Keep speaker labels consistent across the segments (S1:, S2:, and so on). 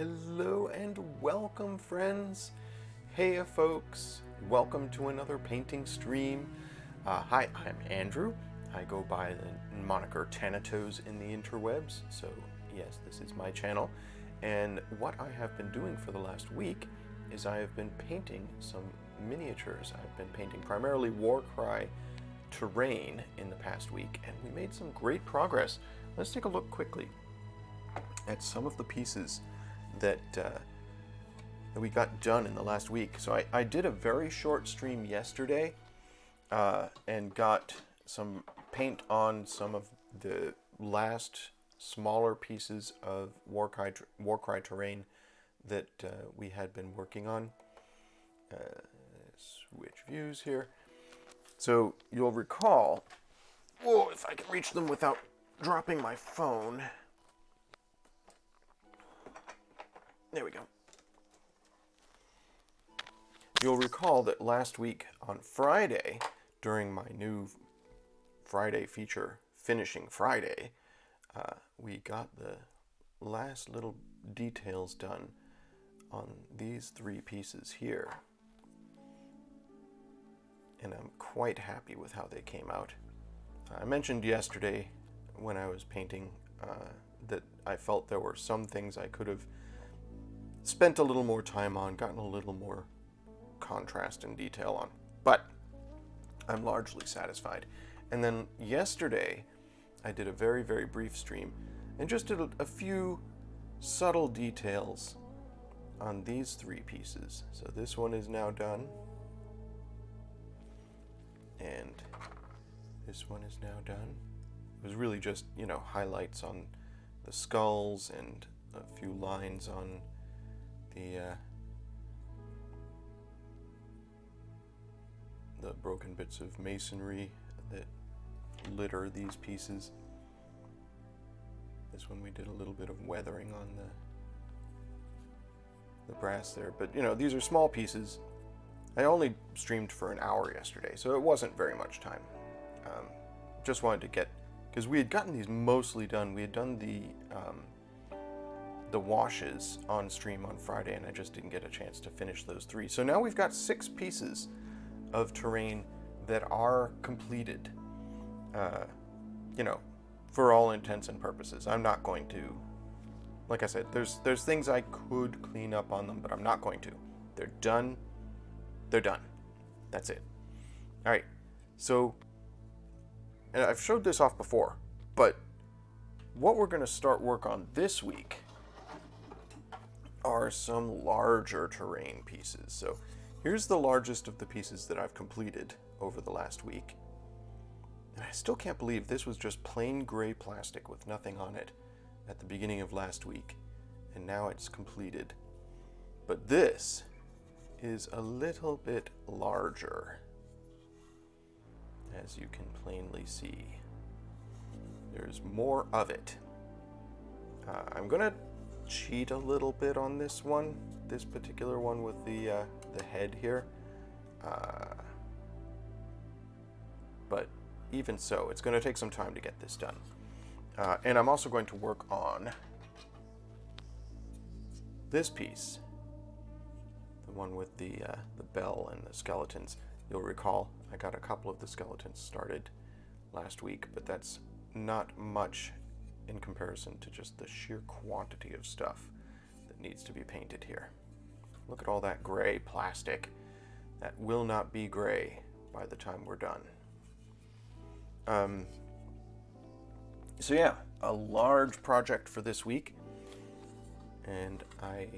S1: Hello and welcome, friends. Hey, folks. Welcome to another painting stream. Hi, I'm Andrew. I go by the moniker Thanatos in the interwebs, so yes, this is my channel. And what I have been doing for the last week is I have been painting some miniatures. I've been painting primarily Warcry terrain in the past week, and we made some great progress. Let's take a look quickly at some of the pieces that we got done in the last week. So I did a very short stream yesterday and got some paint on some of the last smaller pieces of Warcry terrain that we had been working on. Switch views here. So you'll recall, if I can reach them without dropping my phone. There we go. You'll recall that last week on Friday, during my new Friday feature, Finishing Friday, we got the last little details done on these three pieces here. And I'm quite happy with how they came out. I mentioned yesterday when I was painting that I felt there were some things I could have spent a little more time on, gotten a little more contrast and detail on, but I'm largely satisfied. And then yesterday I did a very, very brief stream and just did a few subtle details on these three pieces. So this one is now done, and this one is now done. It was really just, highlights on the skulls and a few lines on the broken bits of masonry that litter these pieces. This one we did a little bit of weathering on the brass there, but these are small pieces. I only streamed for an hour yesterday, so it wasn't very much time. Just wanted to get, because we had gotten these mostly done. We had done the washes on stream on Friday, and I just didn't get a chance to finish those three. So now we've got 6 pieces of terrain that are completed, for all intents and purposes. I'm not going to, like I said, there's things I could clean up on them, but I'm not going to. They're done. They're done. That's it. All right. So, and I've showed this off before, but what we're going to start work on this week are some larger terrain pieces. So here's the largest of the pieces that I've completed over the last week. And I still can't believe this was just plain gray plastic with nothing on it at the beginning of last week, and now it's completed. But this is a little bit larger, as you can plainly see. There's more of it. I'm gonna cheat a little bit on this one, this particular one with the head here, but even so, it's going to take some time to get this done. And I'm also going to work on this piece, the one with the bell and the skeletons. You'll recall I got a couple of the skeletons started last week, but that's not much in comparison to just the sheer quantity of stuff that needs to be painted here. Look at all that gray plastic. That will not be gray by the time we're done. So yeah, a large project for this week, and I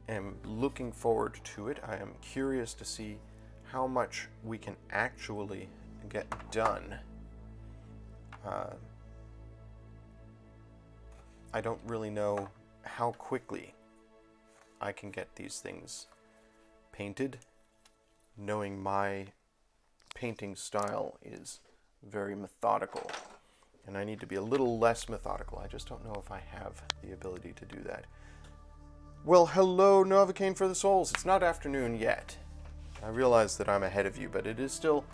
S1: am looking forward to it. I am curious to see how much we can actually get done. I don't really know how quickly I can get these things painted, knowing my painting style is very methodical, and I need to be a little less methodical. I just don't know if I have the ability to do that. Well, hello, Novocaine for the Souls. It's not afternoon yet. I realize that I'm ahead of you, but it is still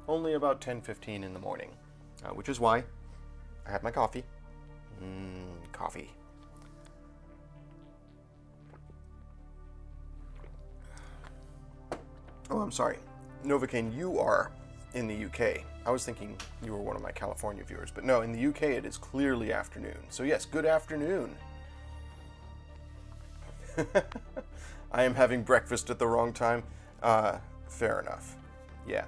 S1: only about 10:15 in the morning, which is why I have my coffee. Coffee. Oh, I'm sorry. Novocaine, you are in the UK. I was thinking you were one of my California viewers, but no, in the UK it is clearly afternoon. So yes, good afternoon. I am having breakfast at the wrong time. Fair enough. Yeah.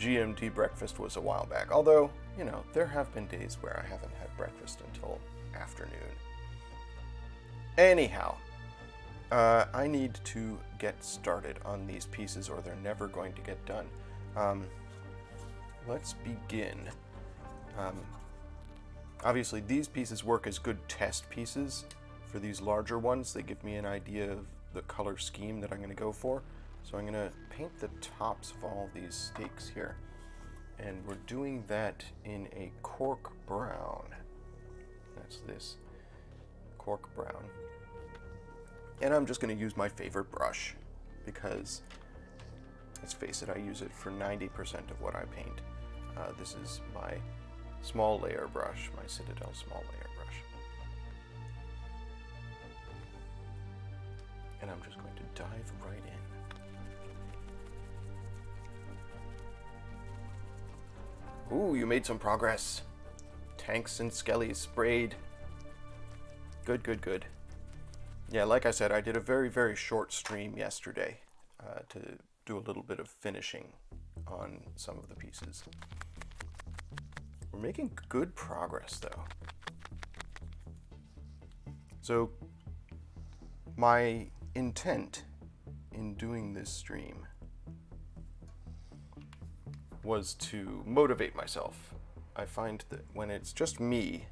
S1: GMT breakfast was a while back. Although, you know, there have been days where I haven't had breakfast until afternoon. Anyhow, I need to get started on these pieces or they're never going to get done. Let's begin. Obviously, these pieces work as good test pieces for these larger ones. They give me an idea of the color scheme that I'm going to go for. So I'm going to paint the tops of all these stakes here. And we're doing that in a cork brown. That's this cork brown. And I'm just going to use my favorite brush because, let's face it, I use it for 90% of what I paint. This is my small layer brush, my Citadel small layer brush. And I'm just going to dive right in. Ooh, you made some progress. Tanks and skellies sprayed. Good, good, good. Yeah, like I said, I did a very, very short stream yesterday to do a little bit of finishing on some of the pieces. We're making good progress, though. So, my intent in doing this stream was to motivate myself. I find that when it's just me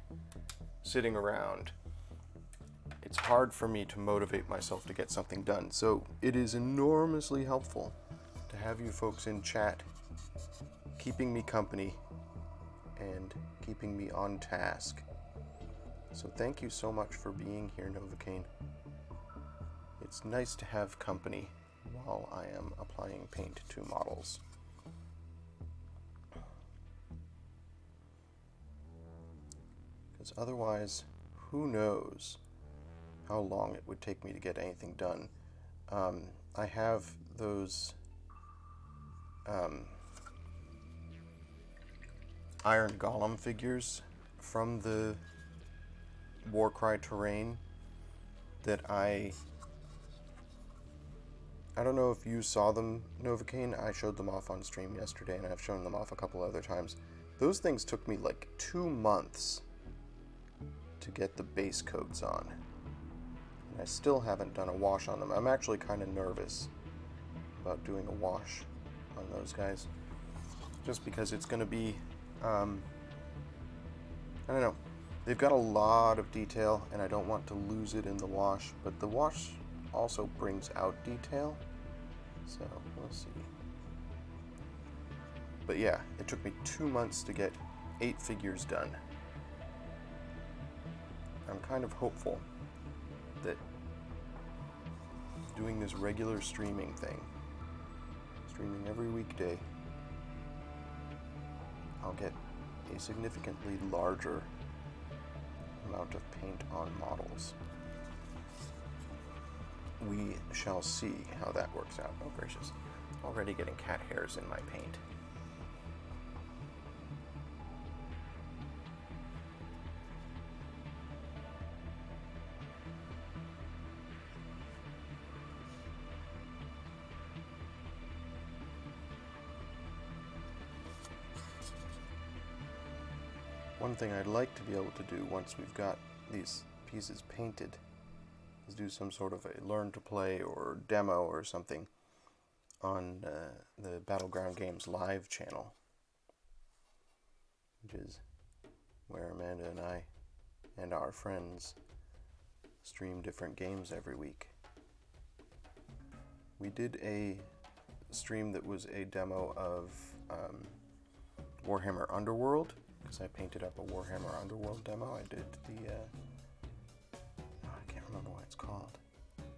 S1: sitting around, it's hard for me to motivate myself to get something done. So it is enormously helpful to have you folks in chat, keeping me company and keeping me on task. So thank you so much for being here, Novocaine. It's nice to have company while I am applying paint to models. Because otherwise, who knows how long it would take me to get anything done. I have those iron golem figures from the Warcry terrain that I don't know if you saw them, Novocaine. I showed them off on stream yesterday, and I've shown them off a couple other times. Those things took me like 2 months to get the base coats on. And I still haven't done a wash on them. I'm actually kind of nervous about doing a wash on those guys. Just because it's going to be, I don't know. They've got a lot of detail, and I don't want to lose it in the wash. But the wash also brings out detail. So, we'll see. But yeah, it took me 2 months to get 8 figures done. I'm kind of hopeful that doing this regular streaming thing, streaming every weekday, I'll get a significantly larger amount of paint on models. We shall see how that works out. Oh gracious, already getting cat hairs in my paint. One thing I'd like to be able to do once we've got these pieces painted is do some sort of a learn to play or demo or something on the Battleground Games live channel, which is where Amanda and I and our friends stream different games every week. We did a stream that was a demo of Warhammer Underworld, because I painted up a Warhammer Underworld demo. I did the, I can't remember what it's called.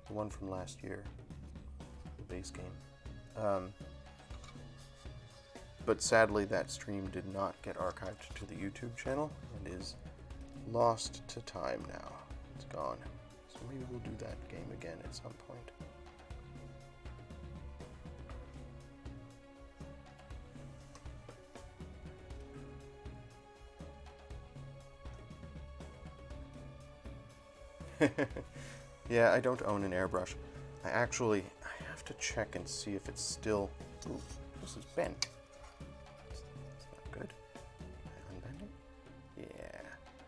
S1: The one from last year, the base game. But sadly, that stream did not get archived to the YouTube channel and is lost to time now. It's gone. So maybe we'll do that game again at some point. Yeah, I don't own an airbrush. I have to check and see if it's still... Ooh, this is bent. It's not good. Unbend it? Yeah,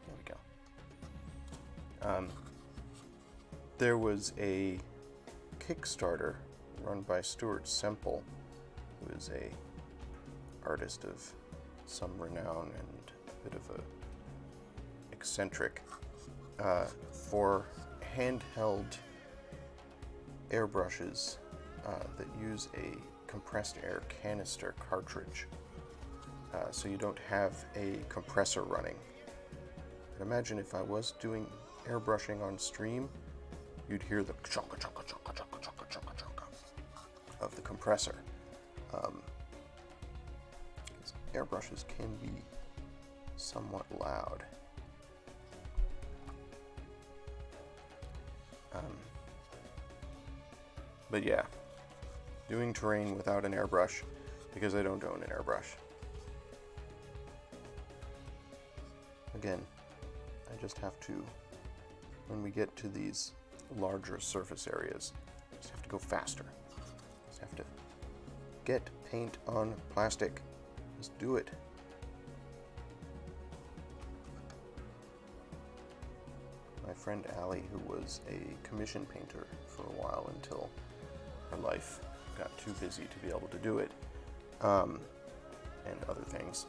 S1: there we go. There was a Kickstarter run by Stuart Semple, who is a artist of some renown and a bit of a eccentric, for handheld airbrushes that use a compressed air canister cartridge, so you don't have a compressor running. But imagine if I was doing airbrushing on stream, you'd hear the chonka chonka chonka chonka chonka chonka chonka of the compressor. Airbrushes can be somewhat loud. But yeah, doing terrain without an airbrush, because I don't own an airbrush. Again, I just have to, when we get to these larger surface areas, I just have to go faster. I just have to get paint on plastic. Just do it. My friend Allie, who was a commission painter for a while until her life got too busy to be able to do it, and other things,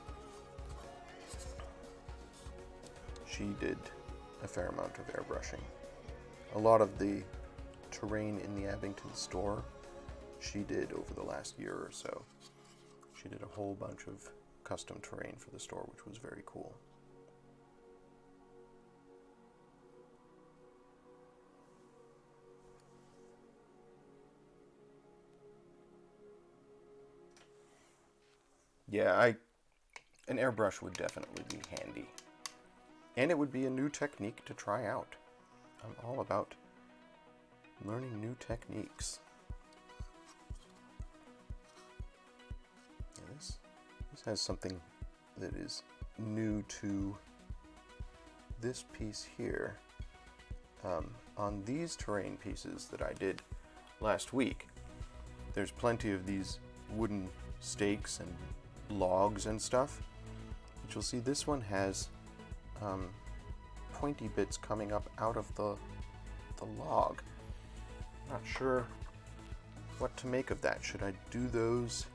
S1: she did a fair amount of airbrushing. A lot of the terrain in the Abington store she did over the last year or so. She did a whole bunch of custom terrain for the store, which was very cool. Yeah, an airbrush would definitely be handy. And it would be a new technique to try out. I'm all about learning new techniques. Yeah, this has something that is new to this piece here. On these terrain pieces that I did last week, there's plenty of these wooden stakes and logs and stuff. But you'll see this one has pointy bits coming up out of the log. Not sure what to make of that. Should I do those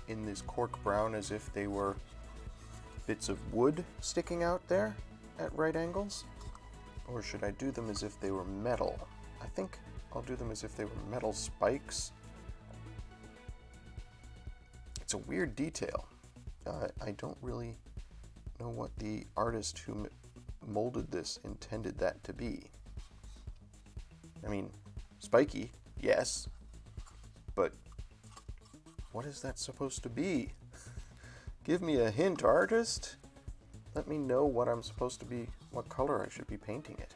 S1: in this cork brown as if they were bits of wood sticking out there at right angles? Or should I do them as if they were metal? I think I'll do them as if they were metal spikes. It's a weird detail. I don't really know what the artist who molded this intended that to be. I mean, spiky, yes, but what is that supposed to be? Give me a hint, artist. Let me know what I'm supposed to be, what color I should be painting it.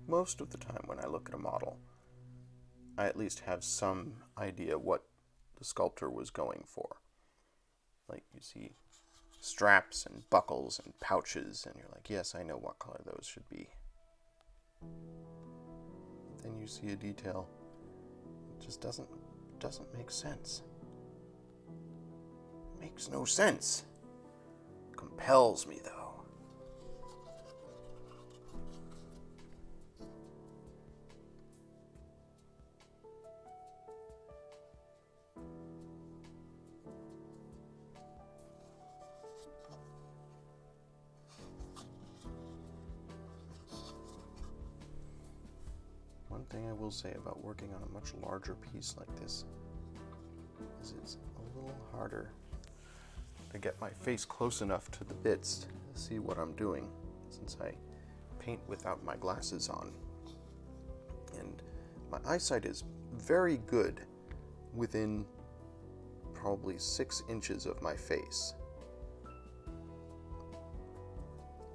S1: Most of the time when I look at a model, I at least have some idea what the sculptor was going for. Like, you see straps and buckles and pouches, and you're like, yes, I know what color those should be. Then you see a detail that just doesn't make sense. Makes no sense. Compels me, though. One thing I will say about working on a much larger piece like this is it's a little harder to get my face close enough to the bits to see what I'm doing, since I paint without my glasses on. And my eyesight is very good within probably 6 inches of my face,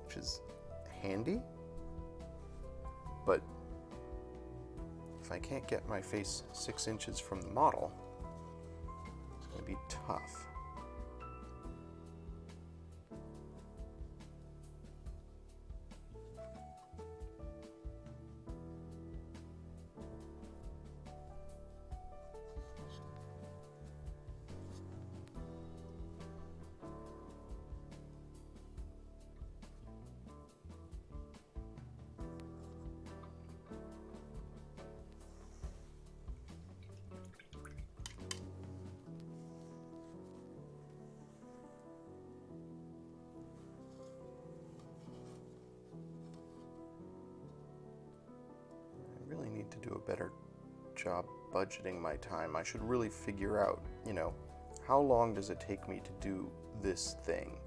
S1: which is handy, but if I can't get my face 6 inches from the model, it's going to be tough. Really need to do a better job budgeting my time. I should really figure out, how long does it take me to do this thing?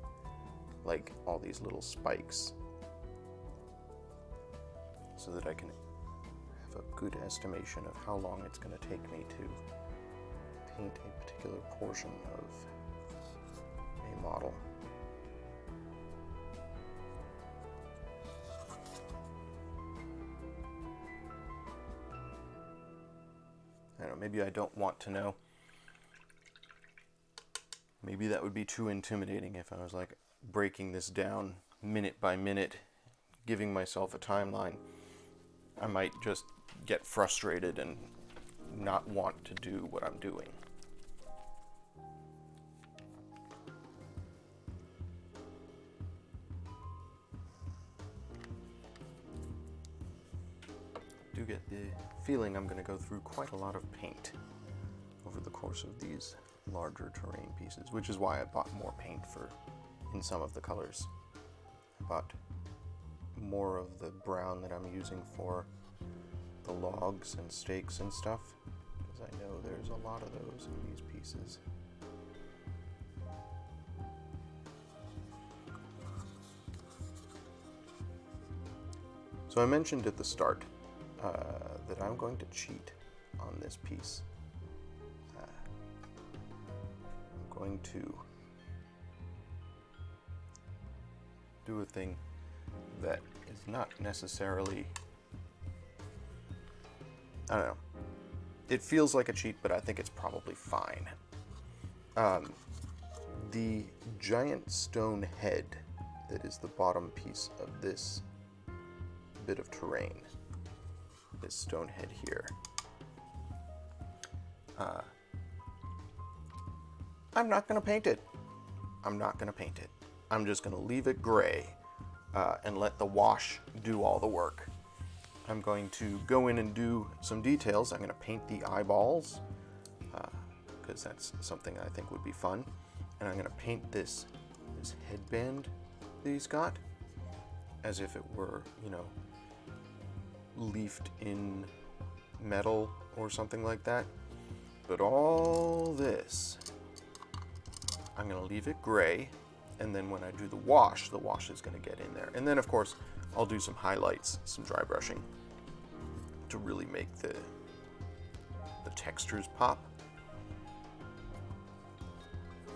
S1: Like all these little spikes. So that I can have a good estimation of how long it's going to take me to paint a particular portion of a model. I don't know, maybe I don't want to know. Maybe that would be too intimidating if I was like breaking this down minute by minute, giving myself a timeline. I might just get frustrated and not want to do what I'm doing. I do get the feeling I'm going to go through quite a lot of paint over the course of these larger terrain pieces, which is why I bought more paint in some of the colors. I bought more of the brown that I'm using for the logs and stakes and stuff, because I know there's a lot of those in these pieces. So I mentioned at the start that I'm going to cheat on this piece. I'm going to do a thing that is not necessarily, I don't know, it feels like a cheat, but I think it's probably fine. The giant stone head that is the bottom piece of this bit of terrain, this stone head here, I'm not going to paint it. I'm not going to paint it. I'm just going to leave it gray and let the wash do all the work. I'm going to go in and do some details. I'm going to paint the eyeballs because that's something I think would be fun. And I'm going to paint this headband that he's got as if it were, leafed in metal or something like that. But all this, I'm going to leave it gray. And then when I do the wash is going to get in there. And then, of course, I'll do some highlights, some dry brushing to really make the textures pop.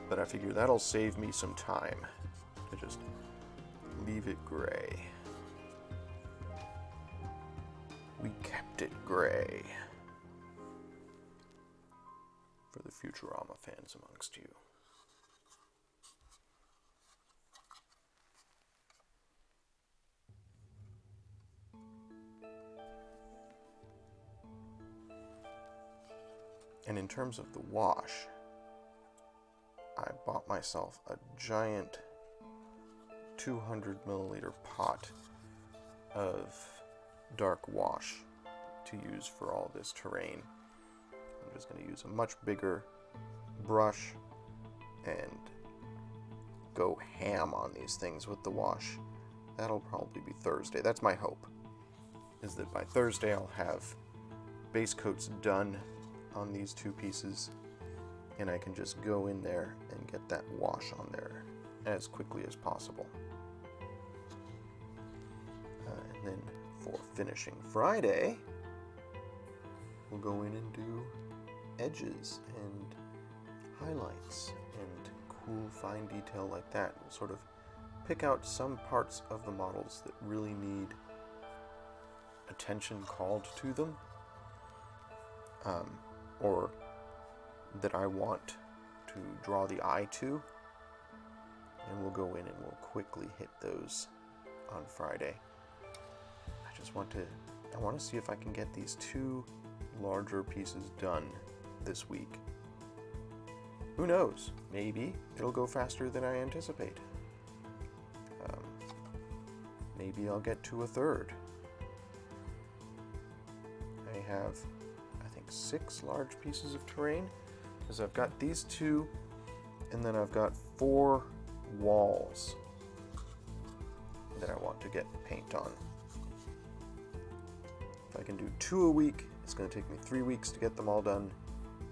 S1: But I figure that'll save me some time to just leave it gray. We kept it gray for the Futurama fans amongst you. And in terms of the wash, I bought myself a giant 200 milliliter pot of dark wash to use for all this terrain. I'm just going to use a much bigger brush and go ham on these things with the wash. That'll probably be Thursday. That's my hope, is that by Thursday I'll have base coats done on these two pieces, and I can just go in there and get that wash on there as quickly as possible. And then for finishing Friday, we'll go in and do edges and highlights and cool fine detail like that. We'll sort of pick out some parts of the models that really need attention called to them, or that I want to draw the eye to, and we'll go in and we'll quickly hit those on Friday. I want to see if I can get these 2 larger pieces done this week. Who knows? Maybe it'll go faster than I anticipate. Maybe I'll get to a third. I have, I think, 6 large pieces of terrain, because I've got these 2, and then I've got 4 walls that I want to get paint on. If I can do 2 a week, it's going to take me 3 weeks to get them all done.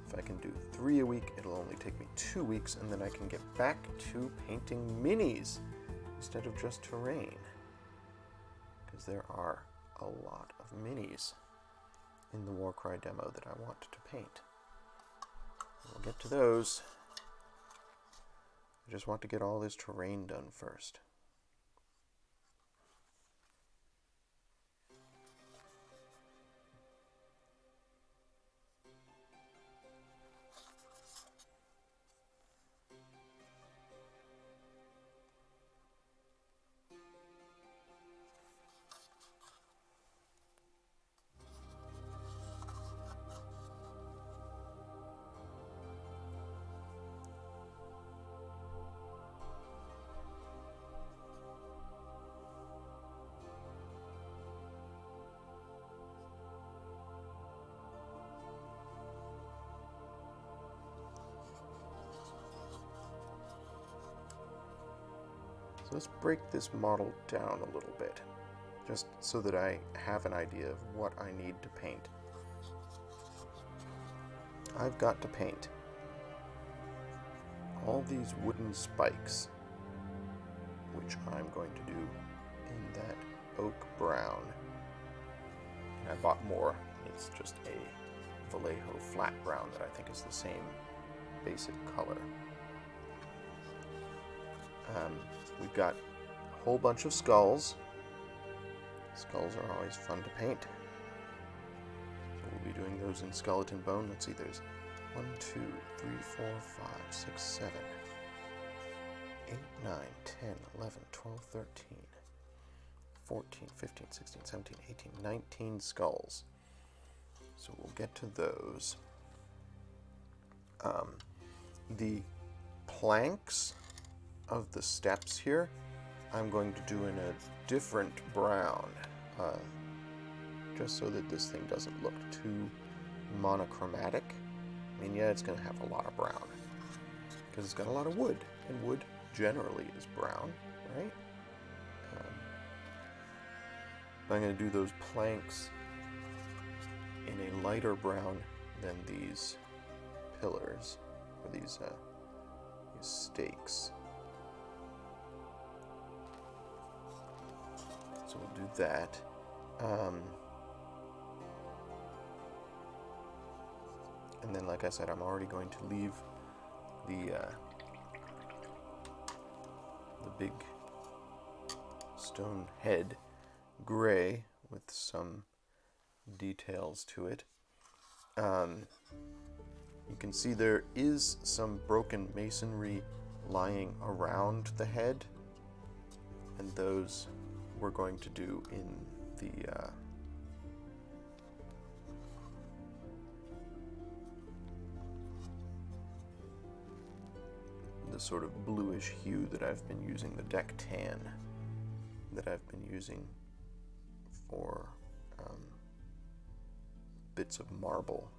S1: If I can do 3 a week, it'll only take me 2 weeks, and then I can get back to painting minis instead of just terrain, because there are a lot of minis in the Warcry demo that I want to paint. We'll get to those. I just want to get all this terrain done first. Let's break this model down a little bit, just so that I have an idea of what I need to paint. I've got to paint all these wooden spikes, which I'm going to do in that oak brown. And I bought more. It's just a Vallejo flat brown that I think is the same basic color. We've got a whole bunch of skulls. Skulls are always fun to paint. So we'll be doing those in skeleton bone. Let's see, there's 1, 2, 3, 4, 5, 6, 7, 8, 9, 10, 11, 12, 13, 14, 15, 16, 17, 18, 19 skulls. So we'll get to those. The planks of the steps here, I'm going to do in a different brown, just so that this thing doesn't look too monochromatic. I mean, yeah, it's going to have a lot of brown, because it's got a lot of wood, and wood generally is brown, right? I'm going to do those planks in a lighter brown than these pillars, or these stakes. So we'll do that. And then, like I said, I'm already going to leave the big stone head gray with some details to it. You can see there is some broken masonry lying around the head, and those we're going to do in the sort of bluish hue that I've been using, the deck tan that I've been using for bits of marble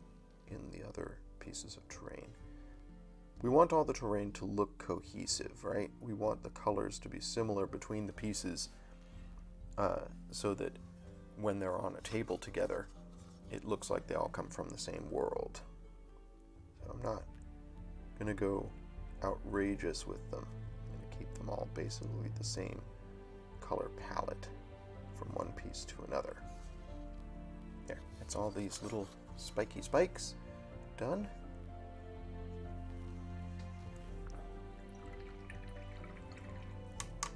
S1: in the other pieces of terrain. We want all the terrain to look cohesive, right? We want the colors to be similar between the pieces, so that when they're on a table together, it looks like they all come from the same world. So I'm not going to go outrageous with them. I'm going to keep them all basically the same color palette from one piece to another. There, it's all these little spiky spikes. Done.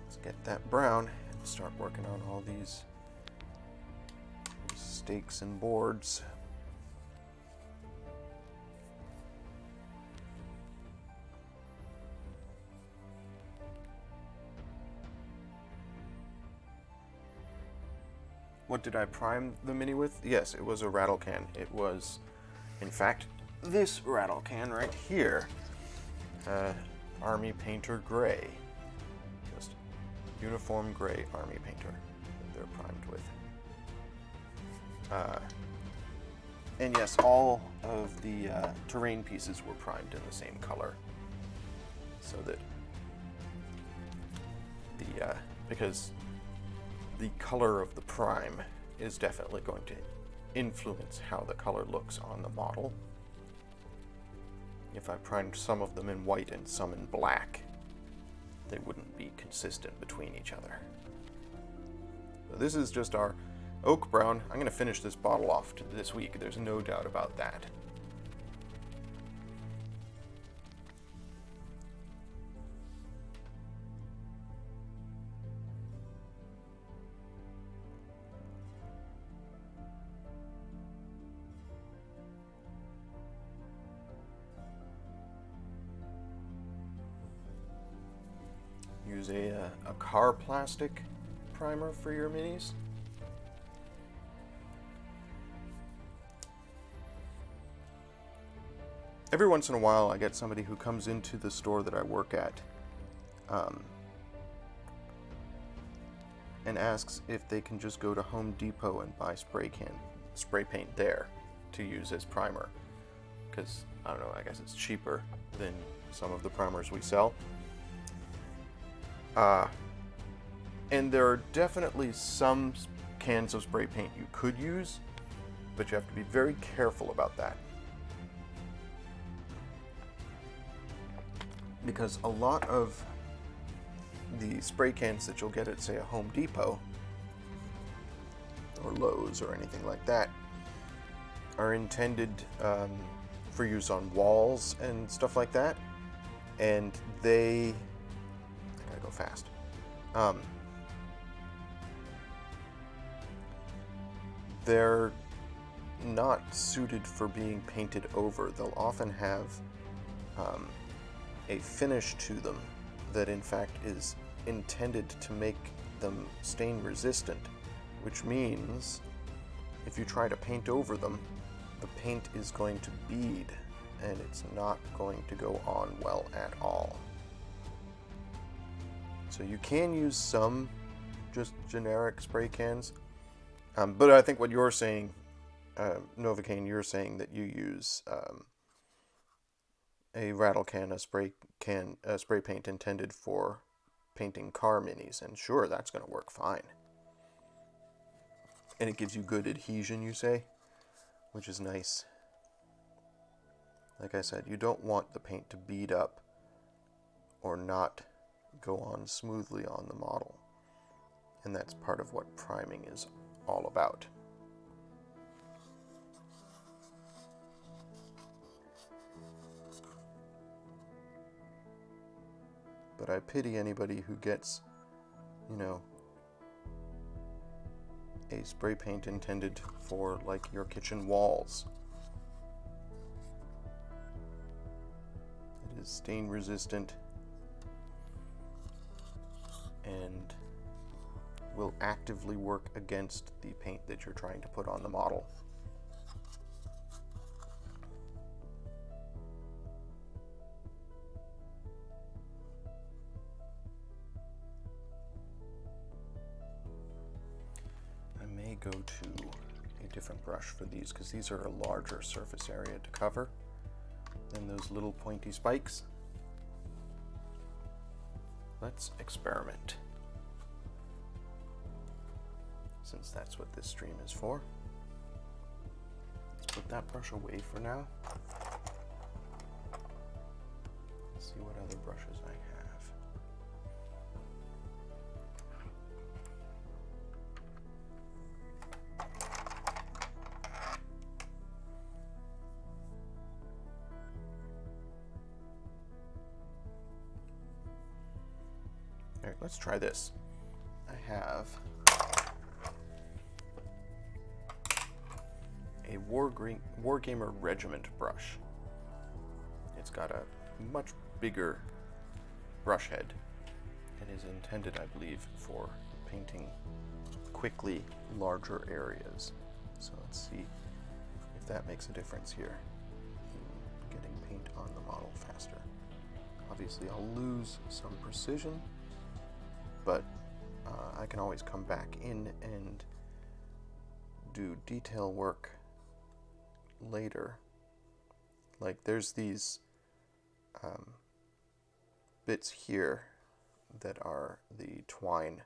S1: Let's get that brown and start working on all these stakes and boards. What did I prime the mini with? Yes, it was a rattle can. It was, in fact, this rattle can right here. Army Painter Gray. Just uniform gray Army Painter that they're primed with. And yes, all of the terrain pieces were primed in the same color. So that because the color of the prime is definitely going to influence how the color looks on the model. If I primed some of them in white and some in black, they wouldn't be consistent between each other. So this is just our oak brown. I'm going to finish this bottle off this week. There's no doubt about that. Use a car plastic primer for your minis. Every once in a while I get somebody who comes into the store that I work at and asks if they can just go to Home Depot and buy spray paint there to use as primer. Because, I don't know, I guess it's cheaper than some of the primers we sell. And there are definitely some cans of spray paint you could use, but you have to be very careful about that. Because a lot of the spray cans that you'll get at, say, a Home Depot or Lowe's or anything like that are intended for use on walls and stuff like that, and I gotta go fast. They're not suited for being painted over. They'll often have a finish to them that in fact is intended to make them stain resistant, which means if you try to paint over them, the paint is going to bead and it's not going to go on well at all. So you can use some just generic spray cans, but I think what you're saying, Novocaine, you're saying that you use a rattle can, a spray paint intended for painting car minis, and sure, that's going to work fine. And it gives you good adhesion, you say, which is nice. Like I said, you don't want the paint to bead up or not go on smoothly on the model, and that's part of what priming is all about. But I pity anybody who gets, a spray paint intended for, like, your kitchen walls. It is stain resistant and will actively work against the paint that you're trying to put on the model. I may go to a different brush for these because these are a larger surface area to cover than those little pointy spikes. Let's experiment, since that's what this stream is for. Let's put that brush away for now. Let's see what other brushes I have. All right, let's try this. I have a Wargamer Regiment brush. It's got a much bigger brush head and is intended, I believe, for painting quickly larger areas. So let's see if that makes a difference here in getting paint on the model faster. Obviously I'll lose some precision, but I can always come back in and do detail work later. Like there's these bits here that are the twine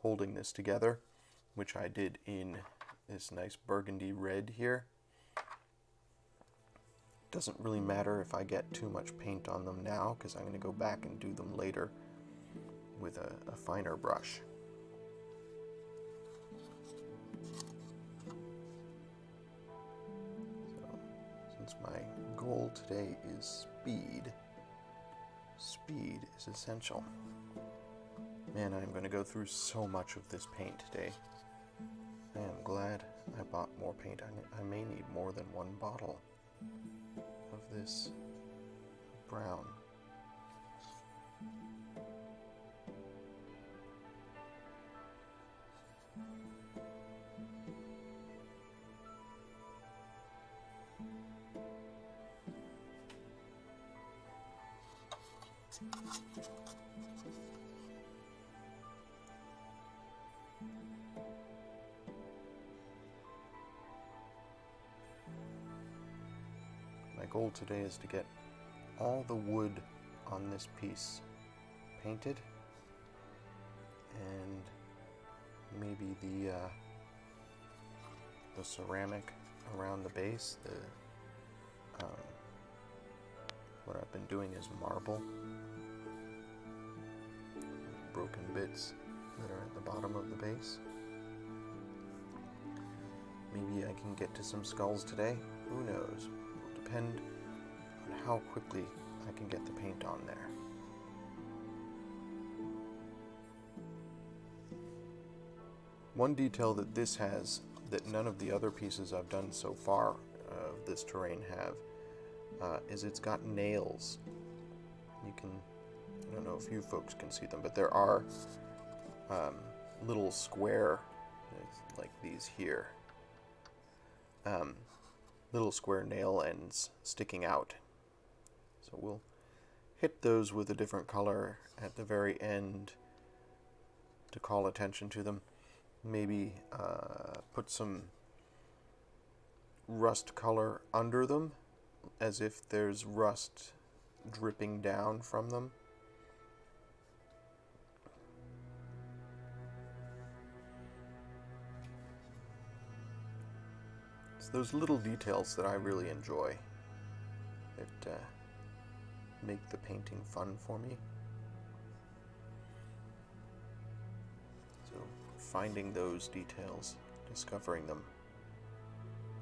S1: holding this together, which I did in this nice burgundy red here. Doesn't really matter if I get too much paint on them now, because I'm going to go back and do them later with a finer brush. So, since my goal today is speed is essential. Man, I'm going to go through so much of this paint today. I am glad I bought more paint. I may need more than one bottle of this brown. My goal today is to get all the wood on this piece painted, and maybe the ceramic around the base. What I've been doing is marble, broken bits that are at the bottom of the base. Maybe I can get to some skulls today. Who knows? It will depend on how quickly I can get the paint on there. One detail that this has that none of the other pieces I've done so far of this terrain have is it's got nails. You can, I don't know if you folks can see them, but there are little square, like these here, little square nail ends sticking out. So we'll hit those with a different color at the very end to call attention to them. Maybe put some rust color under them, as if there's rust dripping down from them. It's those little details that I really enjoy that make the painting fun for me. So finding those details, discovering them,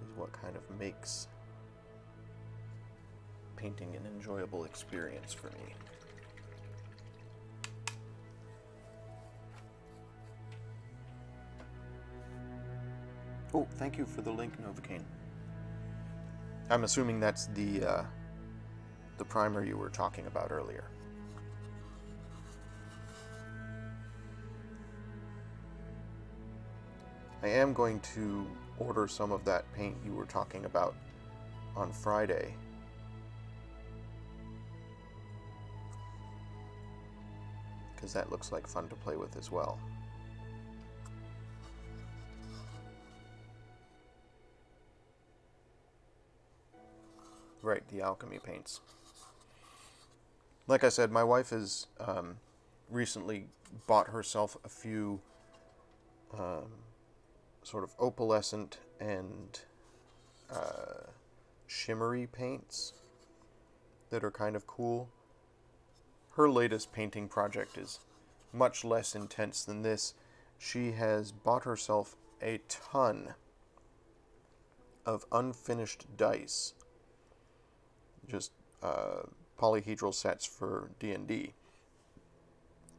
S1: is what kind of makes painting an enjoyable experience for me. Oh, thank you for the link, Novocaine. I'm assuming that's the primer you were talking about earlier. I am going to order some of that paint you were talking about on Friday. Because that looks like fun to play with as well. Right, the alchemy paints. Like I said, my wife has recently bought herself a few sort of opalescent and shimmery paints that are kind of cool. Her latest painting project is much less intense than this. She has bought herself a ton of unfinished dice, just polyhedral sets for D&D,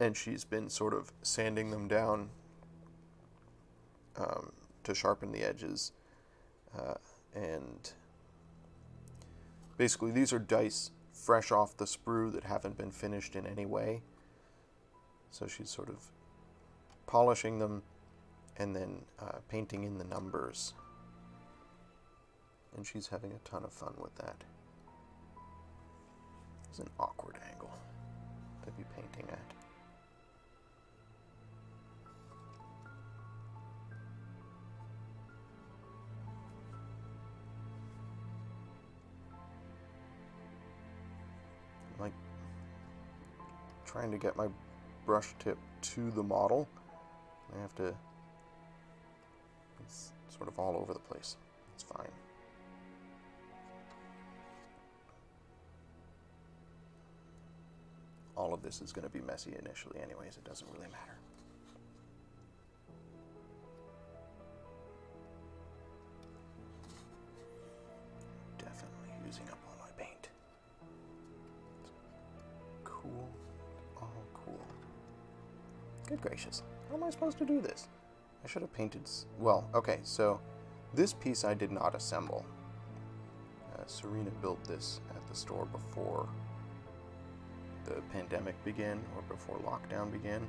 S1: and she's been sort of sanding them down to sharpen the edges. And basically these are dice fresh off the sprue that haven't been finished in any way. So she's sort of polishing them and then painting in the numbers. And she's having a ton of fun with that. It's an awkward angle to be painting at. I'm like trying to get my brush tip to the model. I have to, it's sort of all over the place. It's fine. All of this is going to be messy initially anyways, it doesn't really matter. Definitely using up all my paint. Cool. All cool. Good gracious. How am I supposed to do this? I should have painted... Well, okay, so this piece I did not assemble. Serena built this at the store before the pandemic began, or before lockdown began.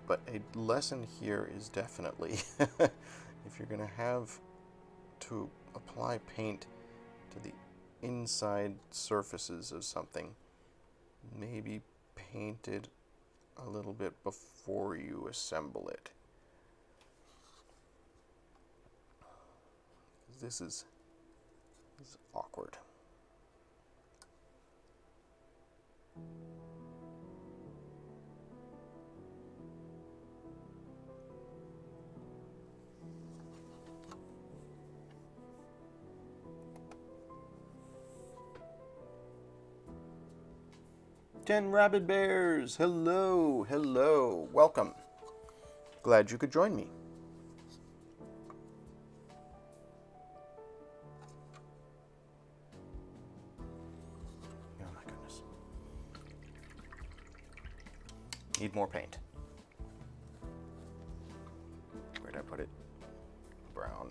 S1: But a lesson here is definitely, if you're going to have to apply paint to the inside surfaces of something, maybe paint it a little bit before you assemble it. This is awkward. Ten rabid bears, hello, hello, welcome. Glad you could join me. Oh my goodness. Need more paint. Where'd I put it? Brown.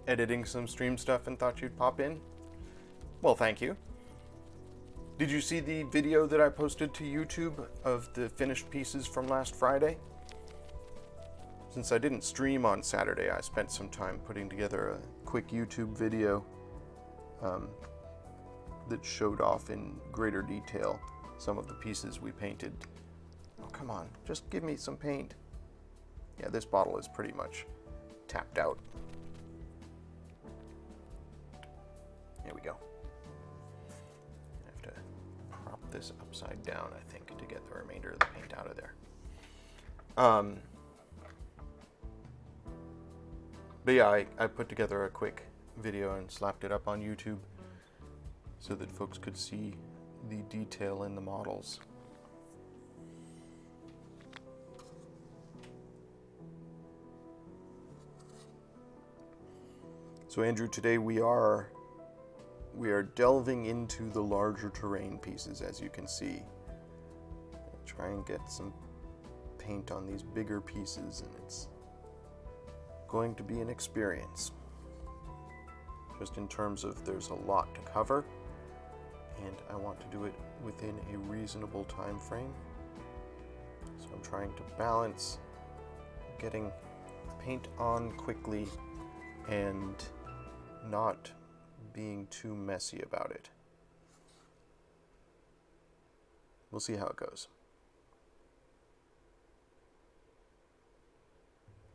S1: Editing some stream stuff and thought you'd pop in? Well, thank you. Did you see the video that I posted to YouTube of the finished pieces from last Friday? Since I didn't stream on Saturday, I spent some time putting together a quick YouTube video that showed off in greater detail some of the pieces we painted. Oh, come on, just give me some paint. Yeah, this bottle is pretty much tapped out. Here we go. I have to prop this upside down, I think, to get the remainder of the paint out of there. But yeah, I put together a quick video and slapped it up on YouTube so that folks could see the detail in the models. So Andrew, today we are delving into the larger terrain pieces, as you can see. Try and get some paint on these bigger pieces, and it's going to be an experience. Just in terms of there's a lot to cover, and I want to do it within a reasonable time frame. So I'm trying to balance getting paint on quickly and not being too messy about it. We'll see how it goes.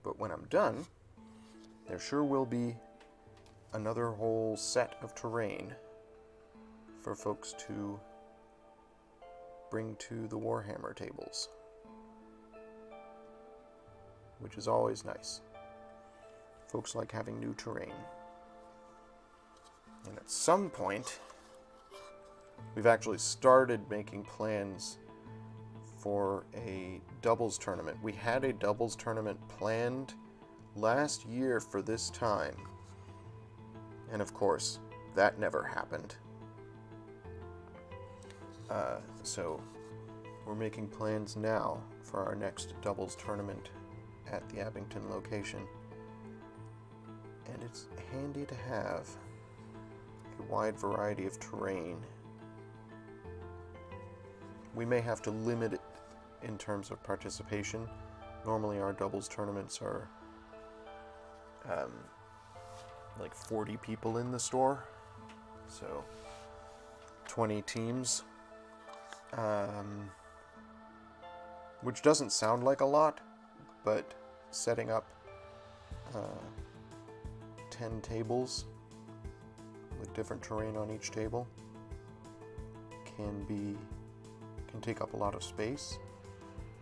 S1: But when I'm done, there sure will be another whole set of terrain for folks to bring to the Warhammer tables, which is always nice. Folks like having new terrain. And at some point, we've actually started making plans for a doubles tournament. We had a doubles tournament planned last year for this time. And of course, that never happened. So we're making plans now for our next doubles tournament at the Abington location. And it's handy to have a wide variety of terrain. We may have to limit it in terms of participation. Normally our doubles tournaments are like 40 people in the store, so 20 teams, which doesn't sound like a lot, but setting up 10 tables with different terrain on each table can take up a lot of space,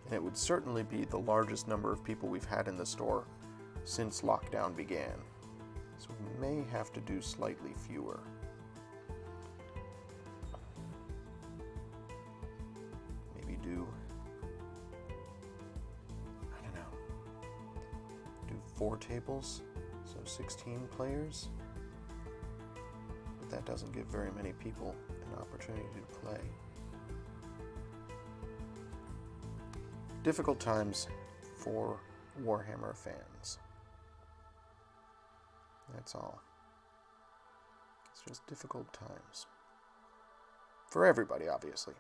S1: and it would certainly be the largest number of people we've had in the store since lockdown began. So we may have to do slightly fewer. Maybe do, I don't know, do 4 tables, so 16 players. But that doesn't give very many people an opportunity to play. Difficult times for Warhammer fans. That's all. It's just difficult times. For everybody, obviously.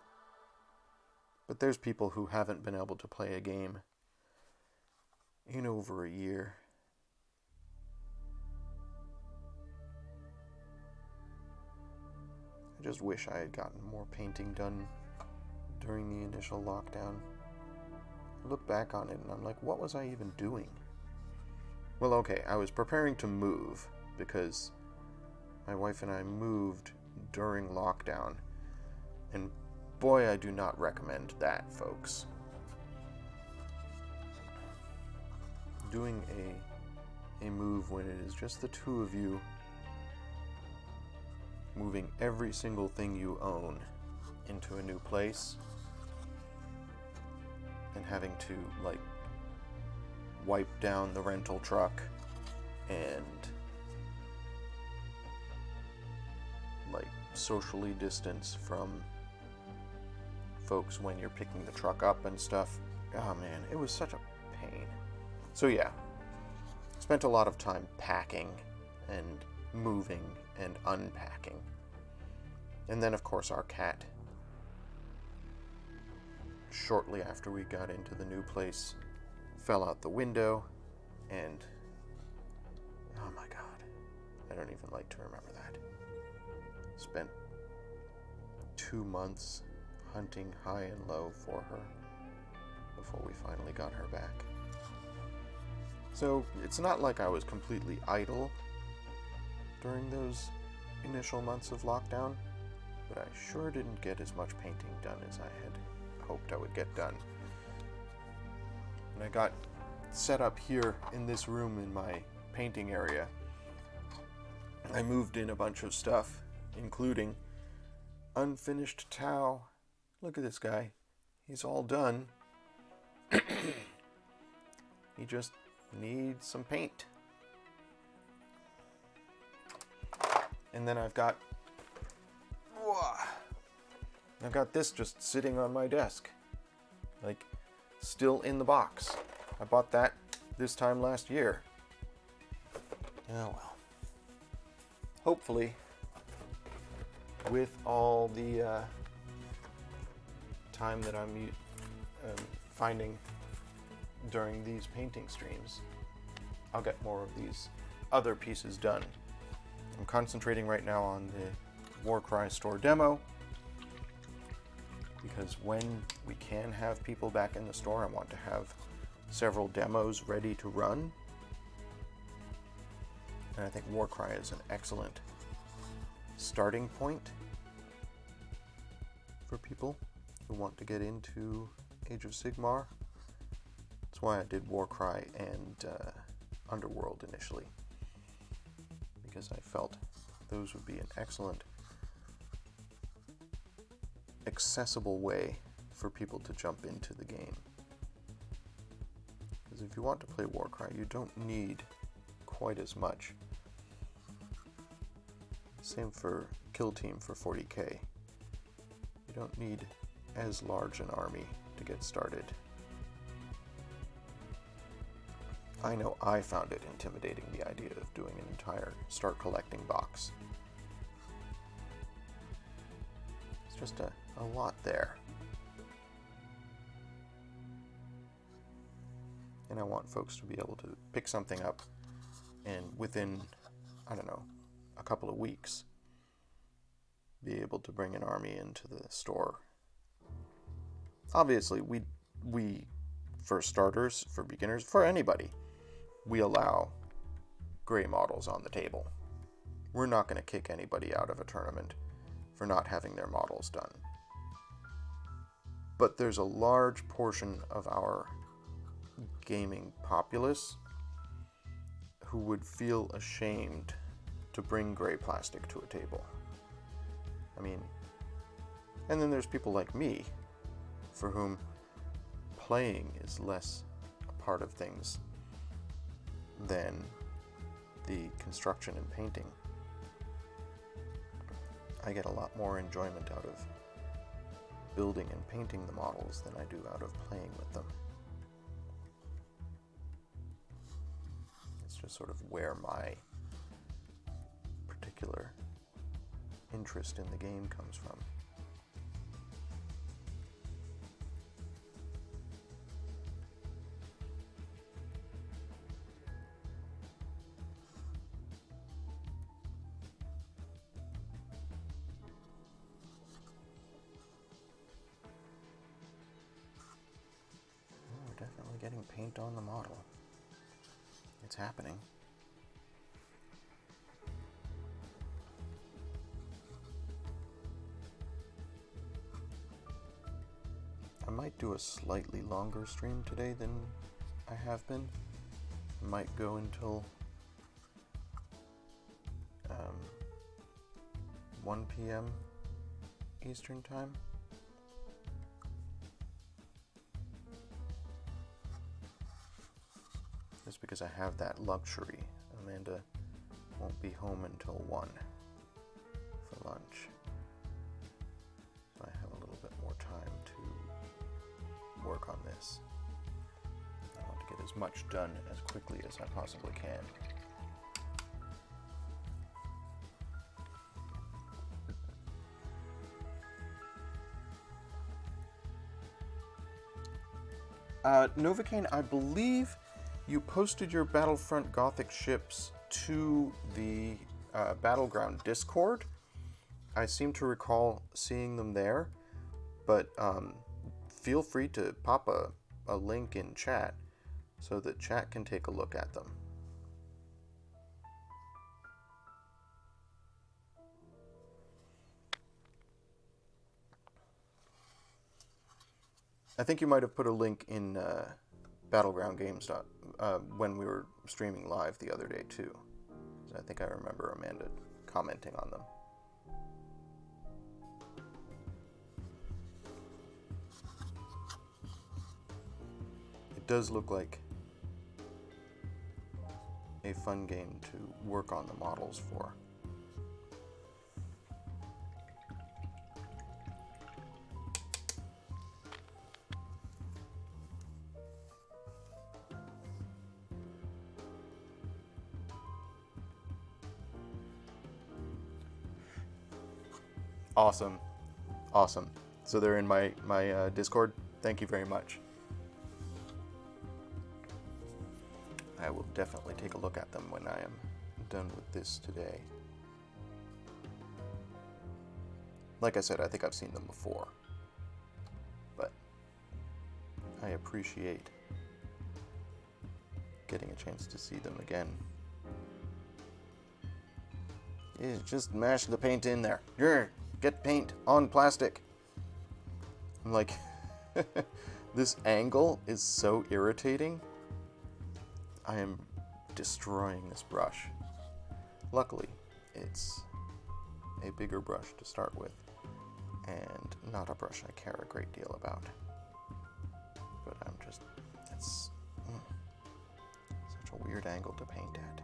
S1: But there's people who haven't been able to play a game in over a year. I just wish I had gotten more painting done during the initial lockdown. I look back on it and I'm like, what was I even doing? Well, okay, I was preparing to move because my wife and I moved during lockdown, and boy, I do not recommend that, folks. Doing a move when it is just the two of you, moving every single thing you own into a new place, and having to, like, wipe down the rental truck and, like, socially distance from folks when you're picking the truck up and stuff. Oh man, it was such a pain. So yeah, spent a lot of time packing and moving and unpacking. And then of course our cat, shortly after we got into the new place, fell out the window, and oh my god, I don't even like to remember that. Spent 2 months hunting high and low for her before we finally got her back. So it's not like I was completely idle during those initial months of lockdown, but I sure didn't get as much painting done as I had hoped I would get done. And I got set up here in this room in my painting area. I moved in a bunch of stuff, including unfinished Tau. Look at this guy. He's all done. He just needs some paint. And then I've got this just sitting on my desk, like, still in the box. I bought that this time last year. Oh well. Hopefully, with all the time that I'm finding during these painting streams, I'll get more of these other pieces done. I'm concentrating right now on the Warcry store demo, because when we can have people back in the store, I want to have several demos ready to run. And I think Warcry is an excellent starting point for people who want to get into Age of Sigmar. That's why I did Warcry and Underworld initially, because I felt those would be an excellent, accessible way for people to jump into the game. Because if you want to play Warcry, you don't need quite as much. Same for Kill Team for 40k. You don't need as large an army to get started. I know I found it intimidating, the idea of doing an entire start collecting box. It's just a lot there. And I want folks to be able to pick something up and within, I don't know, a couple of weeks, be able to bring an army into the store. Obviously, we for starters, for beginners, for anybody, we allow gray models on the table. We're not going to kick anybody out of a tournament for not having their models done. But there's a large portion of our gaming populace who would feel ashamed to bring gray plastic to a table. I mean, and then there's people like me for whom playing is less a part of things than the construction and painting. I get a lot more enjoyment out of building and painting the models than I do out of playing with them. It's just sort of where my particular interest in the game comes from. We're definitely getting paint on the model. It's happening. I might do a slightly longer stream today than I have been. I might go until 1 p.m. Eastern Time. Just because I have that luxury. Amanda won't be home until 1 for lunch. So I have a little bit more time to work on this. I want to get as much done as quickly as I possibly can. Novocaine, I believe you posted your Battlefront Gothic ships to the Battleground Discord. I seem to recall seeing them there, but feel free to pop a link in chat so that chat can take a look at them. I think you might have put a link in Battleground Games when we were streaming live the other day too. I think I remember Amanda commenting on them. It does look like a fun game to work on the models for. Awesome. Awesome. So they're in my Discord. Thank you very much. I will definitely take a look at them when I am done with this today. Like I said, I think I've seen them before, but I appreciate getting a chance to see them again. Yeah, just mash the paint in there. Get paint on plastic. I'm like, this angle is so irritating. I am destroying this brush. Luckily, it's a bigger brush to start with, and not a brush I care a great deal about. But I'm just, weird angle to paint at.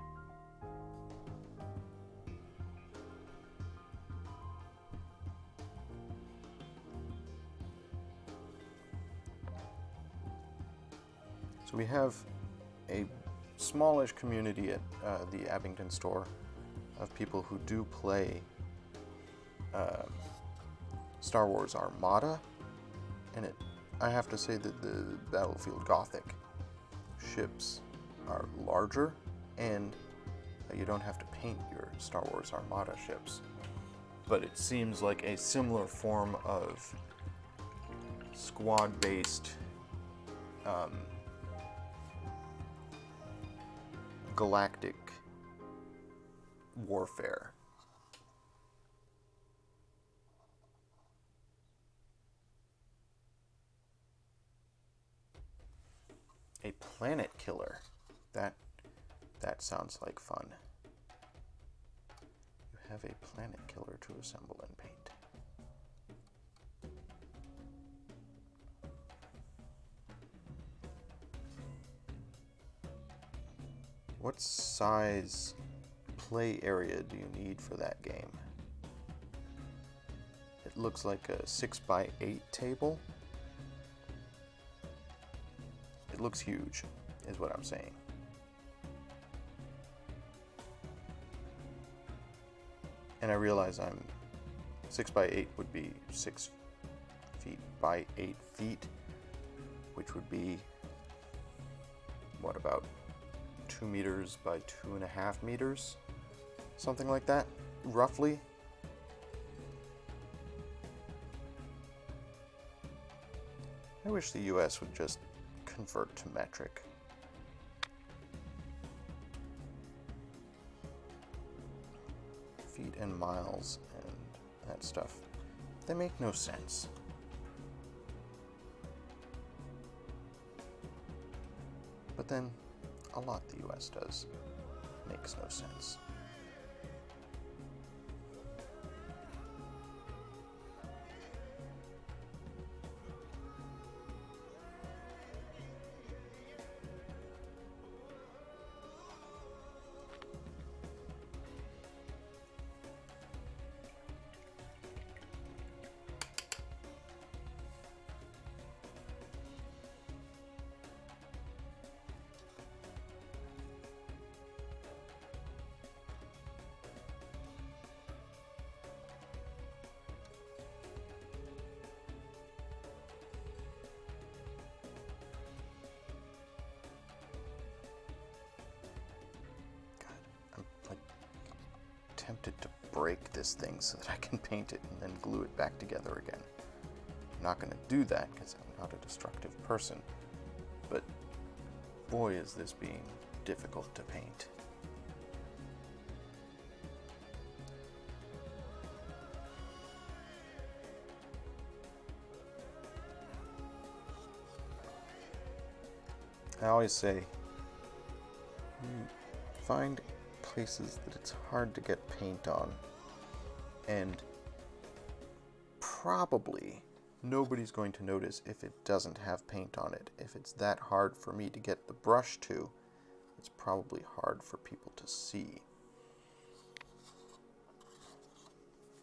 S1: So we have a smallish community at the Abingdon store of people who do play Star Wars Armada, and I have to say that the Battlefield Gothic ships are larger, and you don't have to paint your Star Wars Armada ships. But it seems like a similar form of squad-based galactic warfare. A planet killer. That sounds like fun. You have a planet killer to assemble and paint. What size play area do you need for that game? It looks like a 6x8 table. It looks huge, is what I'm saying. And I realize 6x8 would be 6 feet by 8 feet, which would be, what, about 2 meters by 2.5 meters? Something like that, roughly. I wish the US would just convert to metric. Feet and miles and that stuff. They make no sense. But then, a lot the US does makes no sense. Tempted to break this thing so that I can paint it and then glue it back together again. I'm not going to do that because I'm not a destructive person, but boy is this being difficult to paint. I always say, find places that it's hard to get paint on, and probably nobody's going to notice if it doesn't have paint on it. If it's that hard for me to get the brush to, it's probably hard for people to see.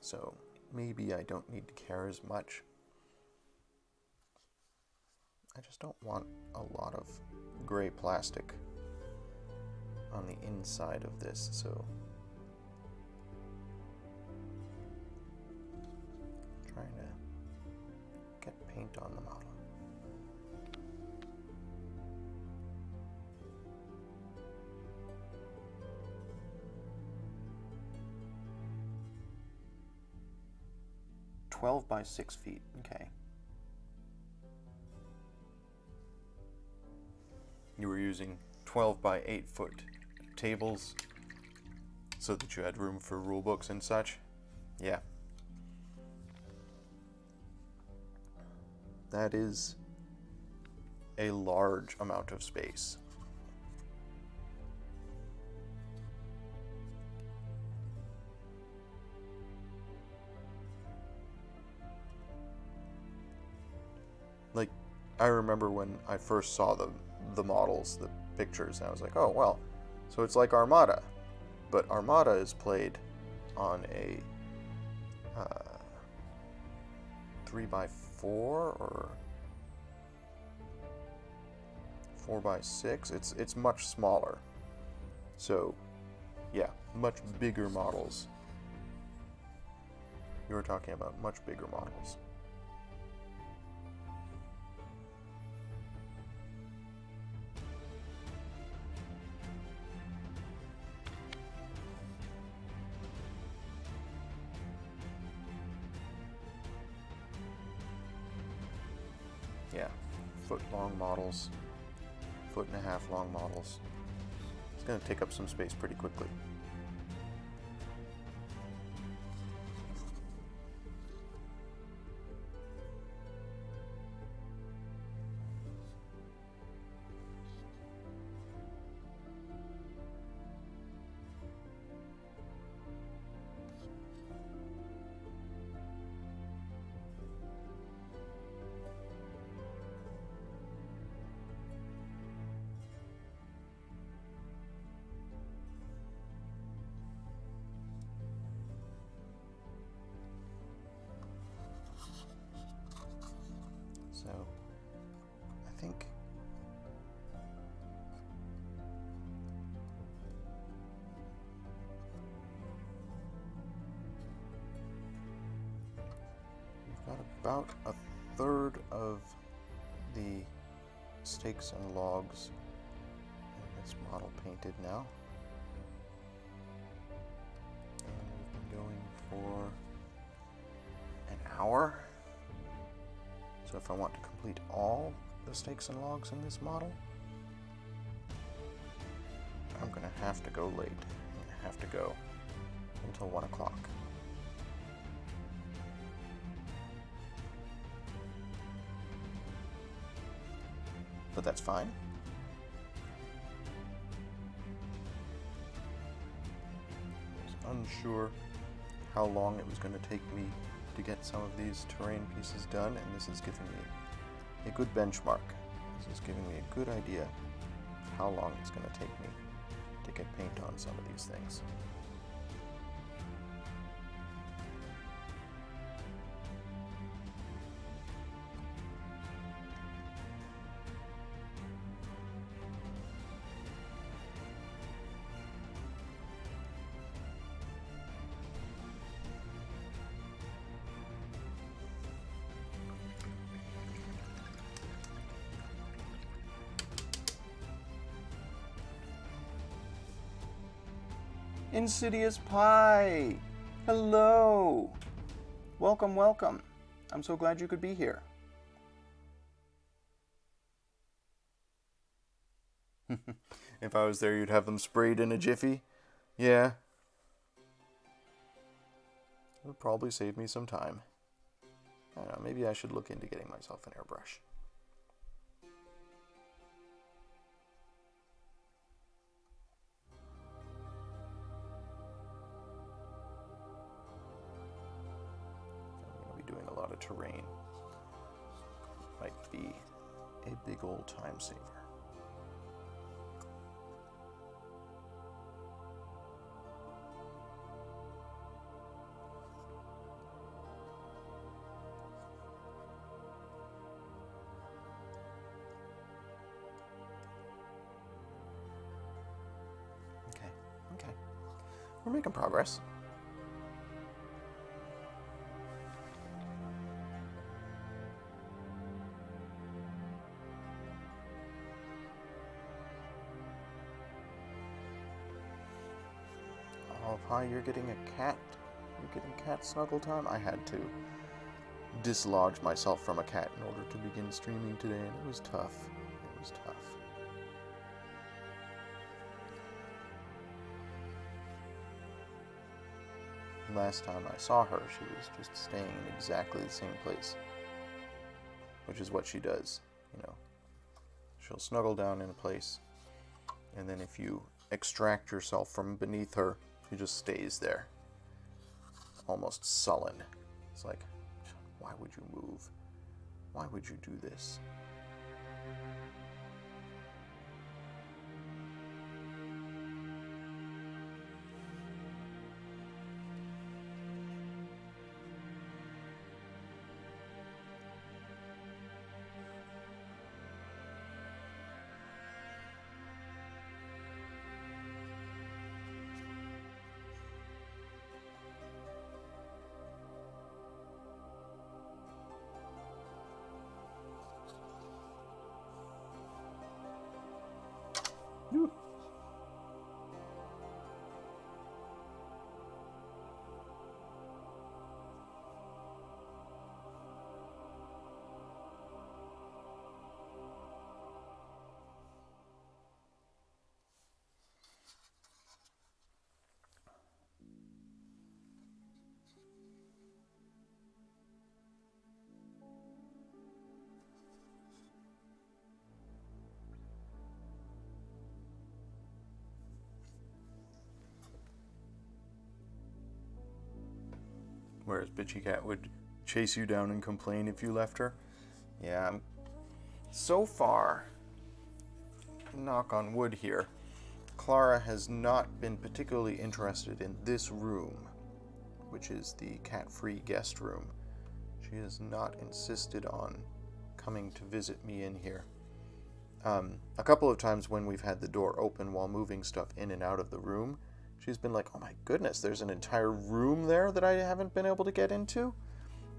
S1: So maybe I don't need to care as much. I just don't want a lot of gray plastic on the inside of this, so trying to get paint on the model. "12 by 6 feet, okay. You were using 12 by 8 foot tables so that you had room for rule books and such? Yeah. That is a large amount of space. Like, I remember when I first saw the models, the pictures, and I was like, oh, well, So it's like Armada, but Armada is played on a 3x4 or 4x6. It's much smaller. So, yeah, much bigger models. You were talking about much bigger models. Yeah, foot-long models, 1.5 foot long models. It's going to take up some space pretty quickly. So, I think we've got about 1/3 of the stakes and logs in this model painted now. And we've been going for an hour. So if I want to complete all the stakes and logs in this model, I'm going to have to go late. I'm going to have to go until 1 o'clock. But that's fine. I was unsure how long it was going to take me to get some of these terrain pieces done, and this is giving me a good benchmark. This is giving me a good idea of how long it's going to take me to get paint on some of these things. Insidious Pie! Hello! Welcome, welcome. I'm so glad you could be here. If I was there, you'd have them sprayed in a jiffy? Yeah. It would probably save me some time. I don't know, maybe I should look into getting myself an airbrush. Doing a lot of terrain might be a big old time saver. Okay. We're making progress. Oh, Pie, you're getting a cat. You're getting cat snuggle time? I had to dislodge myself from a cat in order to begin streaming today, and it was tough. It was tough. Last time I saw her, she was just staying in exactly the same place, which is what she does, you know. She'll snuggle down in a place, and then if you extract yourself from beneath her, she just stays there, almost sullen. It's like, why would you move? Why would you do this? Whereas Bitchy Cat would chase you down and complain if you left her. Yeah, so far, knock on wood here, Clara has not been particularly interested in this room, which is the cat-free guest room. She has not insisted on coming to visit me in here. A couple of times when we've had the door open while moving stuff in and out of the room, she's been like, oh my goodness, there's an entire room there that I haven't been able to get into?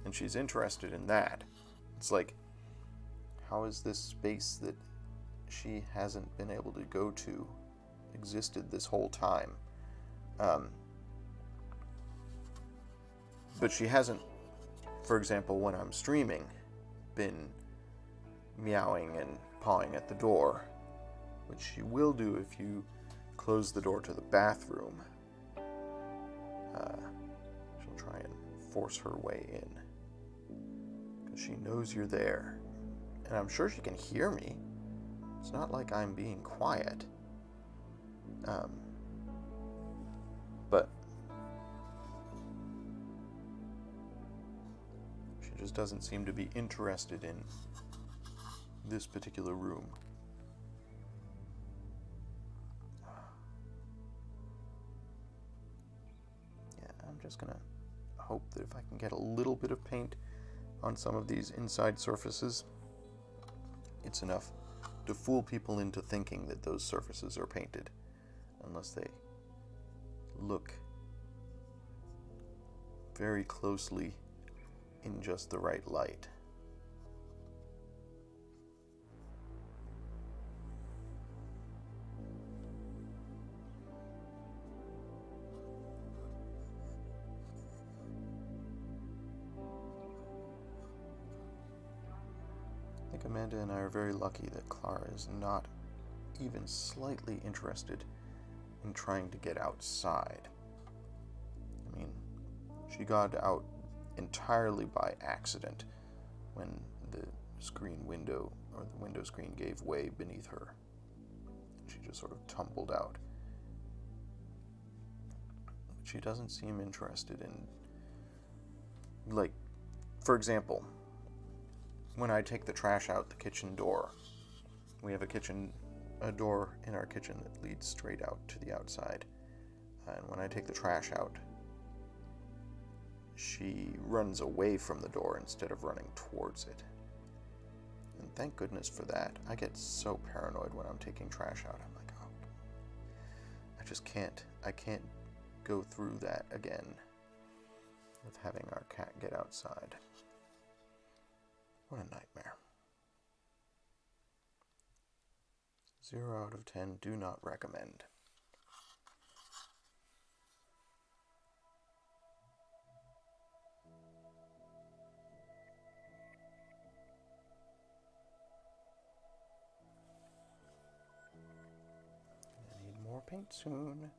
S1: And she's interested in that. It's like, how is this space that she hasn't been able to go to existed this whole time? But she hasn't, for example, when I'm streaming, been meowing and pawing at the door, which she will do if you close the door to the bathroom. She'll try and force her way in, because she knows you're there. And I'm sure she can hear me. It's not like I'm being quiet. But she just doesn't seem to be interested in this particular room. Yeah, I'm just gonna hope that if I can get a little bit of paint on some of these inside surfaces, it's enough to fool people into thinking that those surfaces are painted, unless they look very closely in just the right light. I think Amanda and I are very lucky that Clara is not even slightly interested in trying to get outside. I mean, she got out entirely by accident when the screen window, or the window screen, gave way beneath her. She just sort of tumbled out. She doesn't seem interested in, like, for example, when I take the trash out the kitchen door, we have a door in our kitchen that leads straight out to the outside. And when I take the trash out, she runs away from the door instead of running towards it. And thank goodness for that. I get so paranoid when I'm taking trash out. I'm like, oh, I can't go through that again with having our cat get outside. What a nightmare. 0 out of 10, do not recommend. I need more paint soon.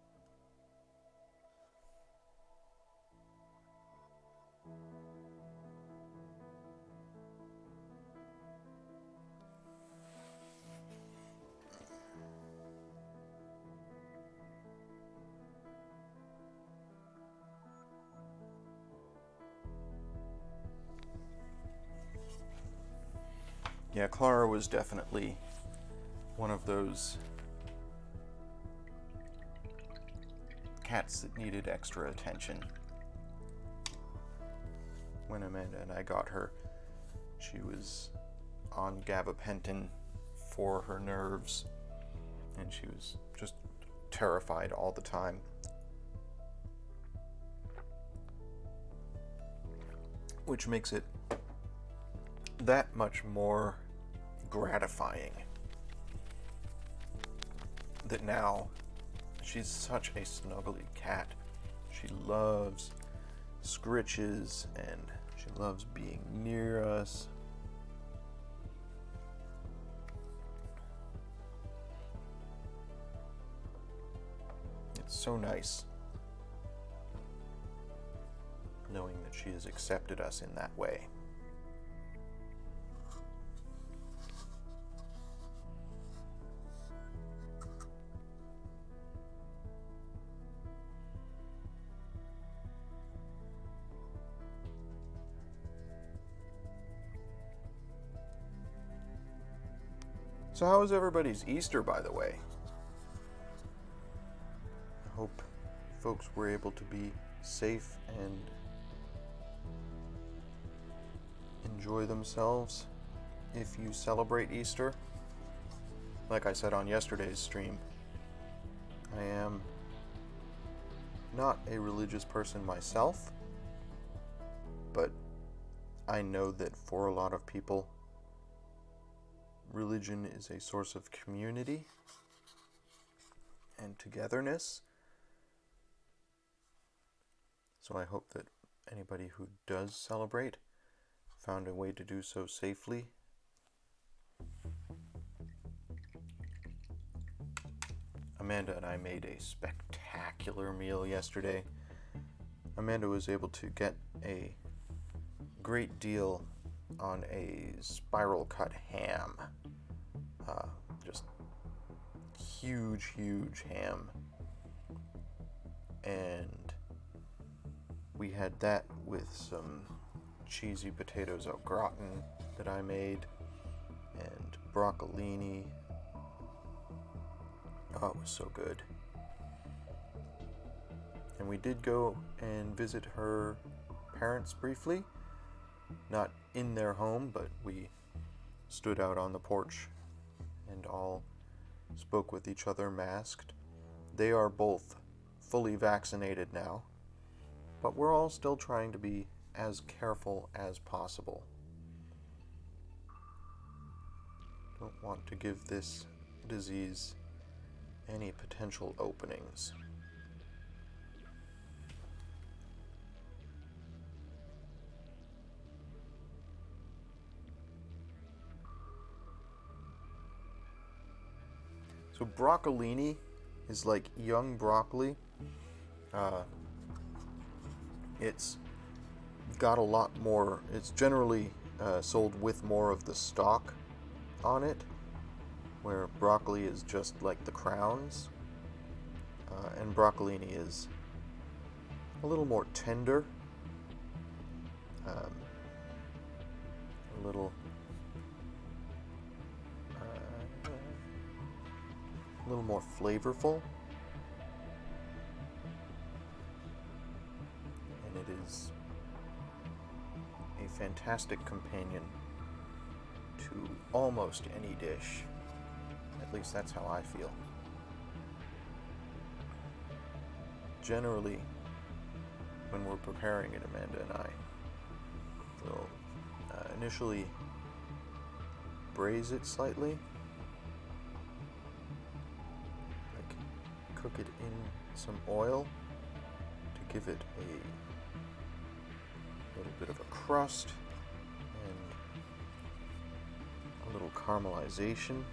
S1: Yeah, Clara was definitely one of those cats that needed extra attention. When Amanda and I got her, she was on gabapentin for her nerves, and she was just terrified all the time. Which makes it that much more gratifying that now she's such a snuggly cat. She loves scritches and she loves being near us. It's so nice knowing that she has accepted us in that way. So how was everybody's Easter, by the way? I hope folks were able to be safe and enjoy themselves if you celebrate Easter. Like I said on yesterday's stream, I am not a religious person myself, but I know that for a lot of people, religion is a source of community and togetherness. So I hope that anybody who does celebrate found a way to do so safely. Amanda and I made a spectacular meal yesterday. Amanda was able to get a great deal on a spiral cut ham. Just huge ham. And we had that with some cheesy potatoes au gratin that I made and broccolini. Oh, it was so good. And we did go and visit her parents briefly. Not in their home, but we stood out on the porch and all spoke with each other masked. They are both fully vaccinated now, but we're all still trying to be as careful as possible. Don't want to give this disease any potential openings. So broccolini is like young broccoli. It's got a lot more, it's generally sold with more of the stalk on it, where broccoli is just like the crowns. And broccolini is a little more tender, a little more flavorful, and it is a fantastic companion to almost any dish. At least that's how I feel. Generally, when we're preparing it, Amanda and I will initially braise it slightly, like cook it in some oil to give it a little bit of a crust and a little caramelization.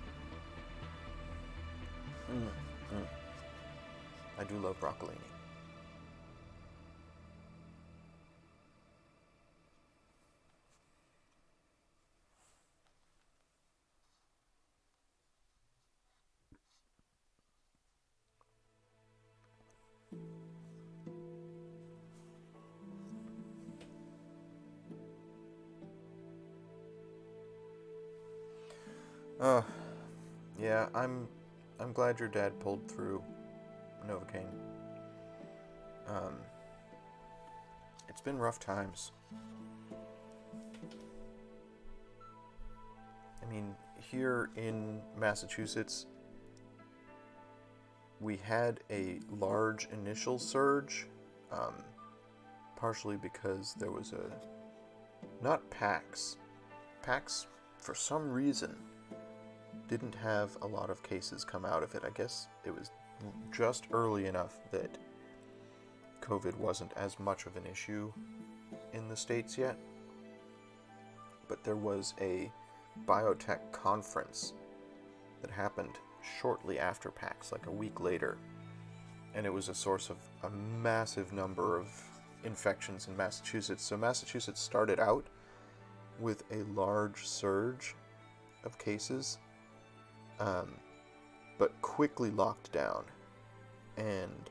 S1: I do love broccolini. Yeah, I'm glad your dad pulled through Novocaine. It's been rough times. I mean, here in Massachusetts, we had a large initial surge, partially because there was not PAX. PAX, for some reason, didn't have a lot of cases come out of it. I guess it was just early enough that COVID wasn't as much of an issue in the States yet. But there was a biotech conference that happened shortly after PAX, like a week later. And it was a source of a massive number of infections in Massachusetts. So Massachusetts started out with a large surge of cases, but quickly locked down. And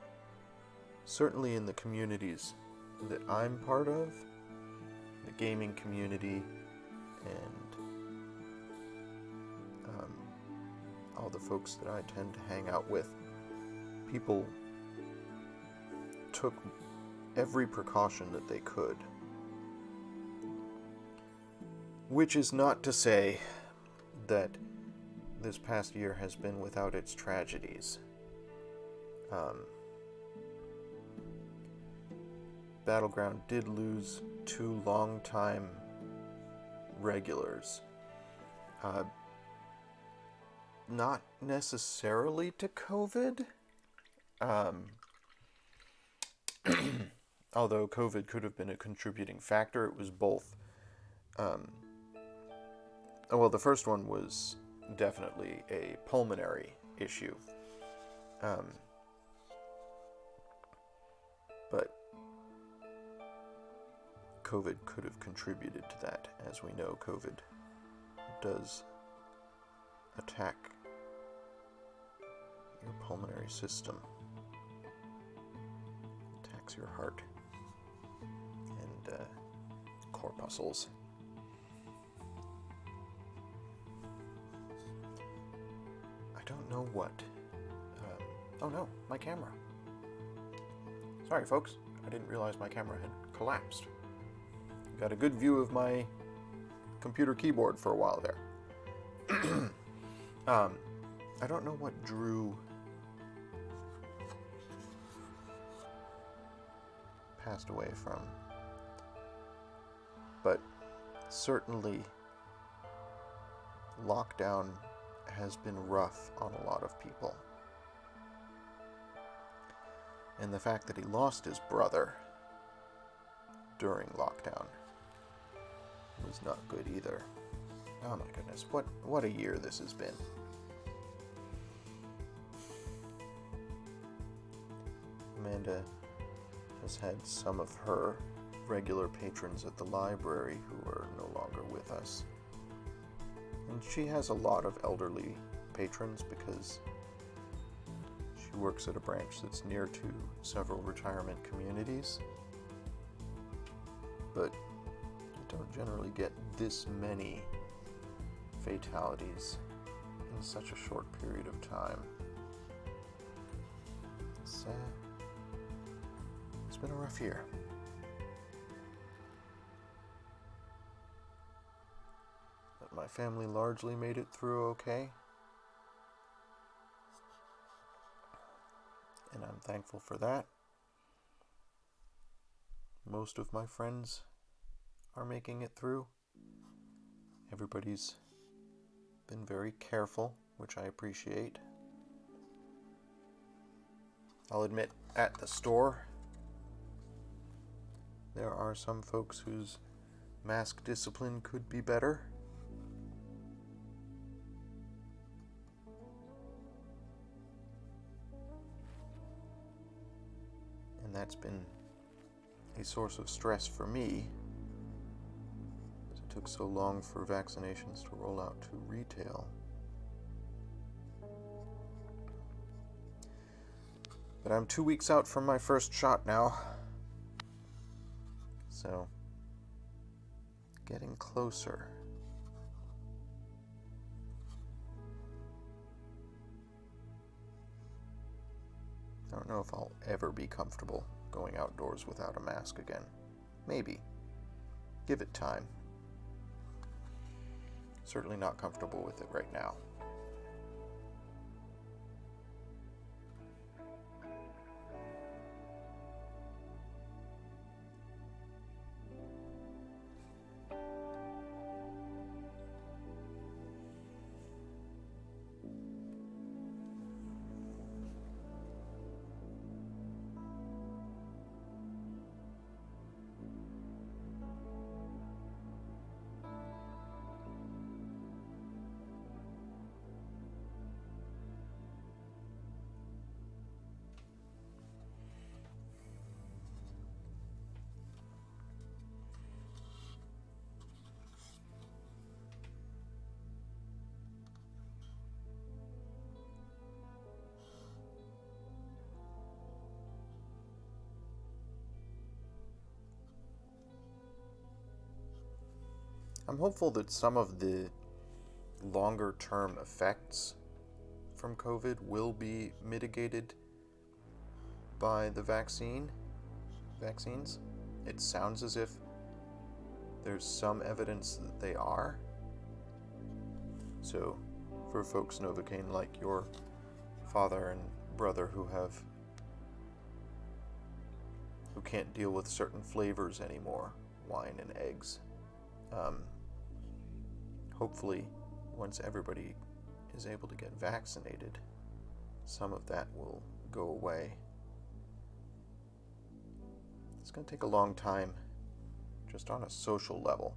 S1: certainly in the communities that I'm part of, the gaming community and all the folks that I tend to hang out with, people took every precaution that they could. Which is not to say that this past year has been without its tragedies. Battleground did lose 2 longtime regulars. Not necessarily to COVID. Although COVID could have been a contributing factor, it was both. Well, the first one was definitely a pulmonary issue. But COVID could have contributed to that. As we know, COVID does attack your pulmonary system, attacks your heart and corpuscles. I don't know what. Oh no, my camera. Sorry, folks. I didn't realize my camera had collapsed. Got a good view of my computer keyboard for a while there. I don't know what Drew passed away from, but certainly lockdown has been rough on a lot of people. And the fact that he lost his brother during lockdown was not good either. Oh my goodness, what a year this has been. Amanda has had some of her regular patrons at the library who are no longer with us. And she has a lot of elderly patrons because she works at a branch that's near to several retirement communities. But you don't generally get this many fatalities in such a short period of time. It's been a rough year. But my family largely made it through okay. And I'm thankful for that. Most of my friends are making it through. Everybody's been very careful, which I appreciate. I'll admit, at the store, there are some folks whose mask discipline could be better. And that's been a source of stress for me, as it took so long for vaccinations to roll out to retail. But I'm 2 weeks out from my first shot now, so getting closer. I don't know if I'll ever be comfortable going outdoors without a mask again. Maybe. Give it time. Certainly not comfortable with it right now. I'm hopeful that some of the longer term effects from COVID will be mitigated by the vaccines. It sounds as if there's some evidence that they are. So, for folks Novocaine like your father and brother who can't deal with certain flavors anymore, wine and eggs, hopefully once everybody is able to get vaccinated, some of that will go away. It's going to take a long time, just on a social level,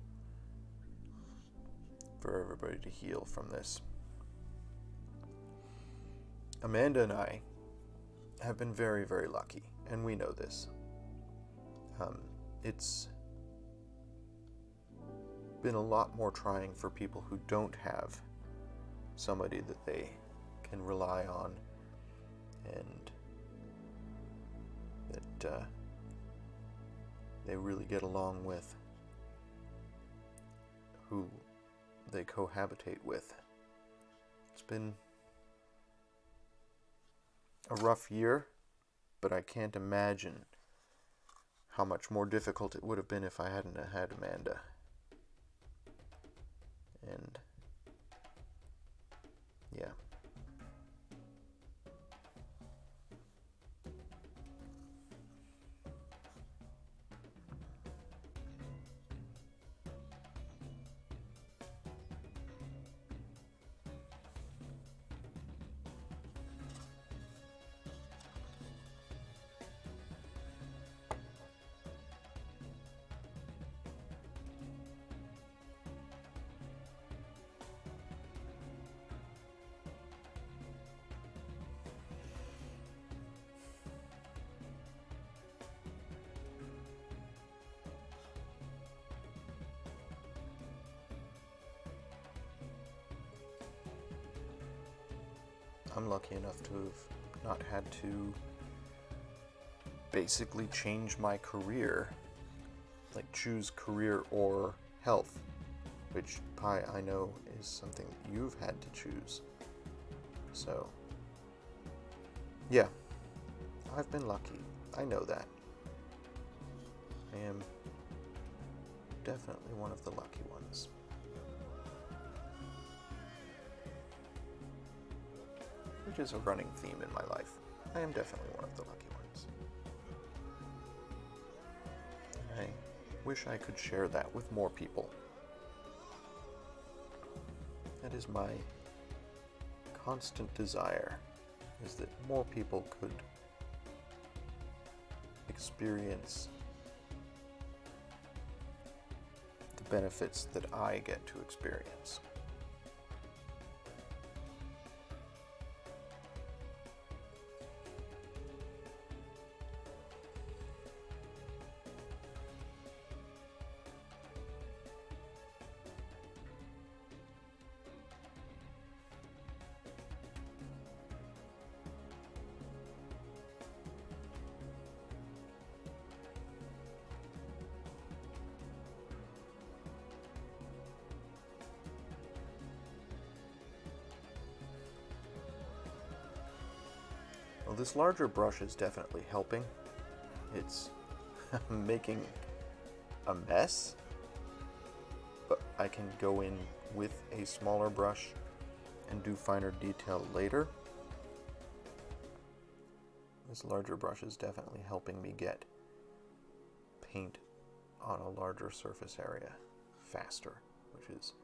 S1: for everybody to heal from this. Amanda and I have been very, very lucky, and we know this. It's been a lot more trying for people who don't have somebody that they can rely on and that they really get along with, who they cohabitate with. It's been a rough year, but I can't imagine how much more difficult it would have been if I hadn't had Amanda. And yeah. I'm lucky enough to have not had to basically change my career, like choose career or health, which, Pi, I know is something that you've had to choose. So, yeah, I've been lucky. I know that. I am definitely one of the lucky ones. Which is a running theme in my life. I am definitely one of the lucky ones. I wish I could share that with more people. That is my constant desire, is that more people could experience the benefits that I get to experience. Well, this larger brush is definitely helping. It's making a mess, but I can go in with a smaller brush and do finer detail later. This larger brush is definitely helping me get paint on a larger surface area faster, which is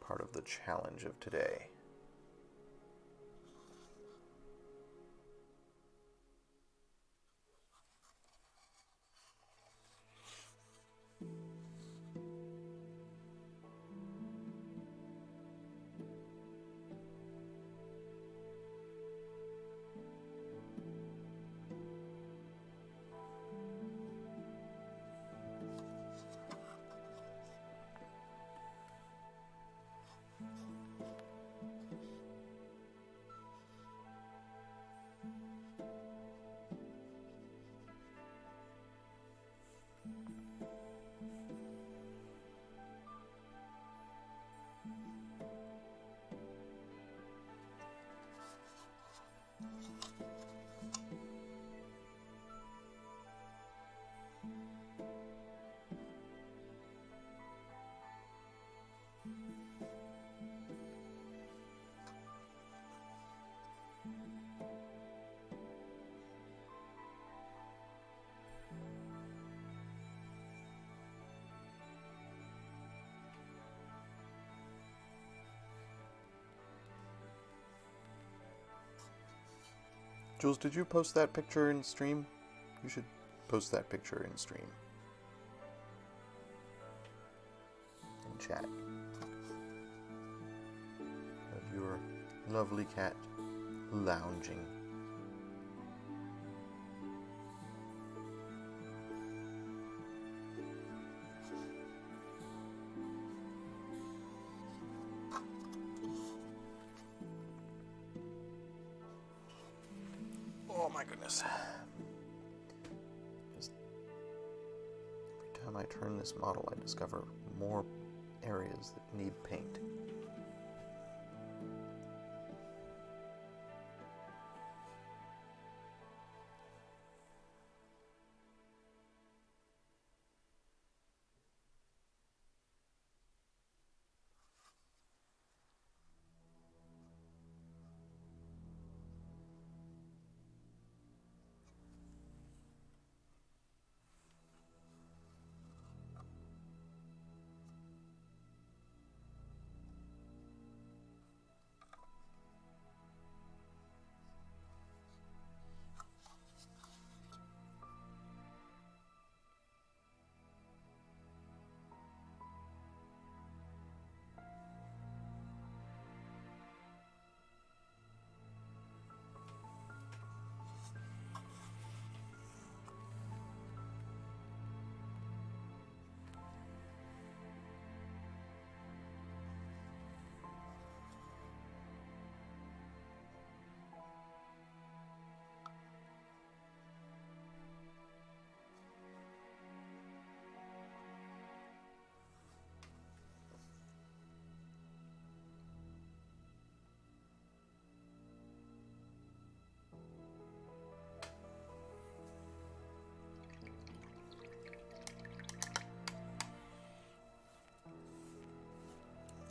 S1: part of the challenge of today. Jules, did you post that picture in stream? You should post that picture in stream. In chat. Of your lovely cat lounging. Oh my goodness. Just every time I turn this model, I discover more areas that need paint.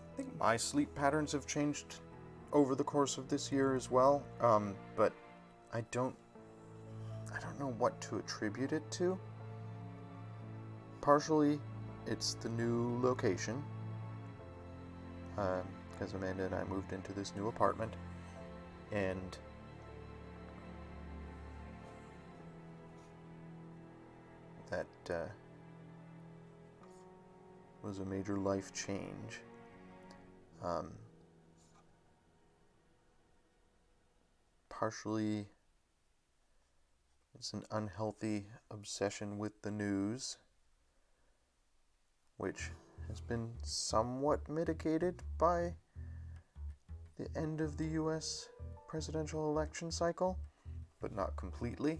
S1: I think my sleep patterns have changed over the course of this year as well, but I don't know what to attribute it to. Partially, it's the new location, because Amanda and I moved into this new apartment, and that was a major life change. Partially, it's an unhealthy obsession with the news, which has been somewhat mitigated by the end of the US presidential election cycle, but not completely.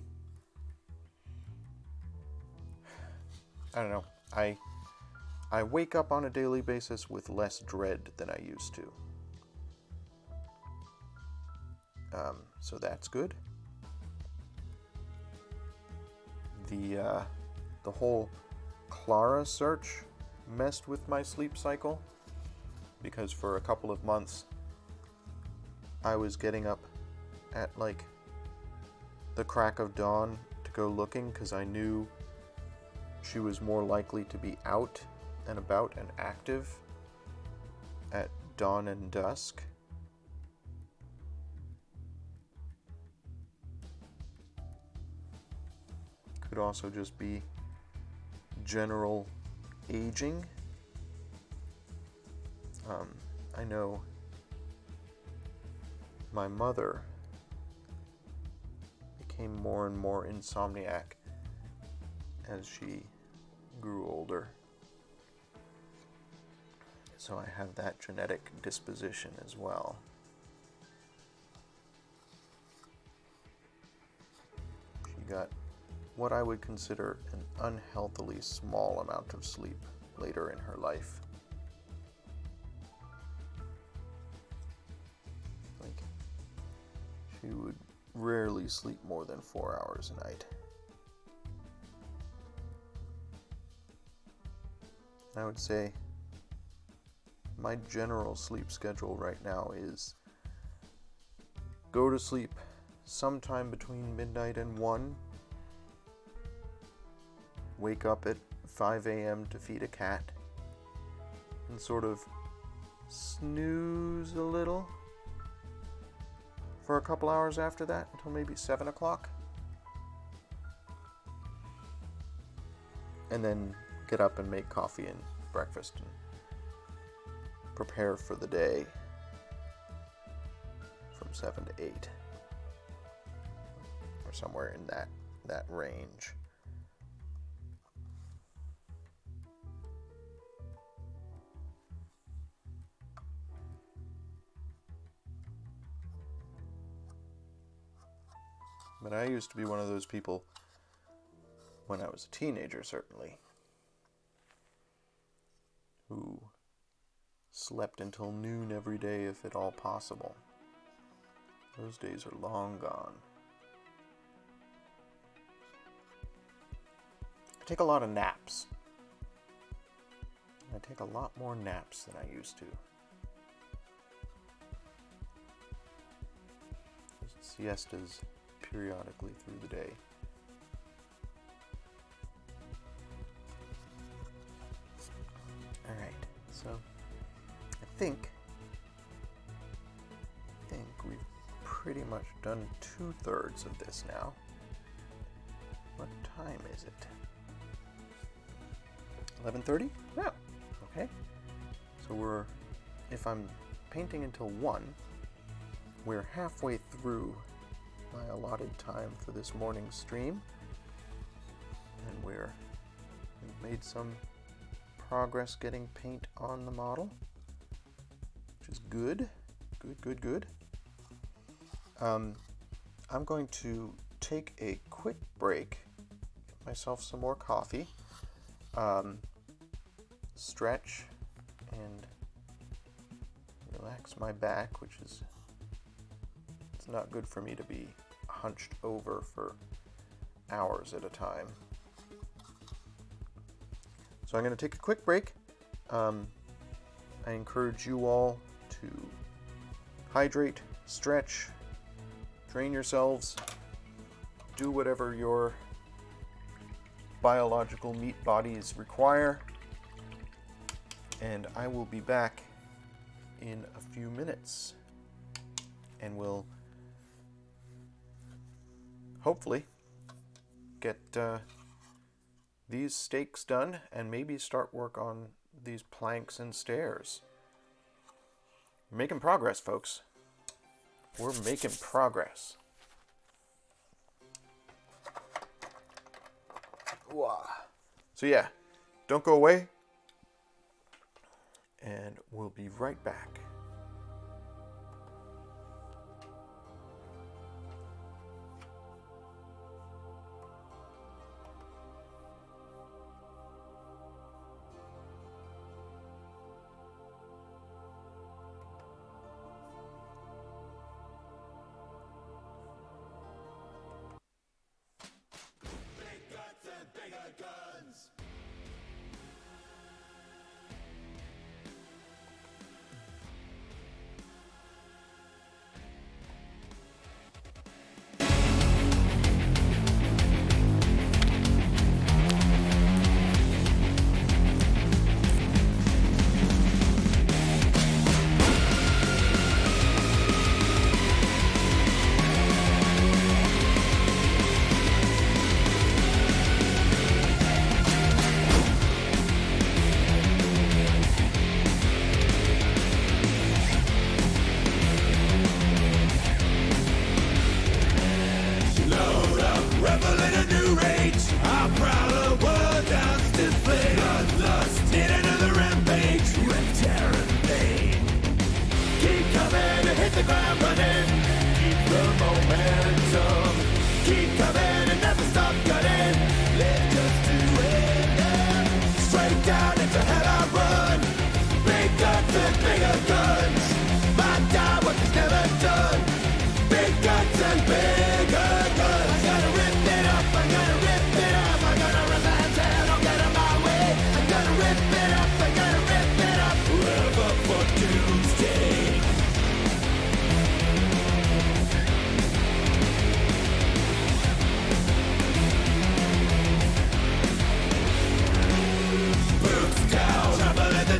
S1: I don't know. I wake up on a daily basis with less dread than I used to. So that's good. The whole Clara search messed with my sleep cycle, because for a couple of months I was getting up at like the crack of dawn to go looking, because I knew she was more likely to be out and about and active at dawn and dusk. Could also just be general aging. I know my mother became more and more insomniac as she grew older. So I have that genetic disposition as well. She got what I would consider an unhealthily small amount of sleep later in her life. Like, she would rarely sleep more than 4 hours a night. I would say my general sleep schedule right now is go to sleep sometime between midnight and 1, wake up at 5 a.m. to feed a cat, and sort of snooze a little, for a couple hours after that until maybe 7 o'clock. And then get up and make coffee and breakfast and prepare for the day from 7 to 8. Or somewhere in that range. But I used to be one of those people, when I was a teenager certainly, who slept until noon every day if at all possible. Those days are long gone. I take a lot of naps. I take a lot more naps than I used to. Just siestas periodically through the day. Alright, so I think we've pretty much done 2/3 of this now. What time is it? 11:30? Yeah, okay. So if I'm painting until 1, we're halfway through my allotted time for this morning's stream, and we've made some progress getting paint on the model, which is good. Good. I'm going to take a quick break, get myself some more coffee, stretch and relax my back, which is, it's not good for me to be hunched over for hours at a time. So I'm going to take a quick break. I encourage you all to hydrate, stretch, train yourselves, do whatever your biological meat bodies require, and I will be back in a few minutes, and we'll hopefully get these stakes done and maybe start work on these planks and stairs. We're making progress, folks. We're making progress. So yeah, don't go away, and we'll be right back.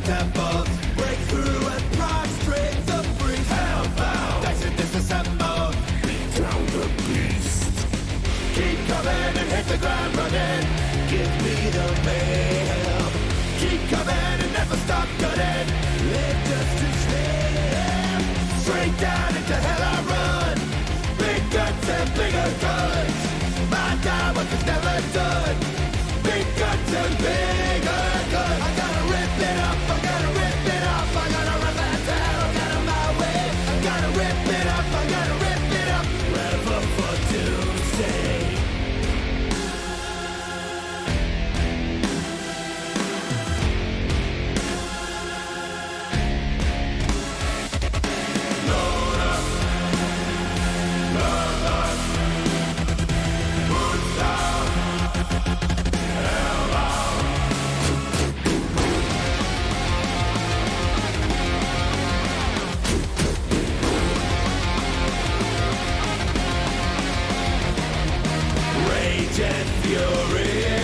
S2: Temple, break through and prostrate the freaks. Hellbound, disassembled. hit the ground running. Give me the mayhem. Keep coming and never stop gunning. Live just to slam. Straight down into hell I run. Big guns and bigger guns. My time work is never done. Big guns and bigger guns. I gotta rip it up, I gotta rip it up. I gotta run that down, I got on my way. I gotta rip it up, I gotta rip it up. Rev up for doomsday. And fury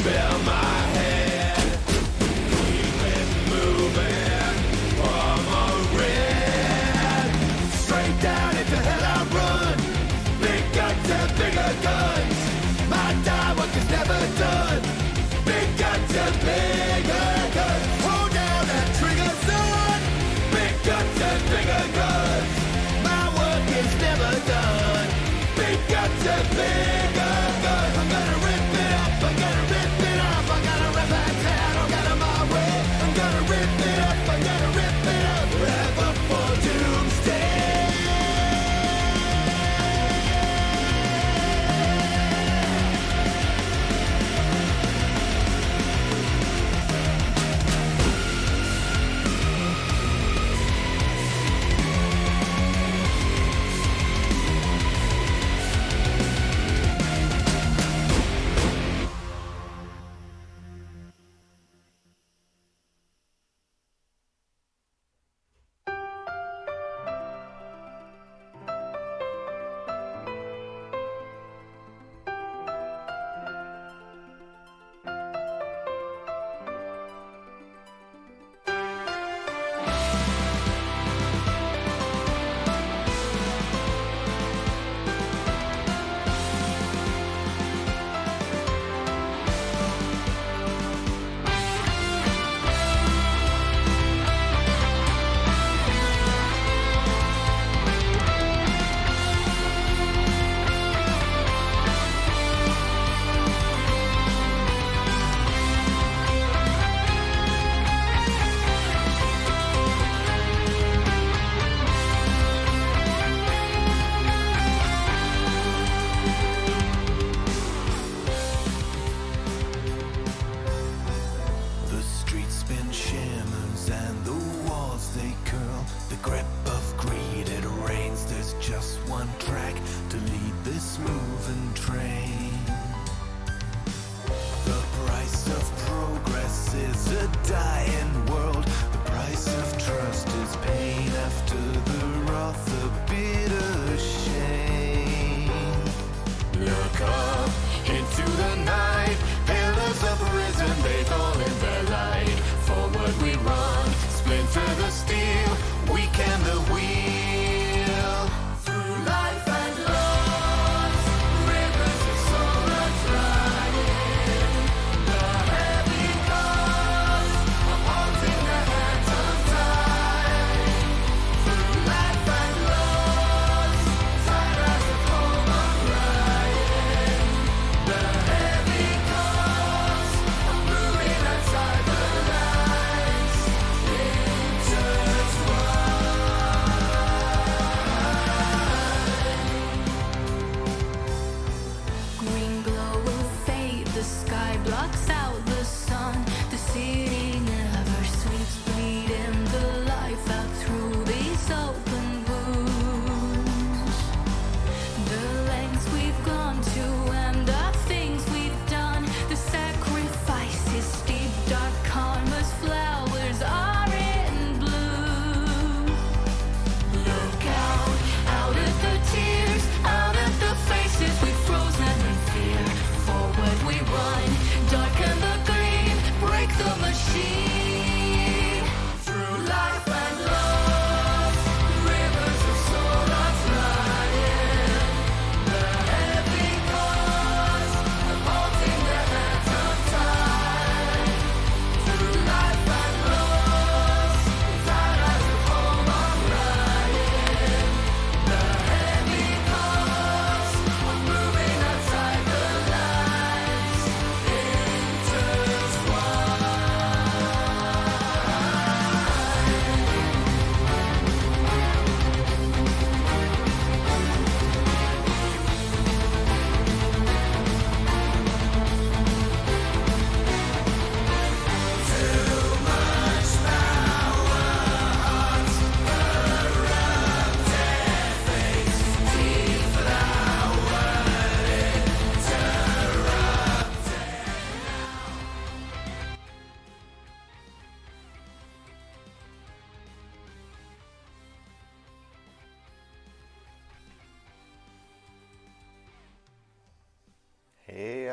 S2: fill my head. Keep it moving, red. Straight down into hell I run. Big guns and bigger guns. My time work is never done. Big guns and bigger guns. Hold down that trigger, son. Big guns and bigger guns. My work is never done. Big guns and bigger. I'm gonna rip it up, I gotta rip it up, I gotta rip that down, I got on my way. I'm gonna rip it up, I gotta rip it up, rev up for doomsday.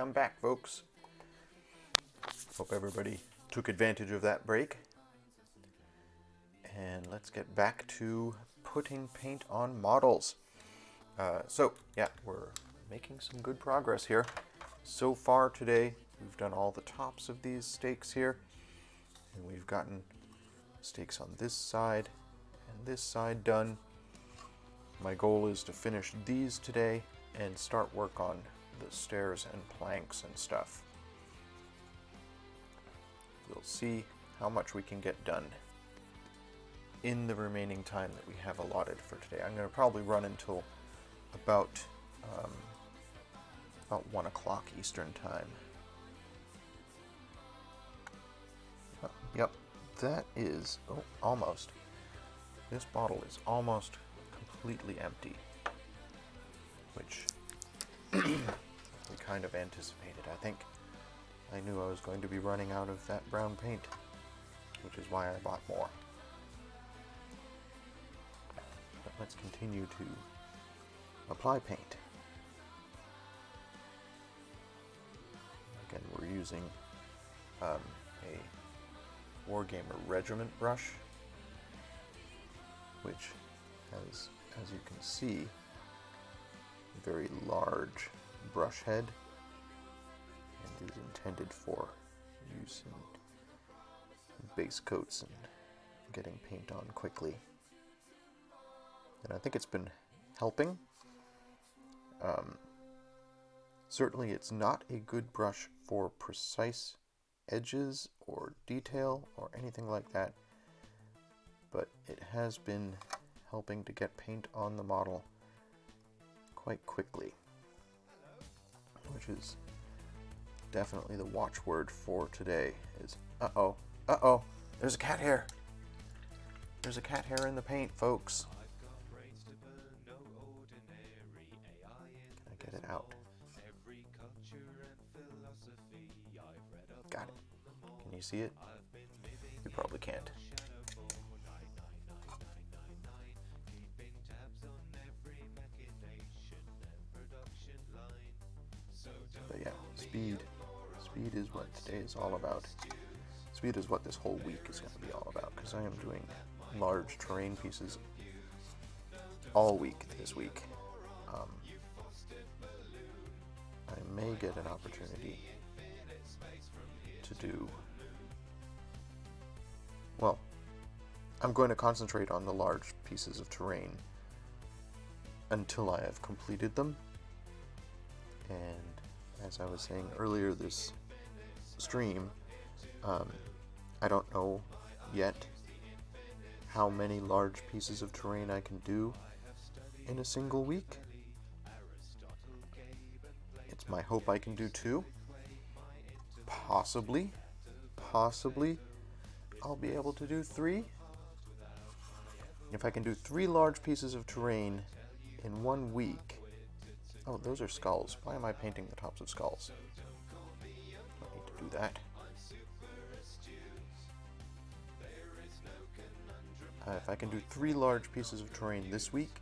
S1: I'm back, folks. Hope everybody took advantage of that break. And let's get back to putting paint on models. We're making some good progress here. So far today, we've done all the tops of these stakes here. And we've gotten stakes on this side and this side done. My goal is to finish these today and start work on the stairs and planks and stuff. We'll see how much we can get done in the remaining time that we have allotted for today. I'm going to probably run until about 1 o'clock Eastern time. Yep, that is almost. This bottle is almost completely empty, which we kind of anticipated. I think I knew I was going to be running out of that brown paint, which is why I bought more. But let's continue to apply paint. Again, we're using a Wargamer Regiment brush, which has, as you can see, a very large brush head and is intended for use in base coats and getting paint on quickly. And I think it's been helping. Certainly it's not a good brush for precise edges or detail or anything like that, but it has been helping to get paint on the model quite quickly, which is definitely the watchword for today. Is there's a cat hair. There's a cat hair in the paint, folks. Can I get it out? Got it. Can you see it? You probably can't. But yeah, speed is what today is all about. Speed is what this whole week is going to be all about, because I am doing large terrain pieces all week this week. I may get an opportunity to do, well, I'm going to concentrate on the large pieces of terrain until I have completed them. And as I was saying earlier this stream, I don't know yet how many large pieces of terrain I can do in a single week. It's my hope I can do 2. Possibly I'll be able to do 3. If I can do 3 large pieces of terrain in 1 week. Oh, those are skulls. Why am I painting the tops of skulls? Don't need to do that. If I can do 3 large pieces of terrain this week,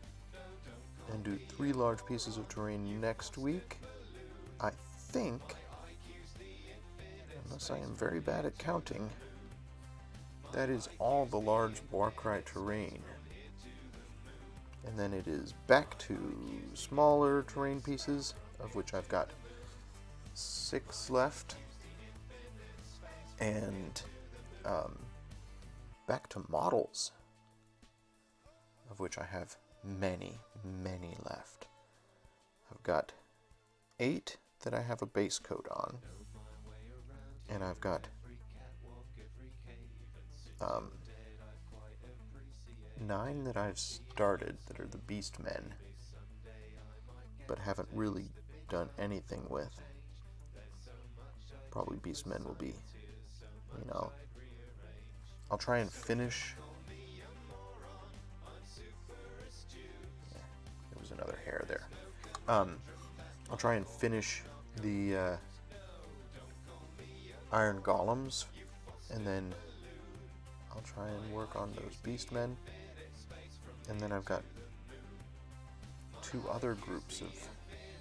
S1: and do 3 large pieces of terrain next week, I think, unless I am very bad at counting, that is all the large Warcry terrain. And then it is back to smaller terrain pieces, of which I've got 6 left, and back to models, of which I have many left. I've got 8 that I have a base coat on, and I've got 9 that I've started that are the beast men, but haven't really done anything with. Probably beast men will be, I'll try and finish. Yeah, there was another hair there. I'll try and finish the iron golems, and then I'll try and work on those beast men. And then I've got 2 other groups of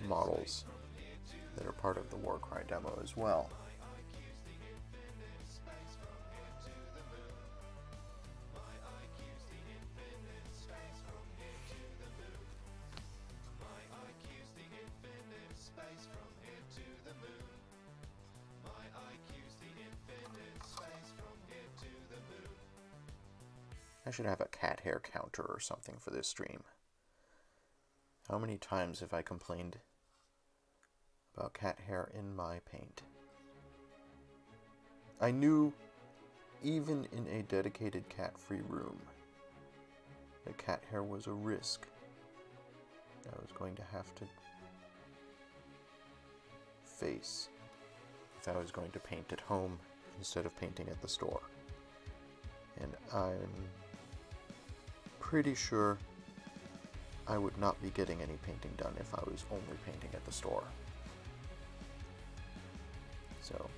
S1: models that are part of the Warcry demo as well. I should have a cat hair counter or something for this stream. How many times have I complained about cat hair in my paint? I knew, even in a dedicated cat-free room, that cat hair was a risk I was going to have to face if I was going to paint at home instead of painting at the store. And I'm pretty sure I would not be getting any painting done if I was only painting at the store. So,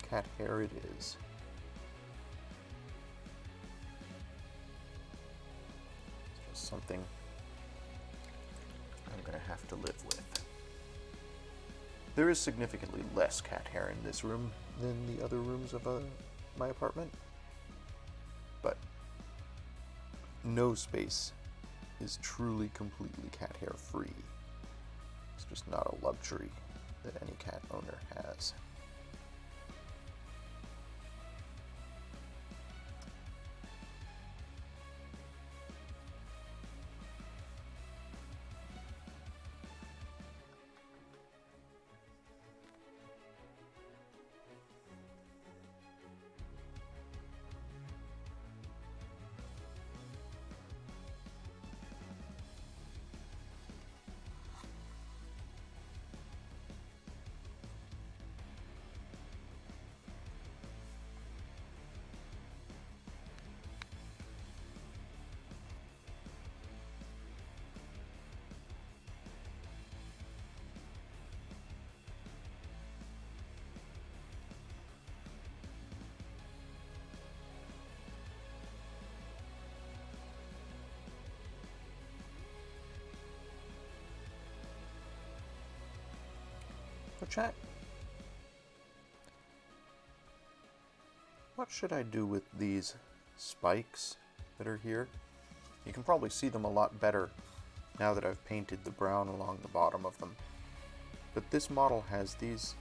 S1: cat hair it is. It's just something I'm going to have to live with. There is significantly less cat hair in this room than the other rooms of my apartment, but no space is truly completely cat hair free. It's just not a luxury that any cat owner has. So chat, what should I do with these spikes that are here? You can probably see them a lot better now that I've painted the brown along the bottom of them. But this model has these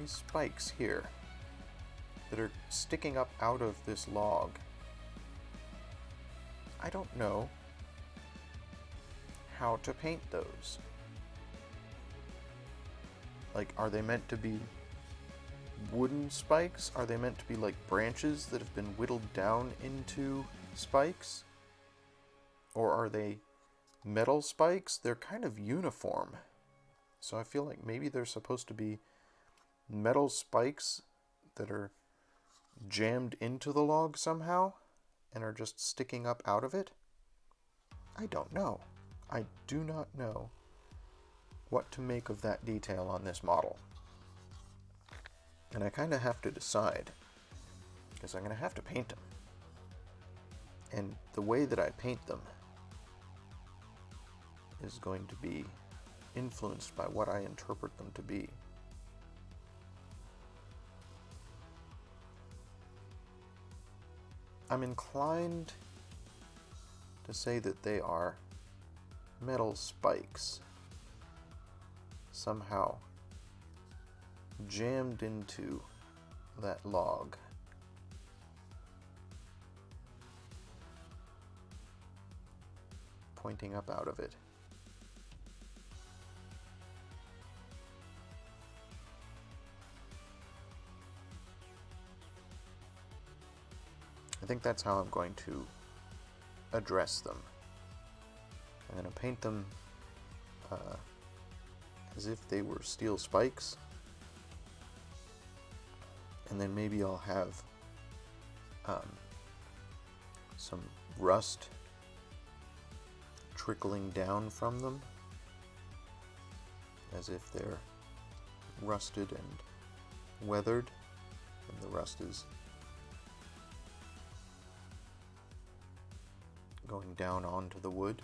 S1: spikes here that are sticking up out of this log. I don't know how to paint those. Like, are they meant to be wooden spikes? Are they meant to be like branches that have been whittled down into spikes? Or are they metal spikes? They're kind of uniform. So I feel like maybe they're supposed to be metal spikes that are jammed into the log somehow and are just sticking up out of it? I don't know. I do not know what to make of that detail on this model. And I kind of have to decide, because I'm going to have to paint them. And the way that I paint them is going to be influenced by what I interpret them to be. I'm inclined to say that they are metal spikes, somehow jammed into that log. Pointing up out of it. I think that's how I'm going to address them. I'm going to paint them as if they were steel spikes, and then maybe I'll have some rust trickling down from them as if they're rusted and weathered, and the rust is going down onto the wood.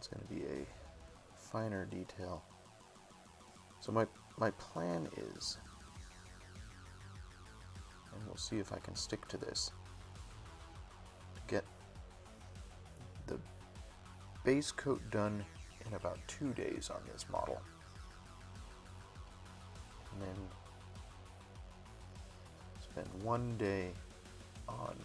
S1: It's going to be a finer detail. So my plan is, and we'll see if I can stick to this, to get the base coat done in about 2 days on this model. And then spend 1 day on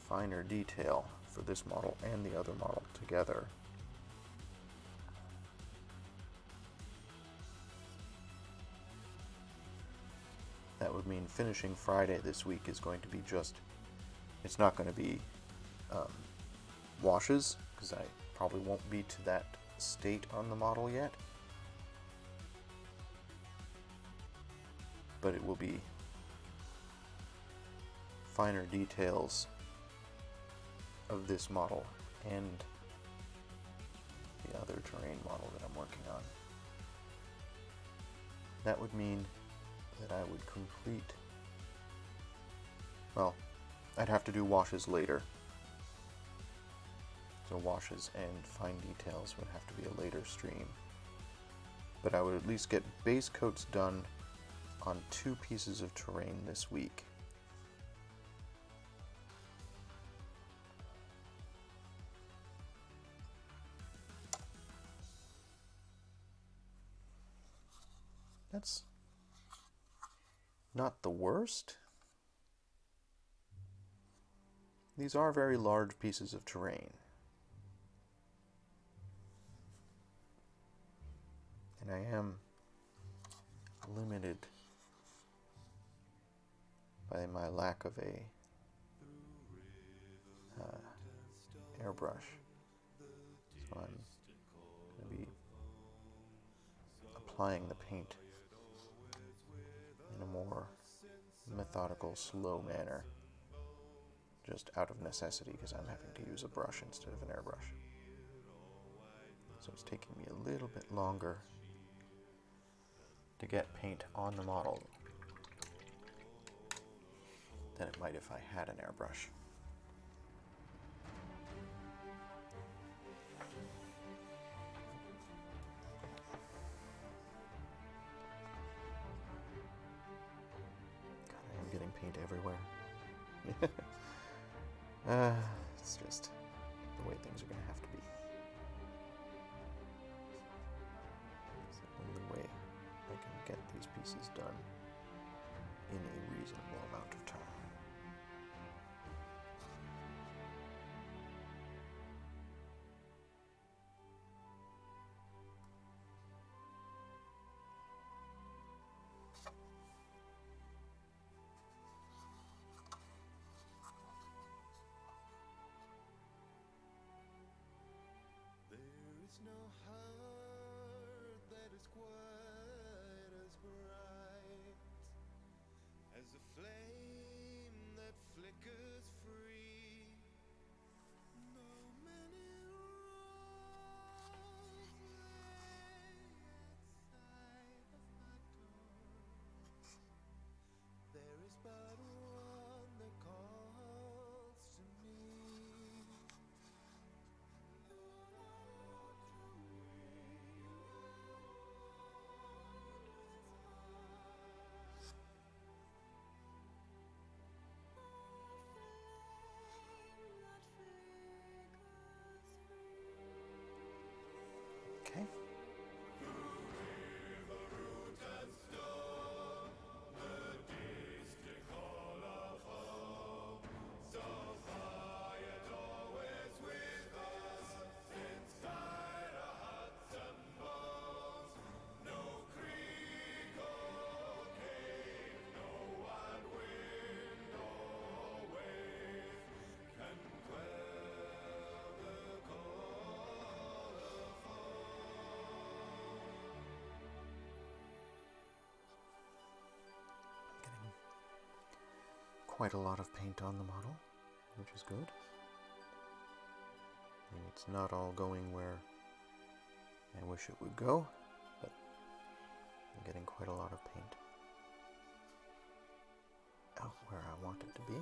S1: finer detail for this model and the other model together. That would mean finishing Friday this week is going to be just, it's not going to be washes, because I probably won't be to that state on the model yet. But it will be finer details of this model and the other terrain model that I'm working on. That would mean that I would complete, well, I'd have to do washes later. So washes and fine details would have to be a later stream. But I would at least get base coats done on 2 pieces of terrain this week. That's not the worst. These are very large pieces of terrain. And I am limited by my lack of a airbrush. So I'm going to be applying the paint in a more methodical, slow manner, just out of necessity because I'm having to use a brush instead of an airbrush. So it's taking me a little bit longer to get paint on the model than it might if I had an airbrush. God, I am getting paint everywhere. It's just the way things are going to have to be. It's the only way I can get these pieces done in a reasonable amount of time.
S2: No heart that is quite as bright as a flame that flickers free. No many roads lay outside of my door. There is but one that calls to me.
S1: Okay. Quite a lot of paint on the model, which is good. And it's not all going where I wish it would go, but I'm getting quite a lot of paint out where I want it to be.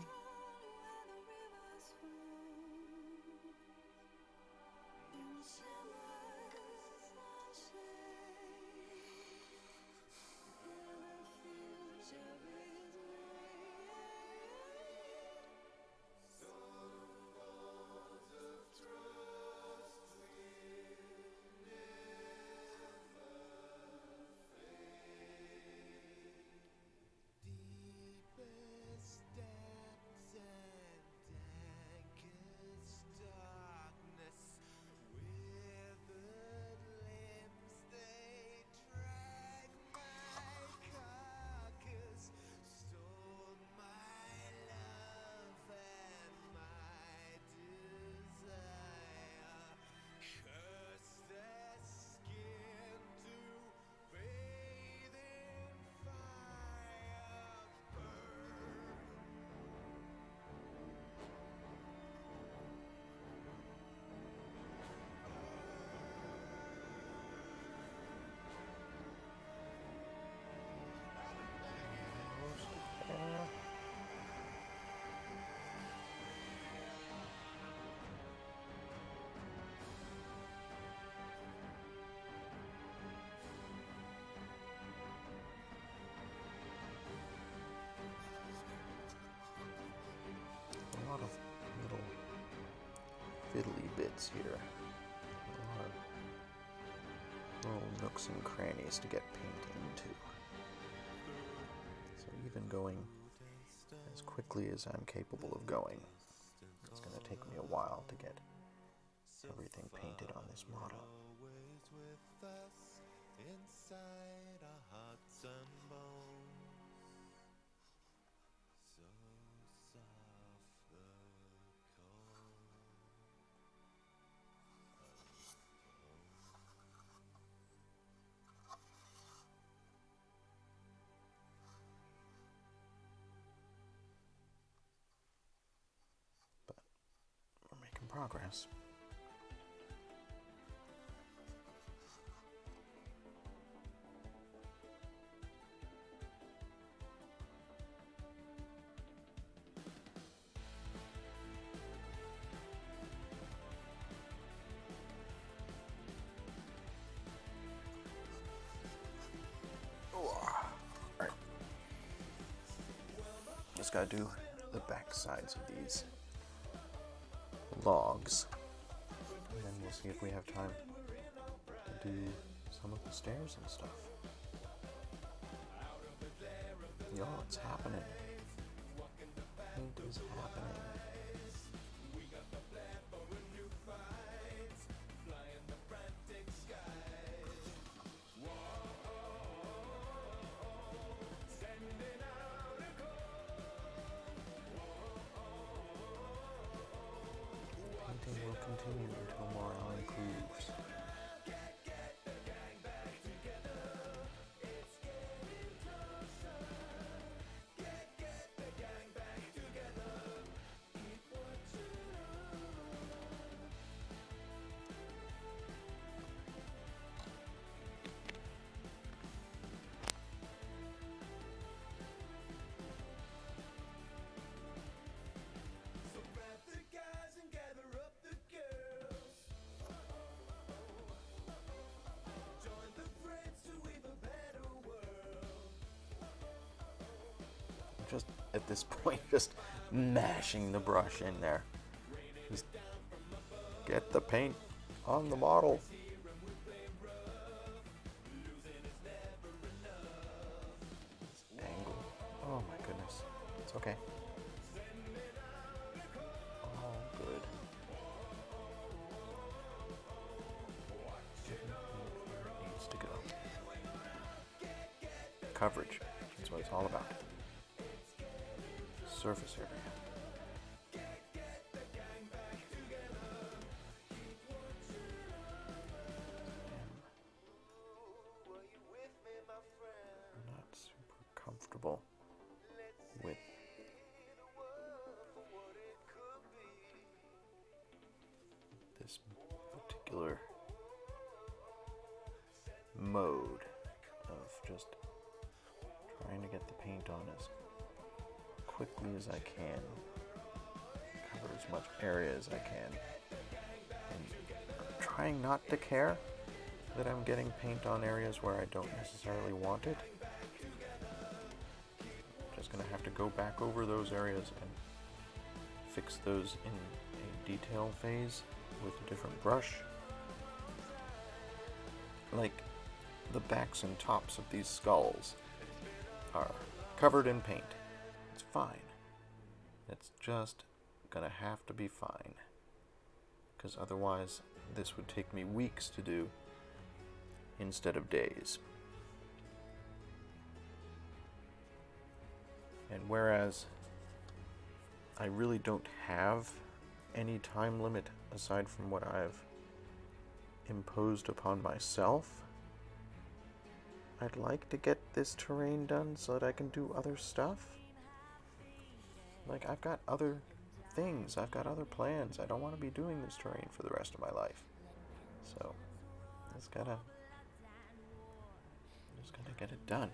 S1: pockets here. A lot of little nooks and crannies to get paint into. So even going as quickly as I'm capable of going, it's going to take me a while to get everything painted on this model. But we're making progress. Alright. Just gotta do the back sides of these logs. And then we'll see if we have time to do some of the stairs and stuff. Yo, it's happening. Paint is happening. Painting will continue until morale improves. Just at this point, just mashing the brush in there. Just get the paint on the model. This angle. Oh my goodness. It's okay. All good. Where it needs to go. Coverage. That's what it's all about. Surface area. I'm not super comfortable with this particular mode of just trying to get the paint on as quickly as I can, cover as much area as I can, and I'm trying not to care that I'm getting paint on areas where I don't necessarily want it. I'm just going to have to go back over those areas and fix those in a detail phase with a different brush. Like the backs and tops of these skulls are covered in paint. It's fine. It's just gonna have to be fine. Because otherwise, this would take me weeks to do instead of days. And whereas I really don't have any time limit aside from what I've imposed upon myself, I'd like to get this terrain done so that I can do other stuff. Like, I've got other things, I've got other plans. I don't want to be doing this terrain for the rest of my life. So, just gotta get it done.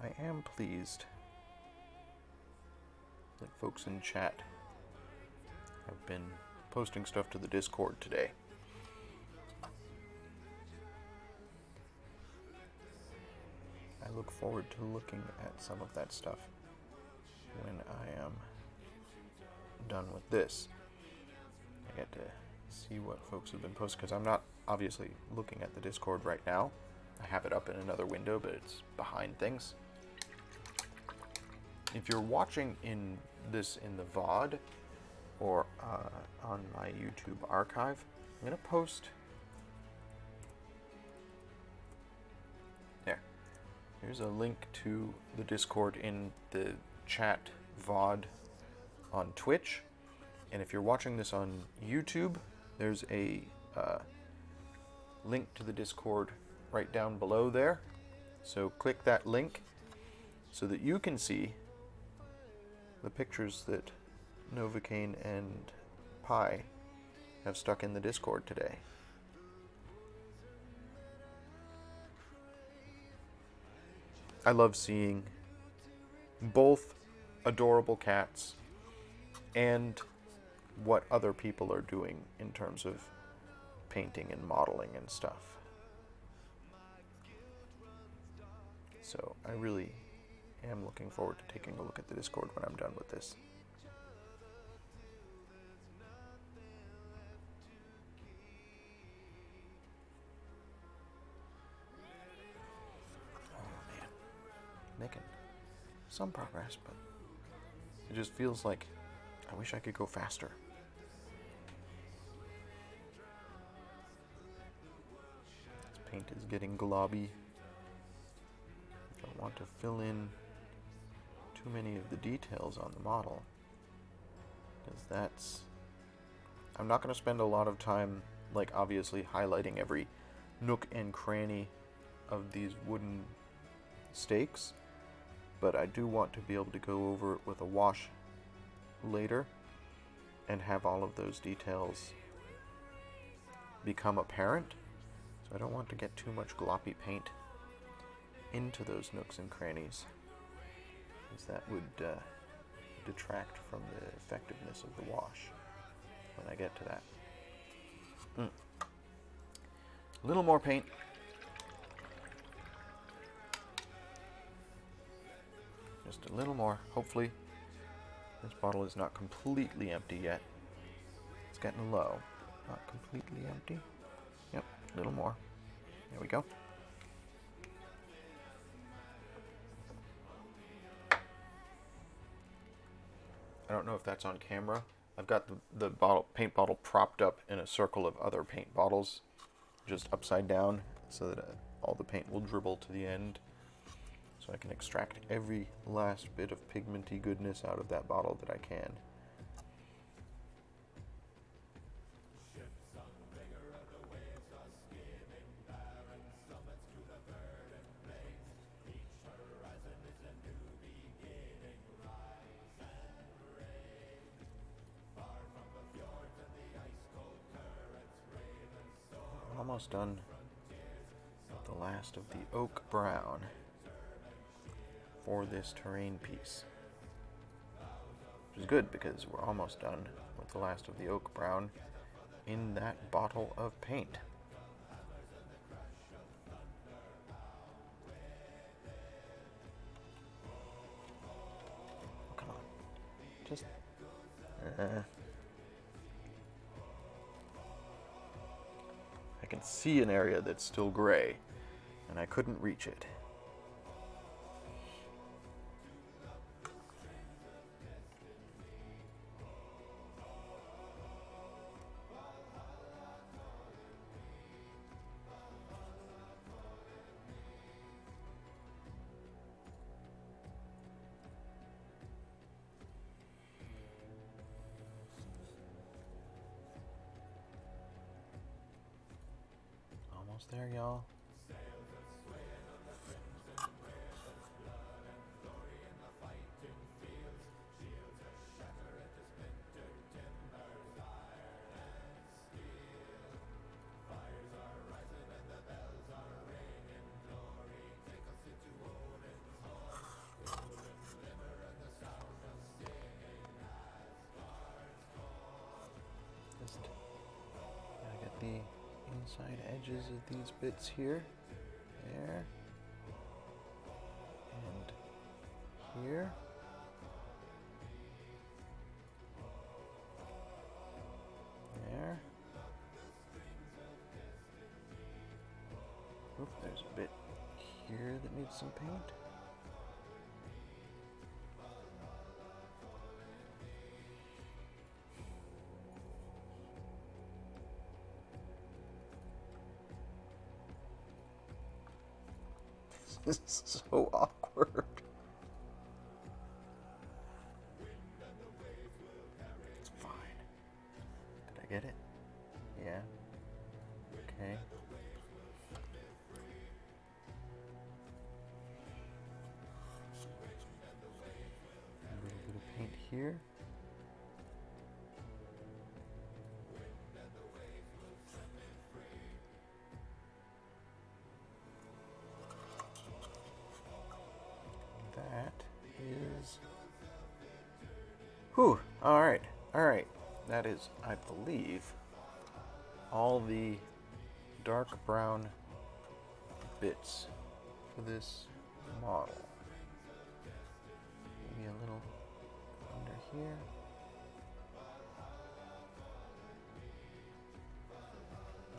S1: I am pleased that folks in chat have been posting stuff to the Discord today. I look forward to looking at some of that stuff when I am done with this. I get to see what folks have been posting, because I'm not obviously looking at the Discord right now. I have it up in another window, but it's behind things. If you're watching this in the VOD or on my YouTube archive, I'm going to post... Here's a link to the Discord in the chat VOD on Twitch. And if you're watching this on YouTube, there's a link to the Discord right down below there. So click that link so that you can see the pictures that Novocaine and Pi have stuck in the Discord today. I love seeing both adorable cats and what other people are doing in terms of painting and modeling and stuff. So I really am looking forward to taking a look at the Discord when I'm done with this. Making some progress, but it just feels like I wish I could go faster. This paint is getting globby. I don't want to fill in too many of the details on the model, because I'm not going to spend a lot of time, like, obviously highlighting every nook and cranny of these wooden stakes. But I do want to be able to go over it with a wash later and have all of those details become apparent. So I don't want to get too much gloppy paint into those nooks and crannies, because that would detract from the effectiveness of the wash when I get to that. A little more paint. Just a little more. Hopefully this bottle is not completely empty yet. It's getting low. Not completely empty. Yep, a little more. There we go. I don't know if that's on camera. I've got the paint bottle propped up in a circle of other paint bottles, just upside down, so that all the paint will dribble to the end. So I can extract every last bit of pigmenty goodness out of that bottle that I can. Almost done with the last of the oak brown for this terrain piece, which is good because we're almost done with the last of the oak brown in that bottle of paint. Oh, come on, just I can see an area that's still gray and I couldn't reach it. Almost there, y'all. the inside edges of these bits here. There. And here. There. Oop, there's a bit here that needs some paint. This is so awkward. It's fine. Did I get it? Yeah. Okay. A little bit of paint here. That is... Whew, alright. That is, I believe, all the dark brown bits for this model. Maybe a little under here.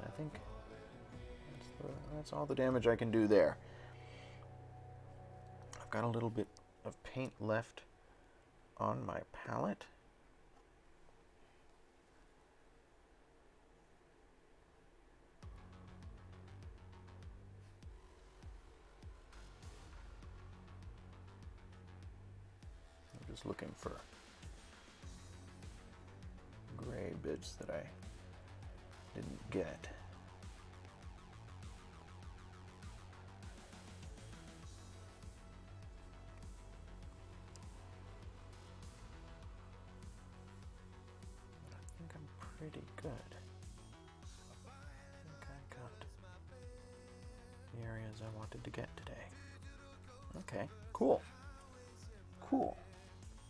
S1: I think that's all the damage I can do there. I've got a little bit of paint left on my palette. I'm just looking for gray bits that I didn't get. Pretty good. I think I got the areas I wanted to get today. Okay, cool.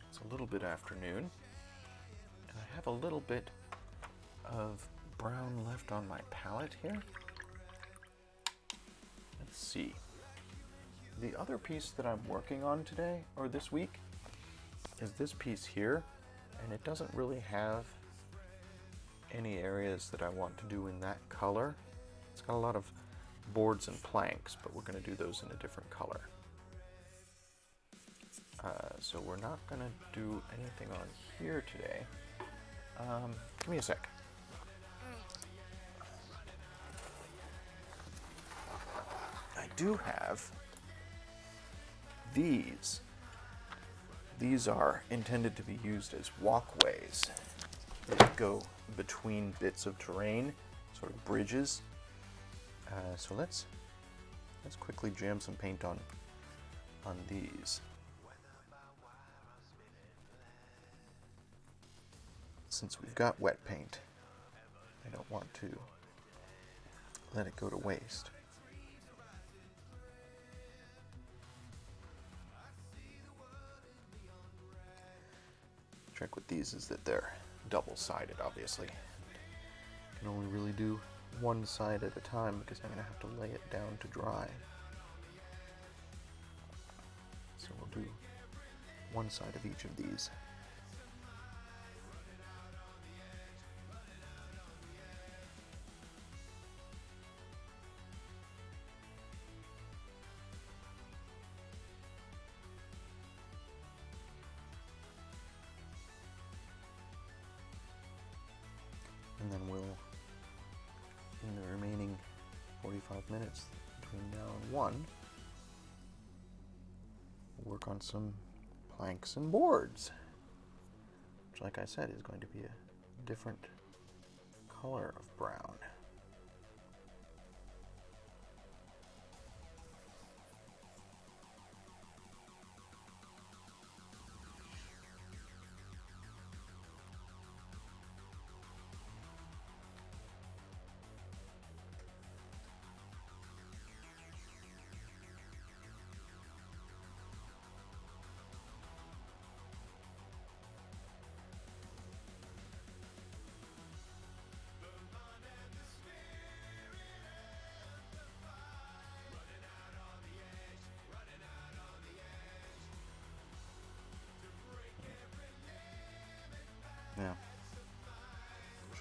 S1: It's a little bit afternoon, and I have a little bit of brown left on my palette here. Let's see. The other piece that I'm working on today, or this week, is this piece here, and it doesn't really have any areas that I want to do in that color. It's got a lot of boards and planks, but we're going to do those in a different color. So we're not going to do anything on here today. Give me a sec. I do have these. These are intended to be used as walkways that go between bits of terrain, sort of bridges. So let's quickly jam some paint on these. Since we've got wet paint, I don't want to let it go to waste. The trick with these is that they're double-sided, obviously. I can only really do one side at a time because I'm going to have to lay it down to dry. So we'll do one side of each of these. And then we'll, in the remaining 45 minutes between now and 1, work on some planks and boards, which, like I said, is going to be a different color of brown.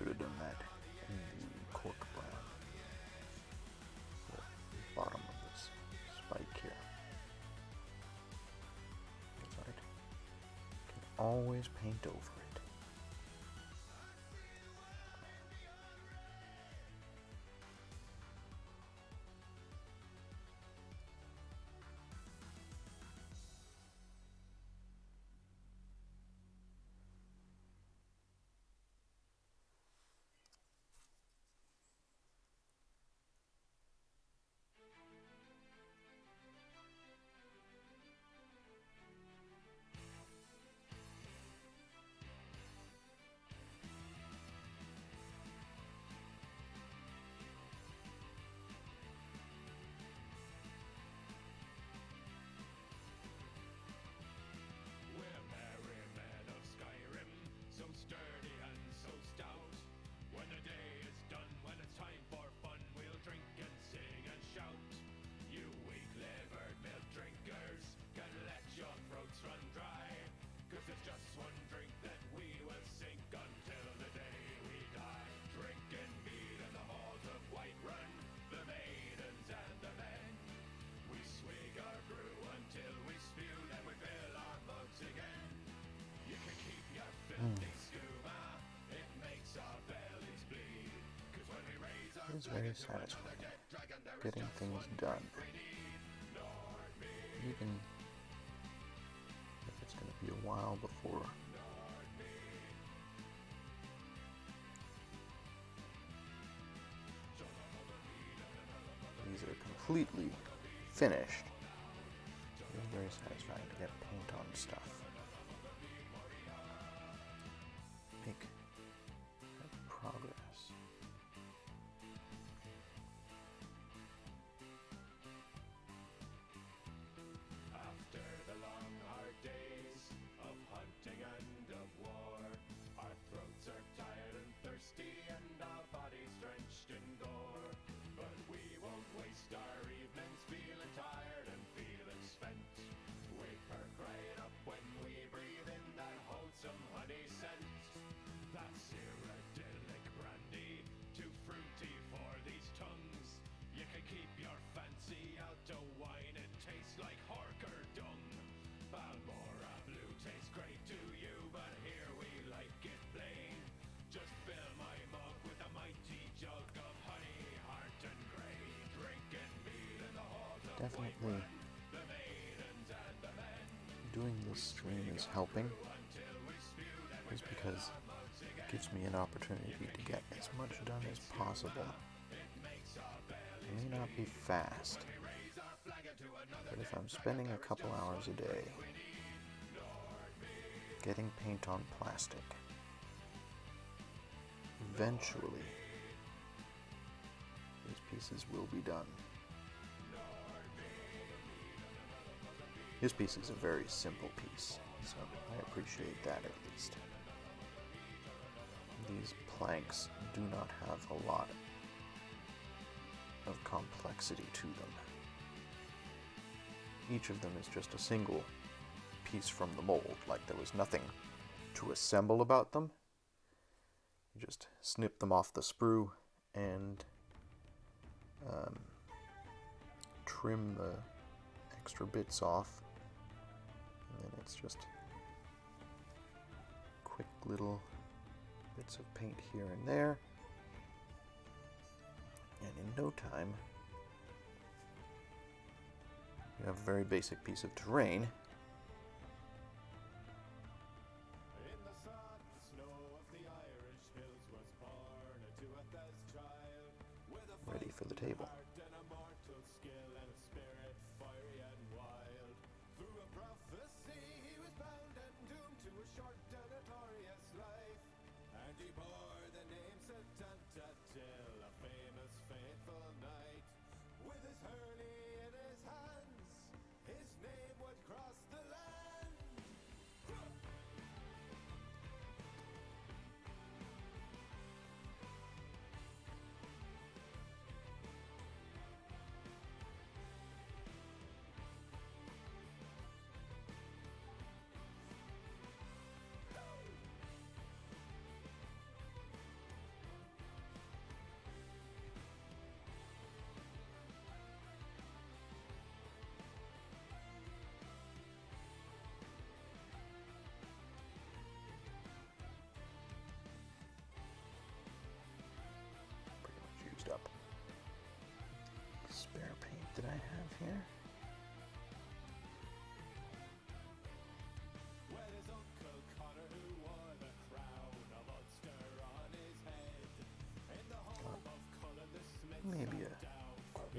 S1: should have done that in the cork brown. The bottom of this spike here. That's right. Can always paint over it. It is very satisfying getting things done. Even if it's going to be a while before these are completely finished. It is very satisfying to get paint on stuff. Make progress. Definitely doing this stream is helping, is because it gives me an opportunity to get as much done as possible. It may not be fast, but if I'm spending a couple hours a day getting paint on plastic, eventually these pieces will be done. This piece is a very simple piece, so I appreciate that at least. These planks do not have a lot of complexity to them. Each of them is just a single piece from the mold, like there was nothing to assemble about them. You just snip them off the sprue and trim the extra bits off. And then it's just quick little bits of paint here and there. And in no time, you have a very basic piece of terrain. Ready for the table.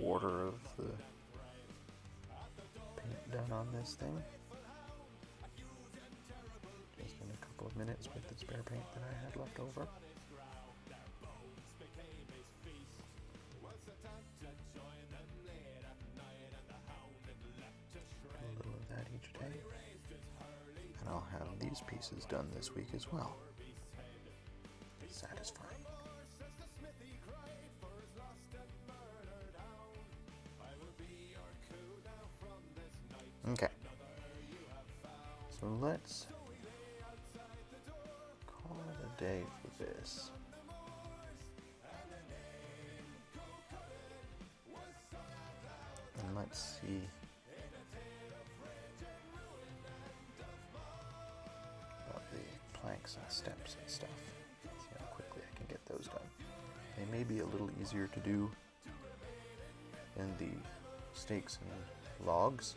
S1: quarter of the paint done on this thing. Just in a couple of minutes with the spare paint that I had left over. A little of that each day. And I'll have these pieces done this week as well. Satisfying. Okay, so let's call it a day for this. And let's see about the planks and steps and stuff. See how quickly I can get those done. They may be a little easier to do than the stakes and logs,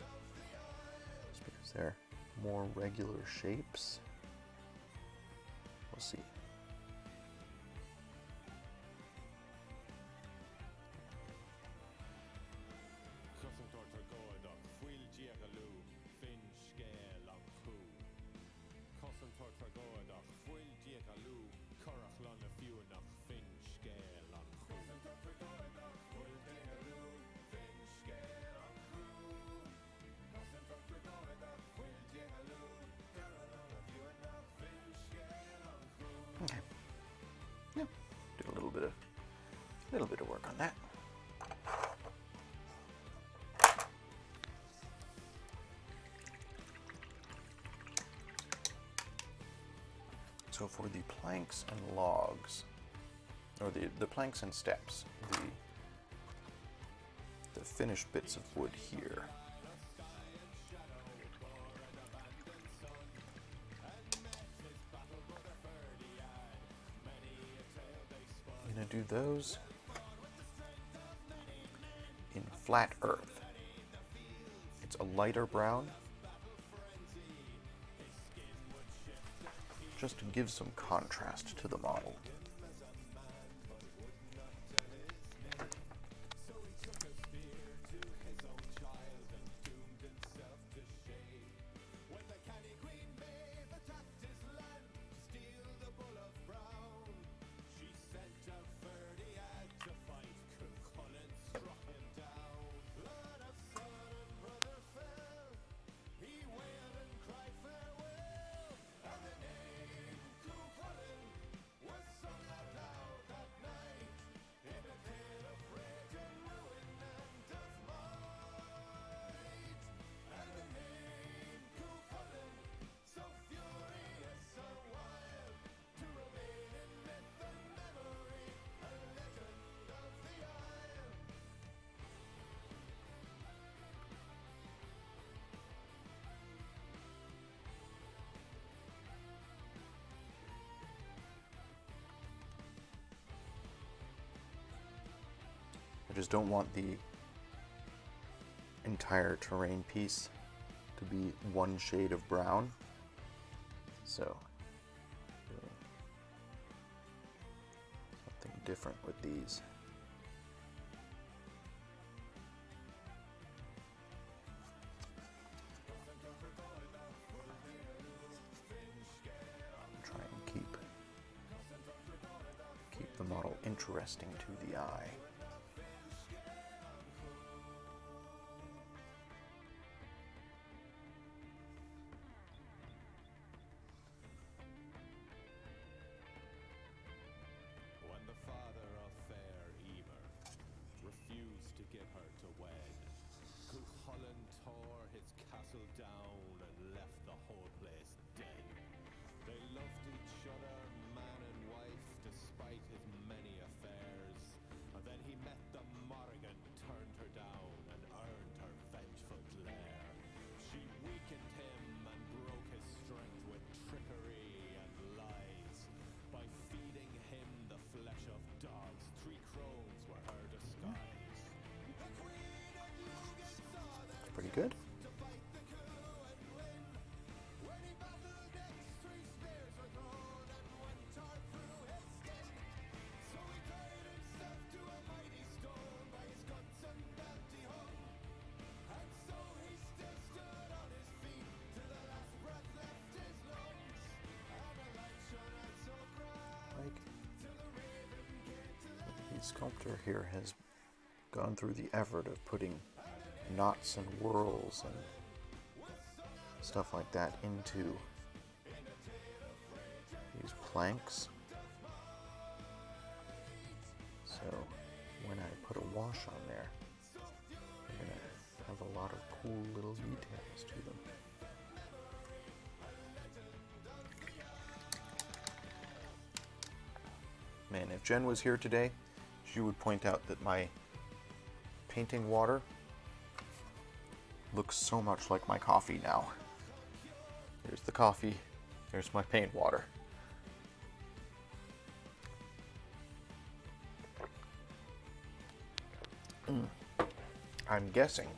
S1: just because they're more regular shapes. We'll see. Okay. Yeah, did a little bit of work on that. So for the planks and logs, or the planks and steps, the finished bits of wood here, I'm gonna do those in flat earth. It's a lighter brown, just to give some contrast to the model. I just don't want the entire terrain piece to be one shade of brown. So, something different with these. Try and keep the model interesting to the eye. Pretty good. sculptor here has gone through the effort of putting knots and whirls and stuff like that into these planks. So when I put a wash on there, I'm going to have a lot of cool little details to them. Man, if Jen was here today, she would point out that my painting water looks so much like my coffee now. There's the coffee, there's my paint water. I'm guessing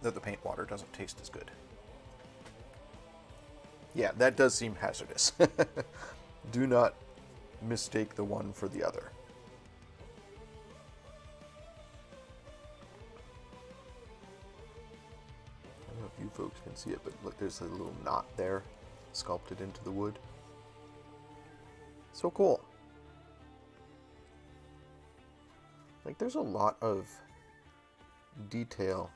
S1: that the paint water doesn't taste as good. Yeah, that does seem hazardous. Do not mistake the one for the other. I don't know if you folks can see it, but look, there's a little knot there sculpted into the wood. So cool. Like, there's a lot of detail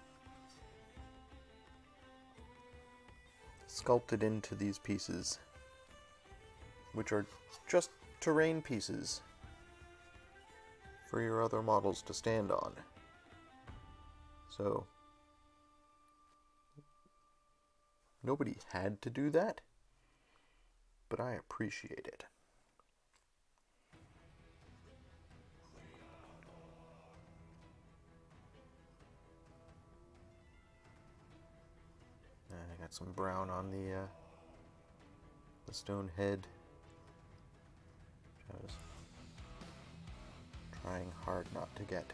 S1: sculpted into these pieces, which are just terrain pieces for your other models to stand on. So nobody had to do that, but I appreciate it. I got some brown on the stone head. I was trying hard not to get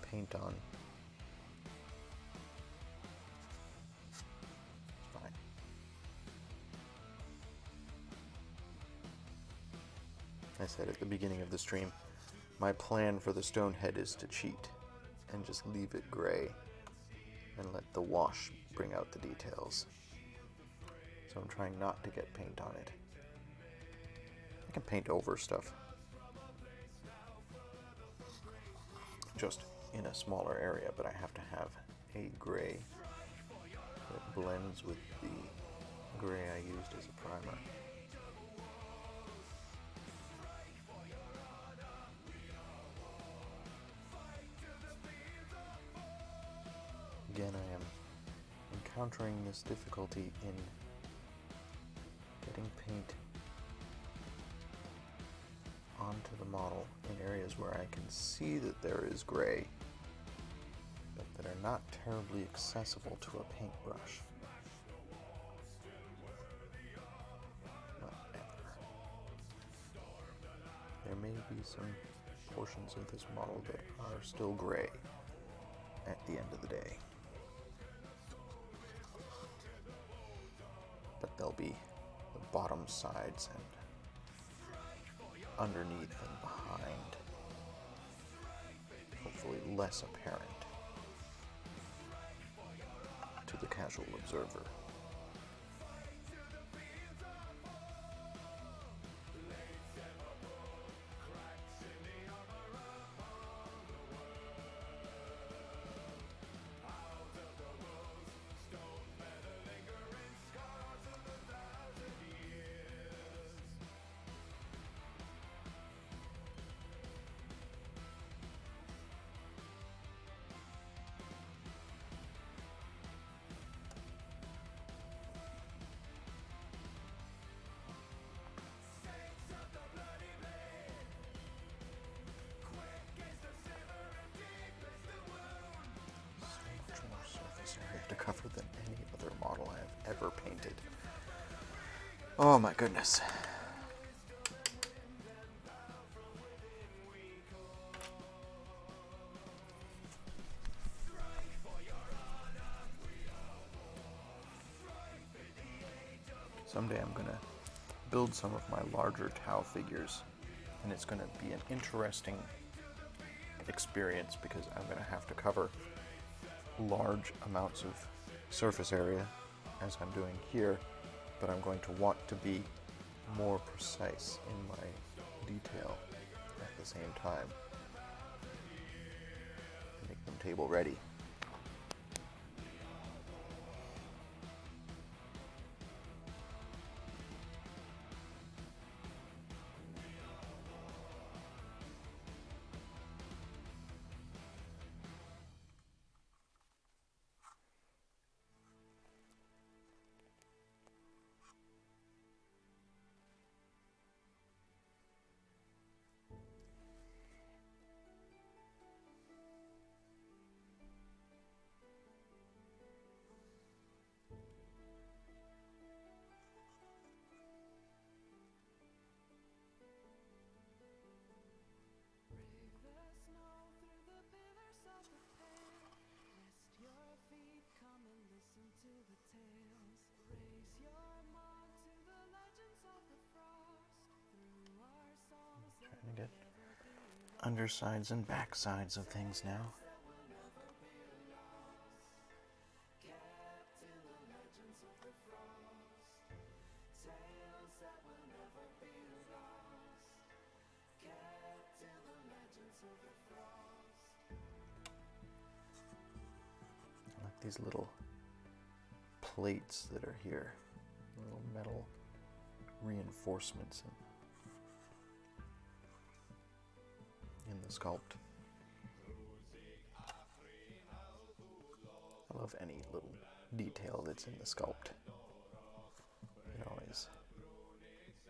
S1: paint on. It's fine. I said at the beginning of the stream, my plan for the stone head is to cheat and just leave it gray and let the wash bring out the details. So I'm trying not to get paint on it. I can paint over stuff, just in a smaller area, but I have to have a gray that blends with the gray I used as a primer. Again, I am encountering this difficulty in getting paint onto the model in areas where I can see that there is gray, but that are not terribly accessible to a paintbrush. Not ever. There may be some portions of this model that are still gray at the end of the day. But they'll be the bottom sides and underneath and behind, hopefully less apparent to the casual observer. To cover than any other model I have ever painted. Oh my goodness. Someday I'm gonna build some of my larger Tau figures, and it's gonna be an interesting experience because I'm gonna have to cover large amounts of surface area as I'm doing here, but I'm going to want to be more precise in my detail at the same time. table ready. Trying to get undersides and backsides of things now. I like these little plates that are here, little metal reinforcements in the sculpt. I love any little detail that's in the sculpt. It always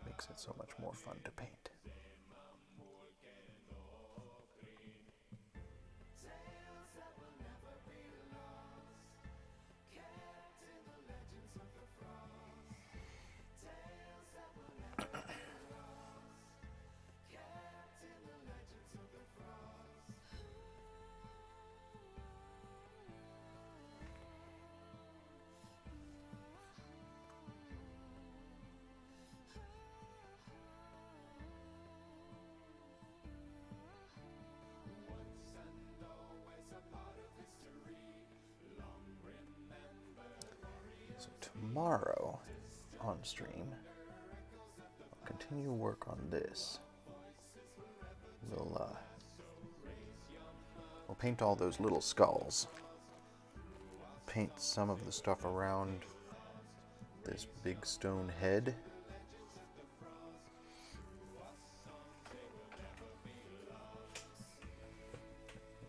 S1: makes it so much more fun to paint. So tomorrow on stream, I'll continue work on this. We'll paint all those little skulls. Paint some of the stuff around this big stone head.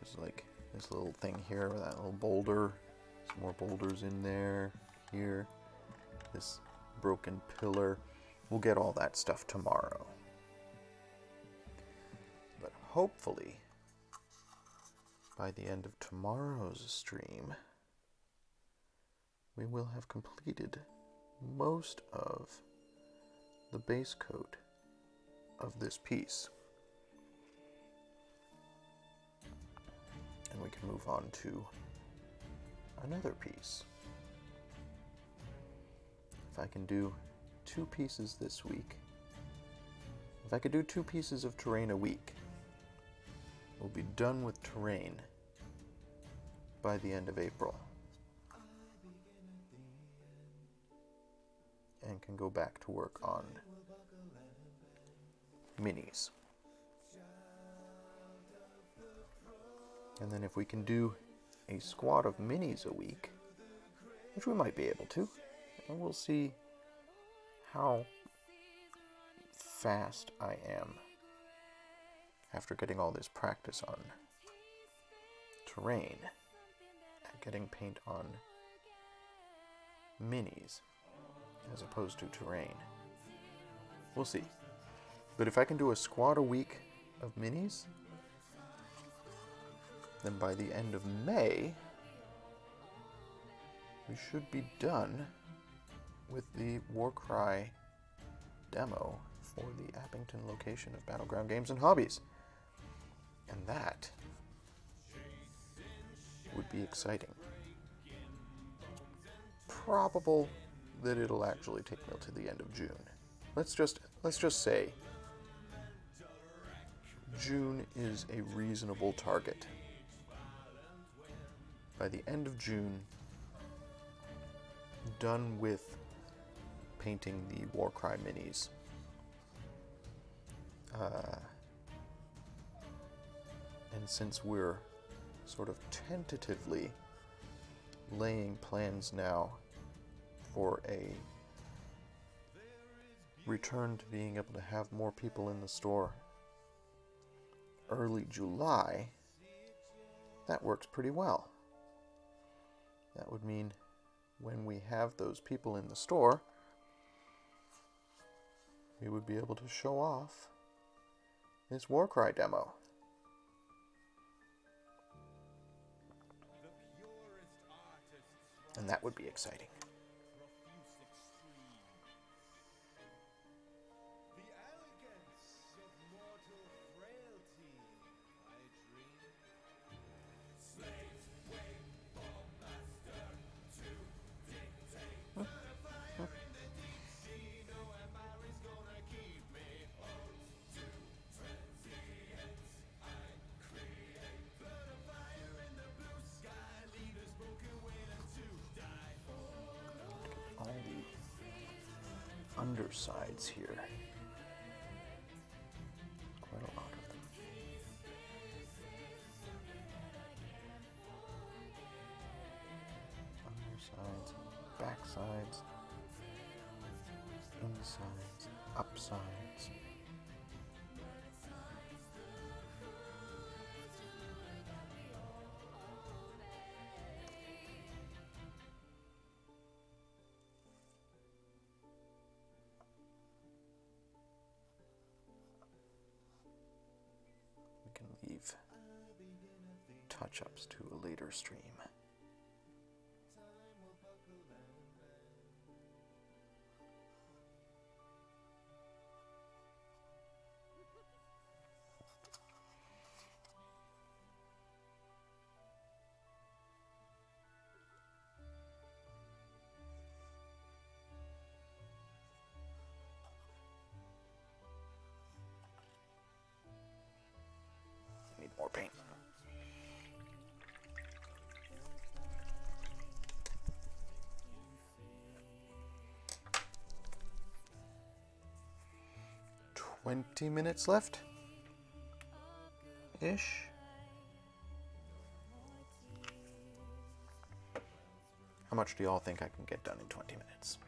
S1: There's like this little thing here with that little boulder. Some more boulders in there. Here, this broken pillar. We'll get all that stuff tomorrow. But hopefully, by the end of tomorrow's stream, we will have completed most of the base coat of this piece. And we can move on to another piece. If I can do 2 pieces this week, if I could do 2 pieces of terrain a week, we'll be done with terrain by the end of April. And can go back to work on minis. And then if we can do a squad of minis a week, which we might be able to, and we'll see how fast I am after getting all this practice on terrain and getting paint on minis as opposed to terrain. We'll see. But if I can do a squad a week of minis, then by the end of May, we should be done with the Warcry demo for the Appington location of Battleground Games and Hobbies. And that would be exciting. Probable that it'll actually take me to the end of June. Let's just say June is a reasonable target. By the end of June, done with painting the Warcry minis. And since we're sort of tentatively laying plans now for a return to being able to have more people in the store. Early July, that works pretty well. That would mean when we have those people in the store, we would be able to show off this Warcry demo. And that would be exciting. All the undersides here. Quite a lot of them. Undersides, backsides, insides, upsides. We can leave touch-ups to a later stream. Need more paint. "20 minutes left? Ish. How much do y'all think I can get done in 20 minutes?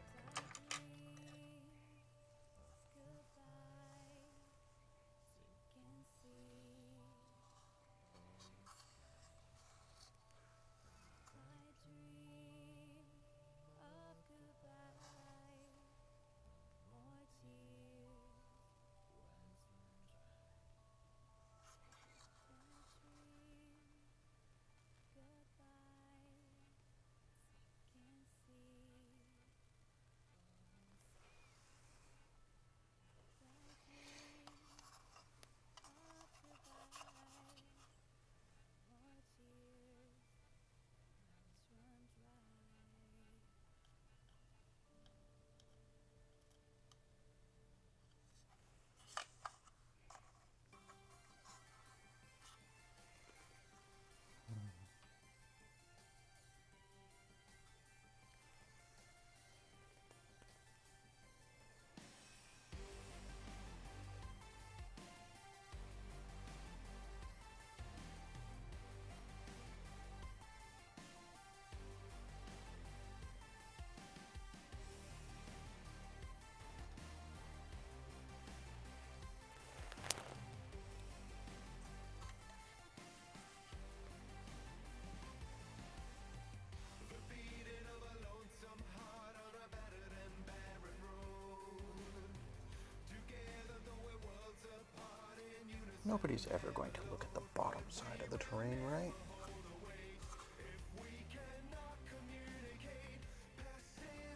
S1: Nobody's ever going to look at the bottom side of the terrain, right?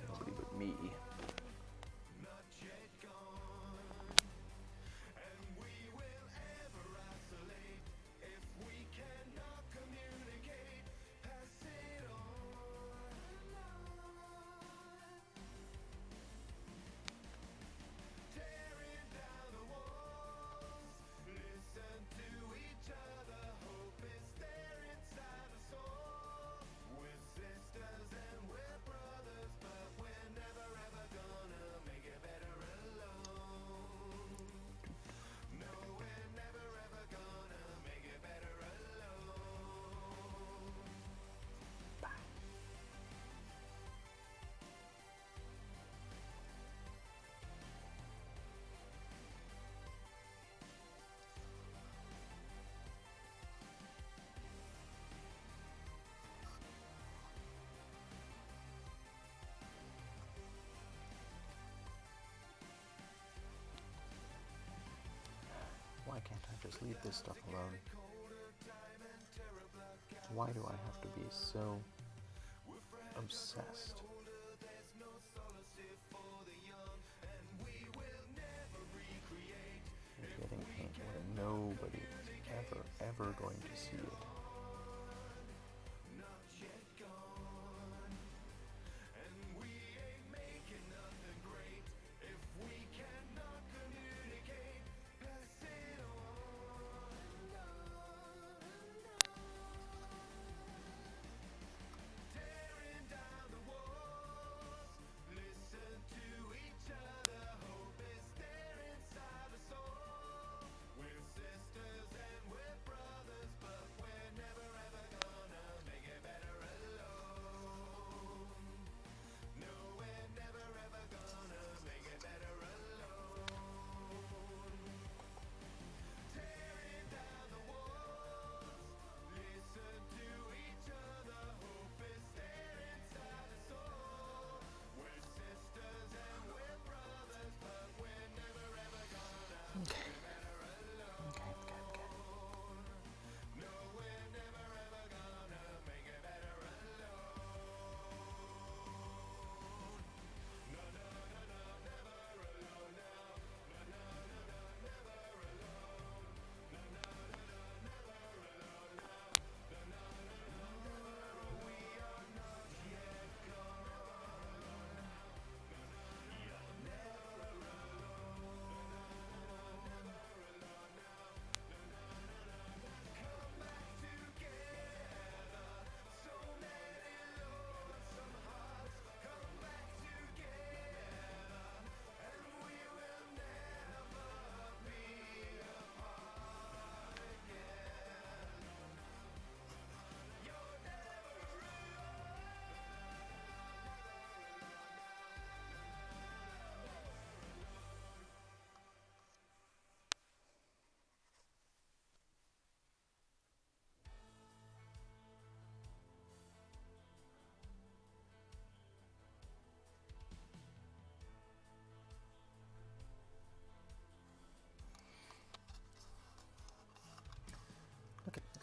S1: Nobody but me. can't I just leave this stuff alone? Why do I have to be so obsessed with getting paint where nobody is ever going to see it?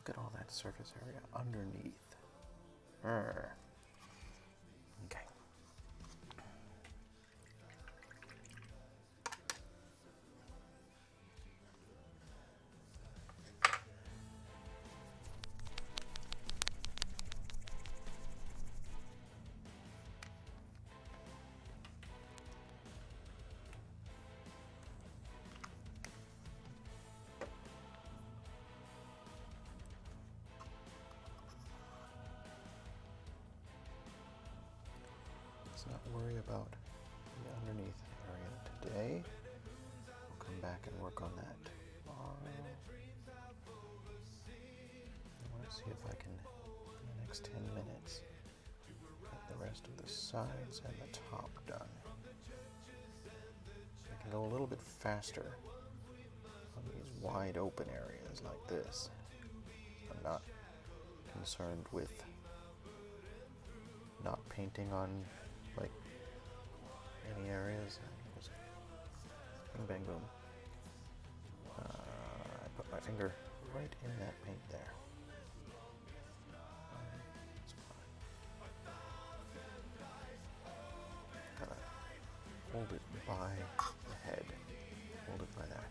S1: Look at all that surface area underneath. Okay. Let's not worry about the underneath area today. We'll come back and work on that tomorrow. I want to see if I can, in the next 10 minutes, get the rest of the sides and the top done. I can go a little bit faster on these wide open areas like this. I'm not concerned with not painting on like any areas. Just bing bang boom. I put my finger right in that paint there. Gotta hold it by the head. Hold it by that.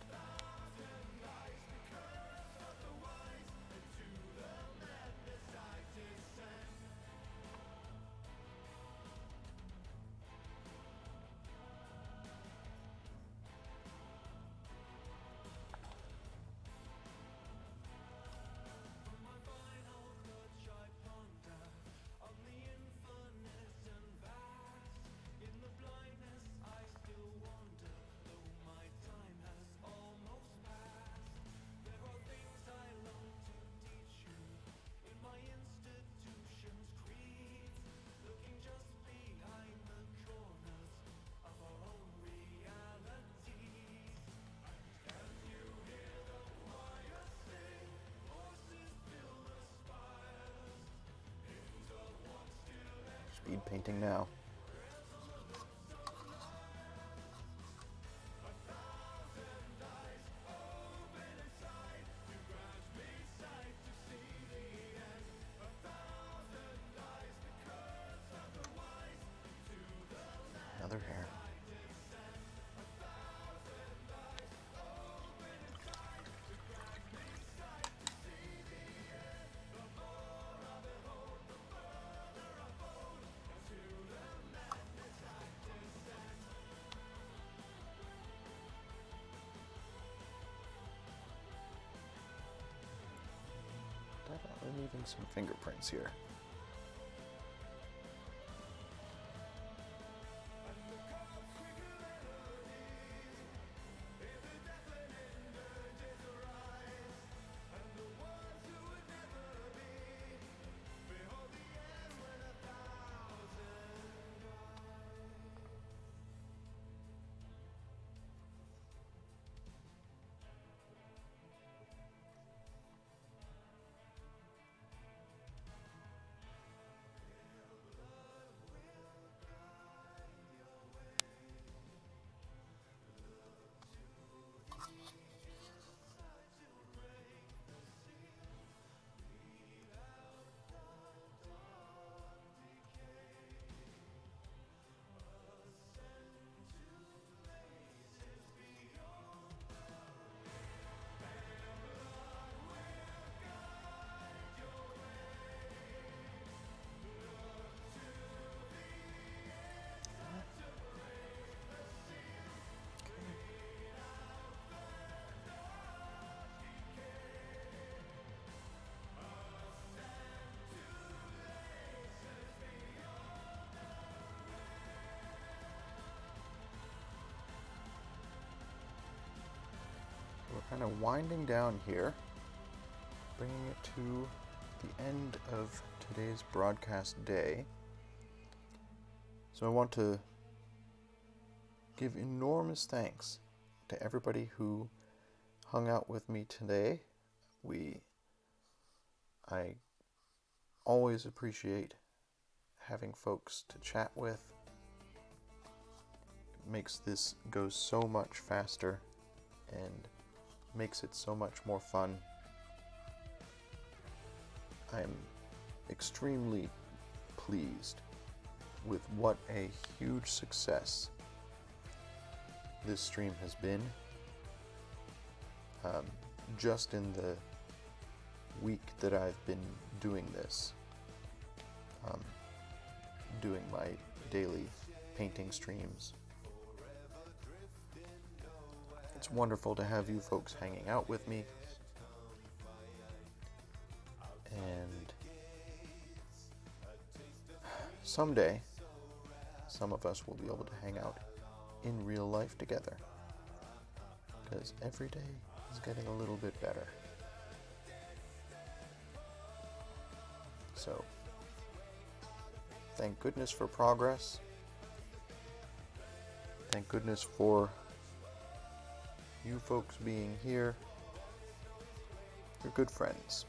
S1: Speed painting now. leaving some fingerprints here. We're kind of winding down here, bringing it to the end of today's broadcast day. So I want to give enormous thanks to everybody who hung out with me today. I always appreciate having folks to chat with. It makes this go so much faster and makes it so much more fun. I'm extremely pleased with what a huge success this stream has been. Just in the week that I've been doing this, doing my daily painting streams. It's wonderful to have you folks hanging out with me, and someday some of us will be able to hang out in real life together, because every day is getting a little bit better. So, thank goodness for progress. Thank goodness for you folks being here. You're good friends.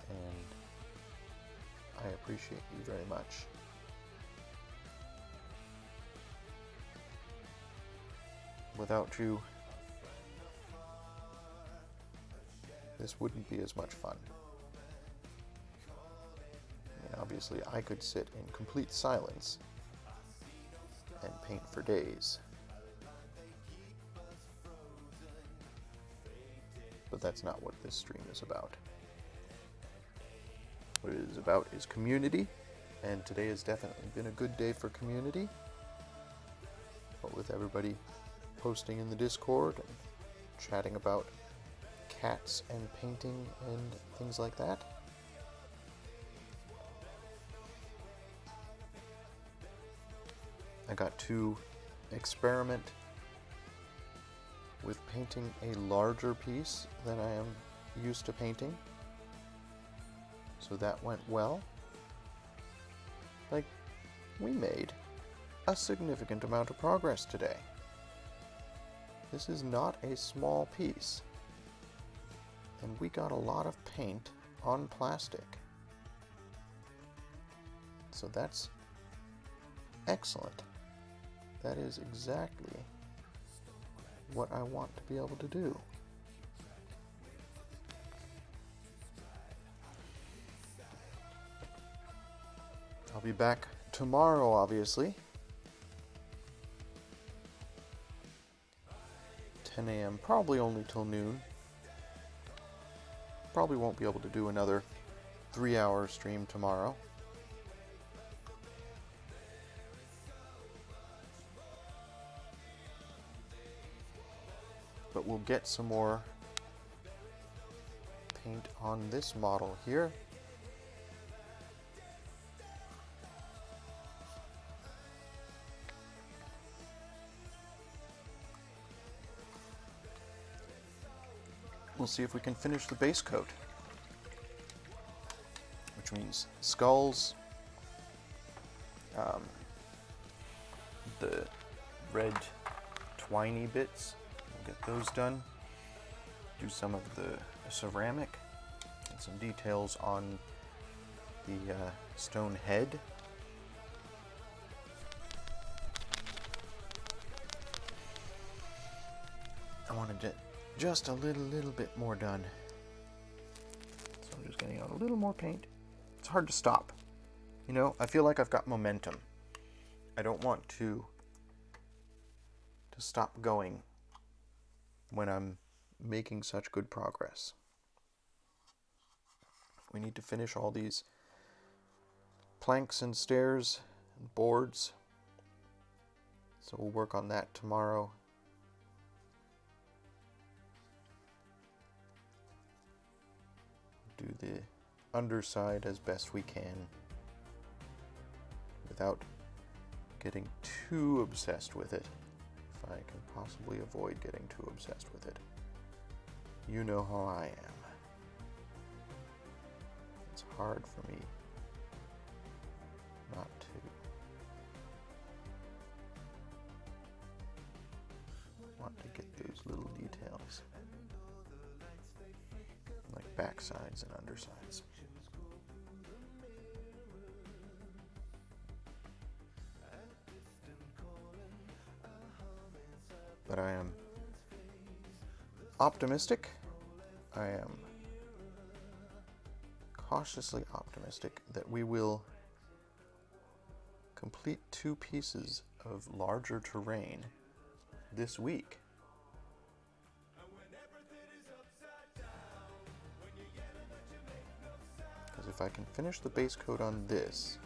S1: And I appreciate you very much. Without you, this wouldn't be as much fun. I mean, obviously, I could sit in complete silence and paint for days. But that's not what this stream is about. What it is about is community, and today has definitely been a good day for community. But with everybody posting in the Discord and chatting about cats and painting and things like that. I got to experiment with painting a larger piece than I am used to painting. So that went well. Like, we made a significant amount of progress today. This is not a small piece. And we got a lot of paint on plastic. So that's excellent. That is exactly what I want to be able to do. I'll be back tomorrow, obviously. 10 a.m., probably only till noon. Probably won't be able to do another 3-hour stream tomorrow. But we'll get some more paint on this model here. We'll see if we can finish the base coat, which means skulls, the red twiny bits, we'll get those done, do some of the ceramic, and some details on the stone head. I wanted it just a little bit more done. So I'm just getting on a little more paint. It's hard to stop. You know, I feel like I've got momentum. I don't want to stop going when I'm making such good progress. We need to finish all these planks and stairs and boards. So we'll work on that tomorrow. Do the underside as best we can without getting too obsessed with it, if I can possibly avoid getting too obsessed with it. You know how I am. It's hard for me not to. Want to get those little details, like backsides and undersides. But I am optimistic. I am cautiously optimistic that we will complete 2 pieces of larger terrain this week. Because if I can finish the base coat on this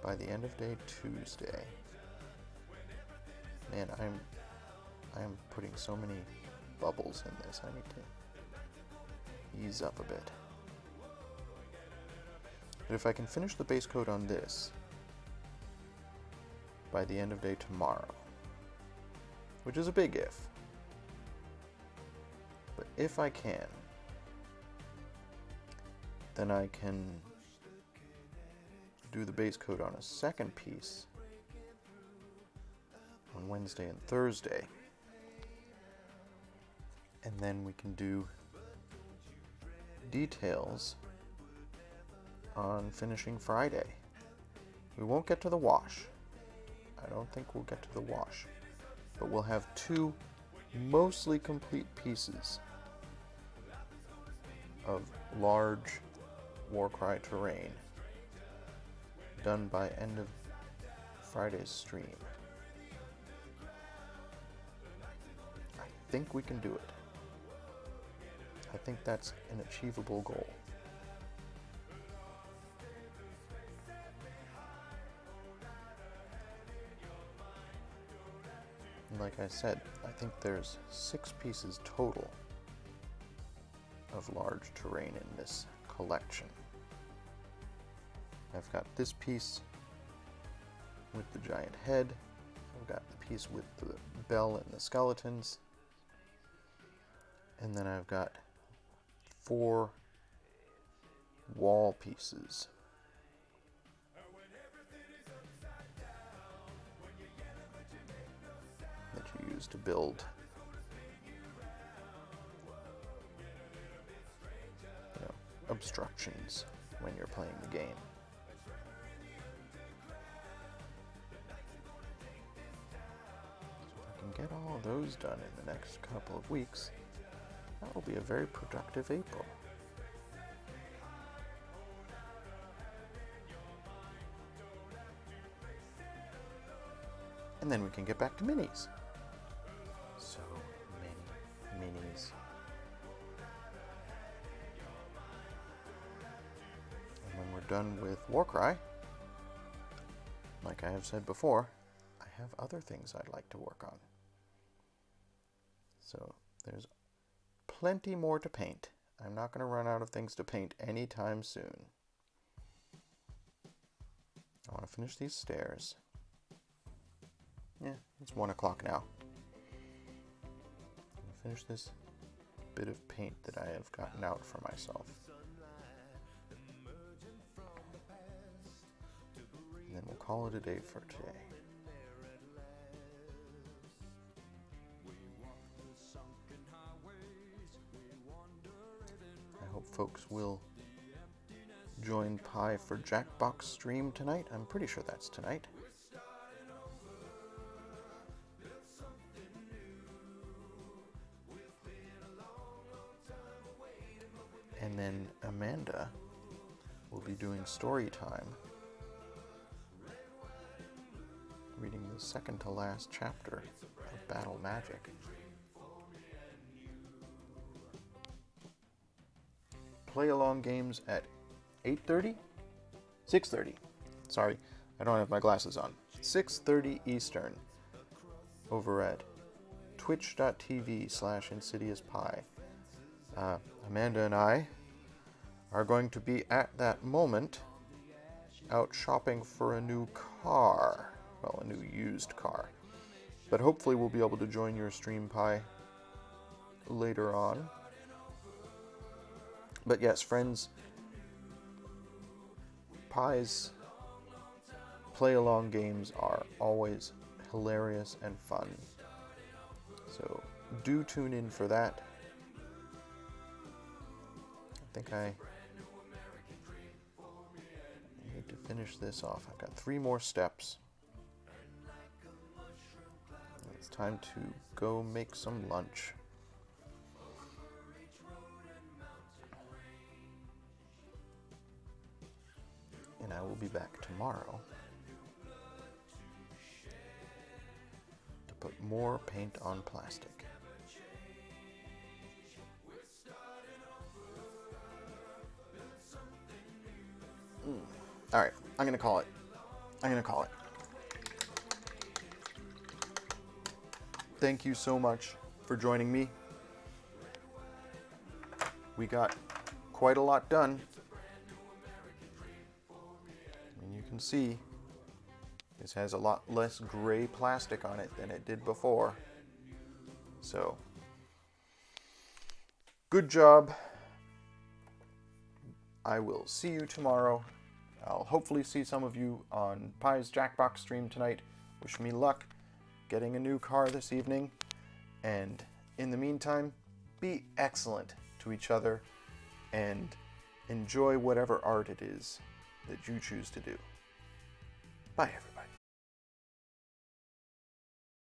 S1: by the end of day Tuesday, man, I am putting so many bubbles in this. I need to ease up a bit. But if I can finish the base coat on this by the end of day tomorrow, which is a big if, but if I can, then I can do the base coat on a second piece on Wednesday and Thursday, and then we can do details on finishing Friday. We won't get to the wash. I don't think we'll get to the wash, but we'll have 2 mostly complete pieces of large Warcry terrain done by end of Friday's stream. I think we can do it. I think that's an achievable goal. And like I said, I think there's 6 pieces total of large terrain in this collection. I've got this piece with the giant head. I've got the piece with the bell and the skeletons. And then I've got 4 wall pieces. That you use to build obstructions when you're playing the game. So if I can get all of those done in the next couple of weeks, that will be a very productive April. And then we can get back to minis. So many minis. And when we're done with Warcry, like I have said before, I have other things I'd like to work on. So there's plenty more to paint. I'm not going to run out of things to paint anytime soon. I want to finish these stairs. Yeah, it's 1 o'clock now. I'll finish this bit of paint that I have gotten out for myself. And then we'll call it a day for today. I hope folks will join Pi for Jackbox stream tonight. I'm pretty sure that's tonight. And then Amanda will be doing story time, reading the second to last chapter of Battle Magic. Play along games at 8:30? 6:30. Sorry, I don't have my glasses on. 6:30 Eastern over at twitch.tv/InsidiousPie. Amanda and I are going to be at that moment out shopping for a new car. Well, a new used car. But hopefully we'll be able to join your stream, Pi, later on. But yes, friends, Pi's play-along games are always hilarious and fun. So do tune in for that. I think I need to finish this off. I've got 3 more steps. It's time to go make some lunch. And I will be back tomorrow to put more paint on plastic. All right, I'm going to call it. Thank you so much for joining me. We got quite a lot done. And you can see this has a lot less gray plastic on it than it did before. So, good job. I will see you tomorrow. I'll hopefully see some of you on Pi's Jackbox stream tonight. Wish me luck getting a new car this evening. And in the meantime, be excellent to each other and enjoy whatever art it is that you choose to do. Bye, everybody.